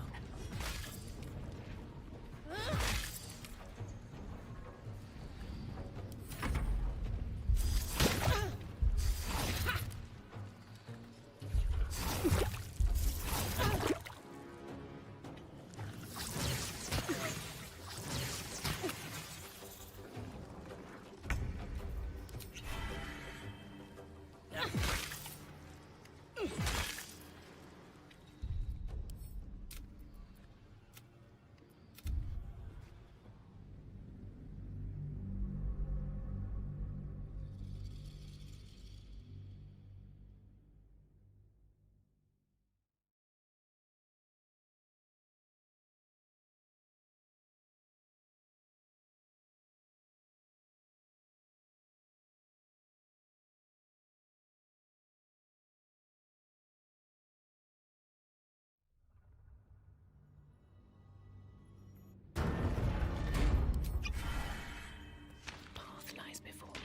Path lies before me.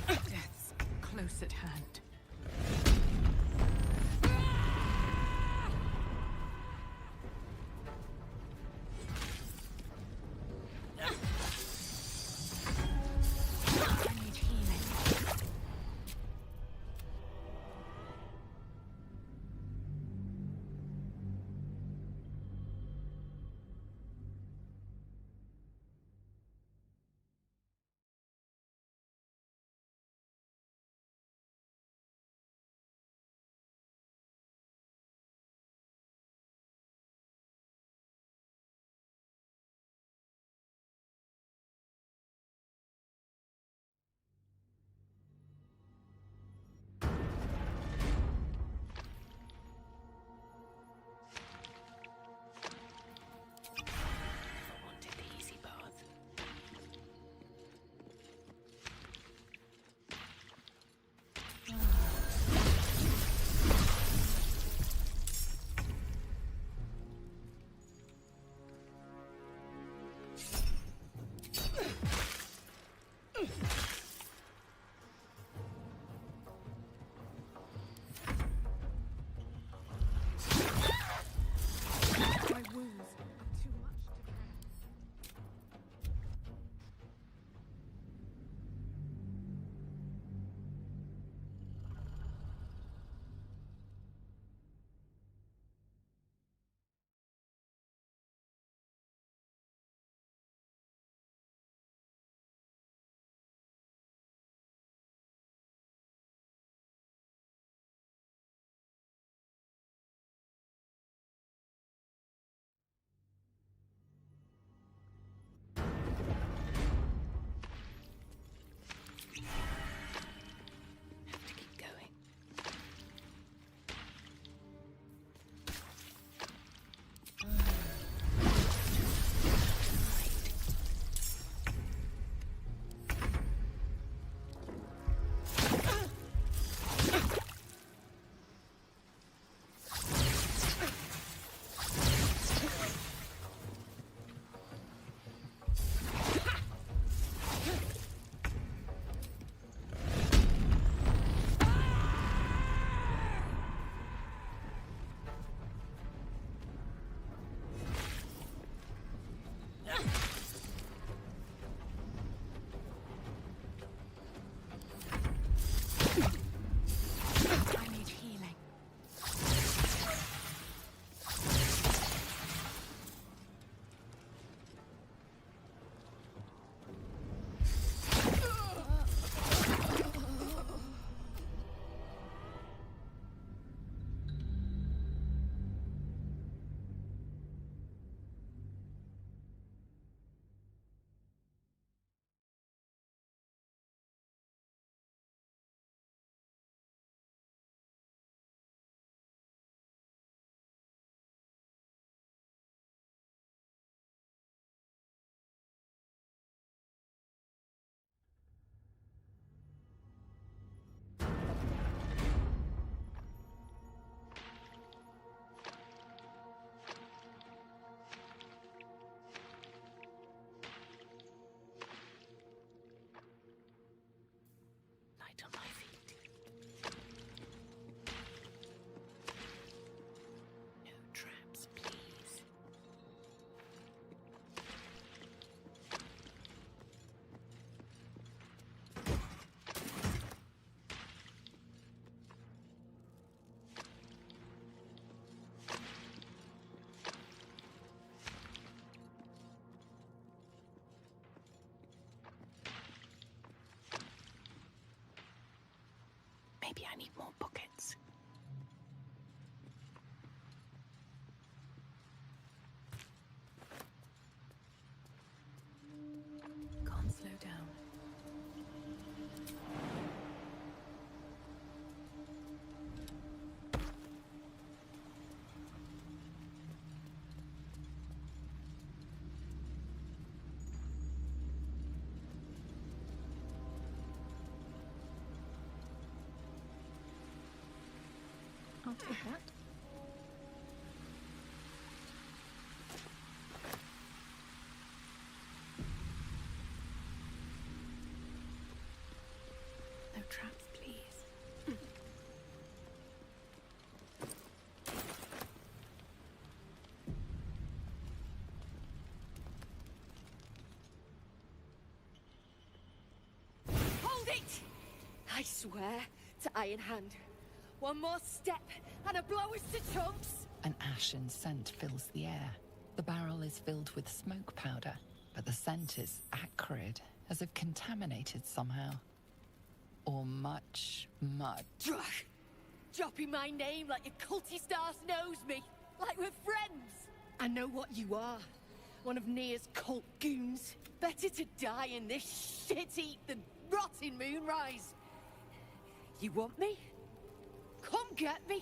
Death's close at hand. Maybe I need more buckets. Can't slow down. I'll take that. No traps, please. Hold it! I swear to Iron Hand. One more step, and a blow us to chunks! An ashen scent fills the air. The barrel is filled with smoke powder, but the scent is acrid, as if contaminated somehow. Or much, much. Dropping my name like your cultist ass knows me. Like we're friends. I know what you are. One of Nia's cult goons. Better to die in this shit heap than rot in Moonrise. You want me? Come get me!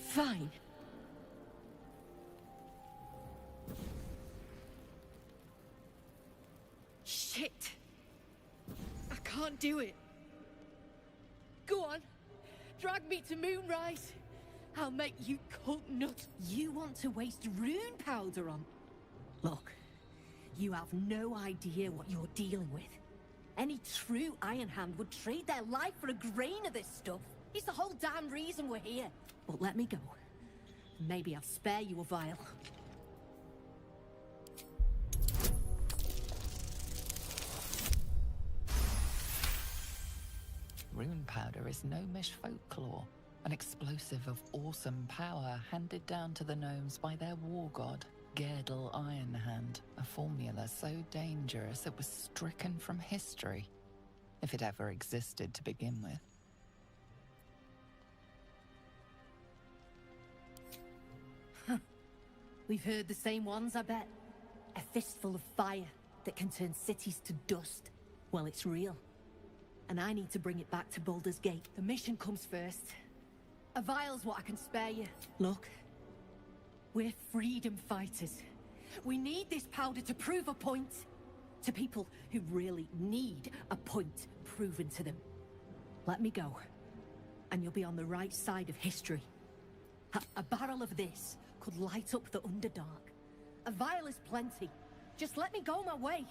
Fine. Shit. I can't do it. Go on. Drag me to Moonrise. I'll make you cult nut. You want to waste rune powder on... Look, you have no idea what you're dealing with. Any true Iron Hand would trade their life for a grain of this stuff. It's the whole damn reason we're here. But let me go. Maybe I'll spare you a vial. Rune powder is gnomish folklore, an explosive of awesome power handed down to the gnomes by their war god, Gerdel Ironhand, a formula so dangerous it was stricken from history, if it ever existed to begin with. We've heard the same ones, I bet. A fistful of fire that can turn cities to dust. Well, it's real. And I need to bring it back to Baldur's Gate. The mission comes first. A vial's what I can spare you. Look, we're freedom fighters. We need this powder to prove a point. To people who really need a point proven to them. Let me go, and you'll be on the right side of history. A barrel of this could light up the Underdark. A vial is plenty. Just let me go my way.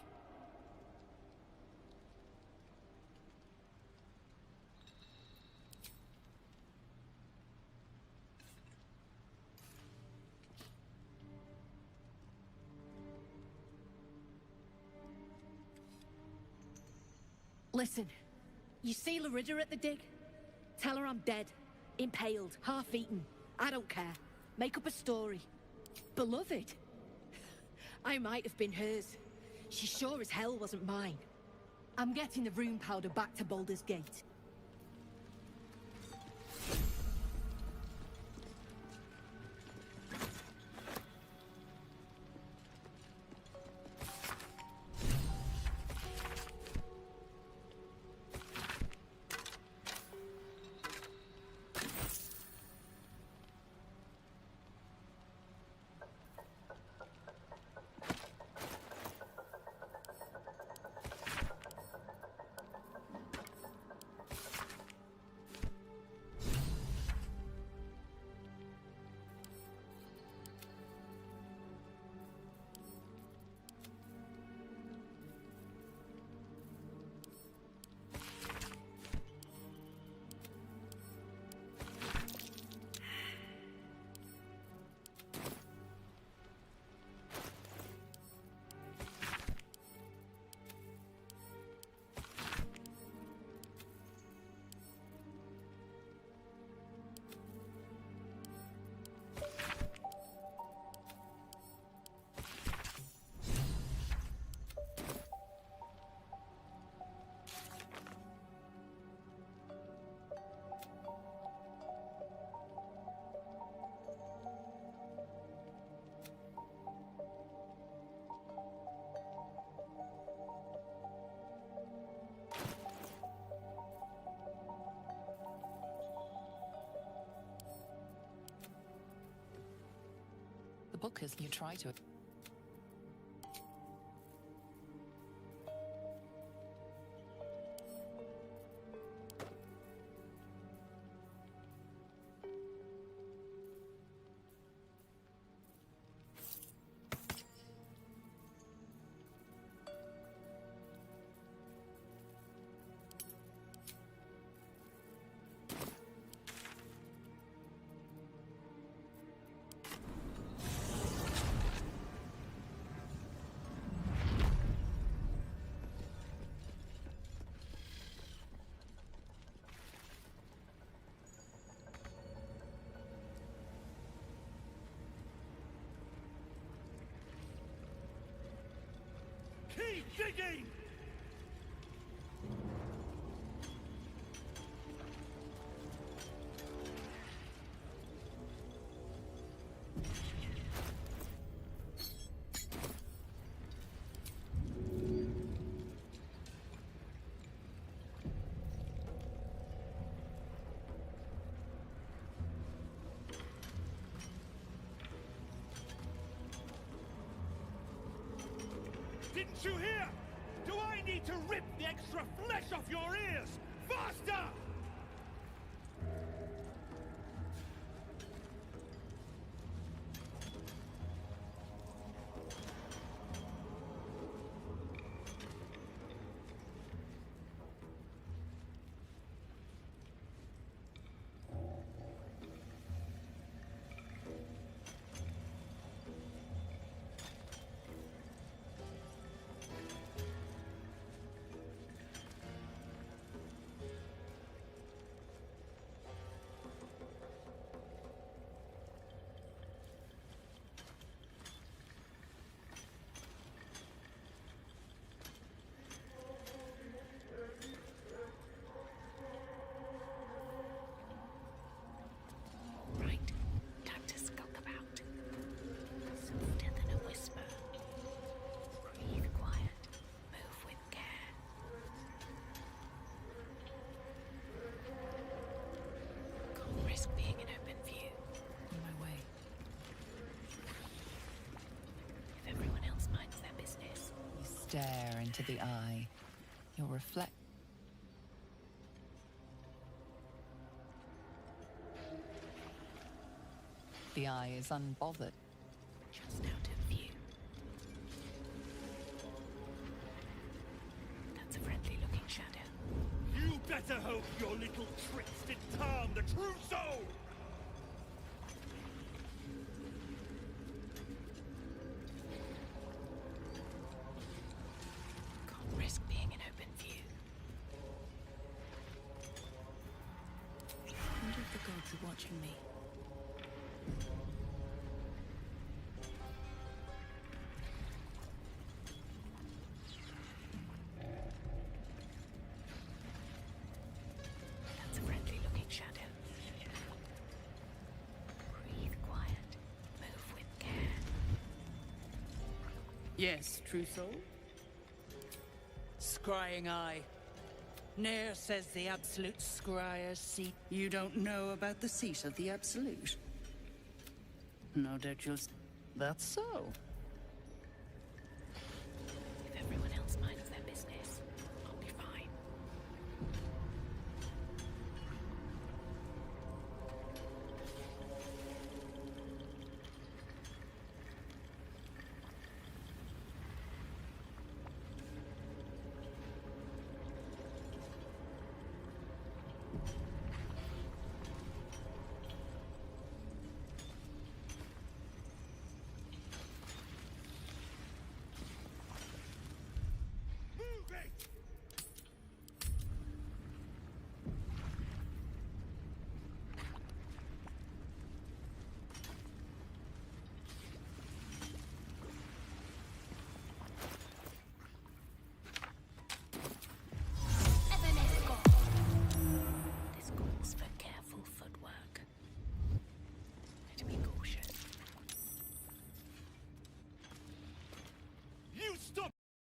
Listen, you see Larida at the dig? Tell her I'm dead, impaled, half-eaten. I don't care. Make up a story. Beloved? I might have been hers. She sure as hell wasn't mine. I'm getting the rune powder back to Baldur's Gate. The book is you try to... Keep digging! Didn't you hear? Do I need to rip the extra flesh off your ears? Faster! Stare into the eye. You'll reflect. The eye is unbothered. Just out of view. That's a friendly-looking shadow. You better hope your little tricks didn't harm the true soul! Can't risk being in open view. I wonder if the gods are watching me. That's a friendly-looking shadow. Breathe quiet. Move with care. Yes, true soul? Scrying eye. Ne'er says the absolute scryer's seat. You don't know about the seat of the absolute? No doubt you'll... That's so.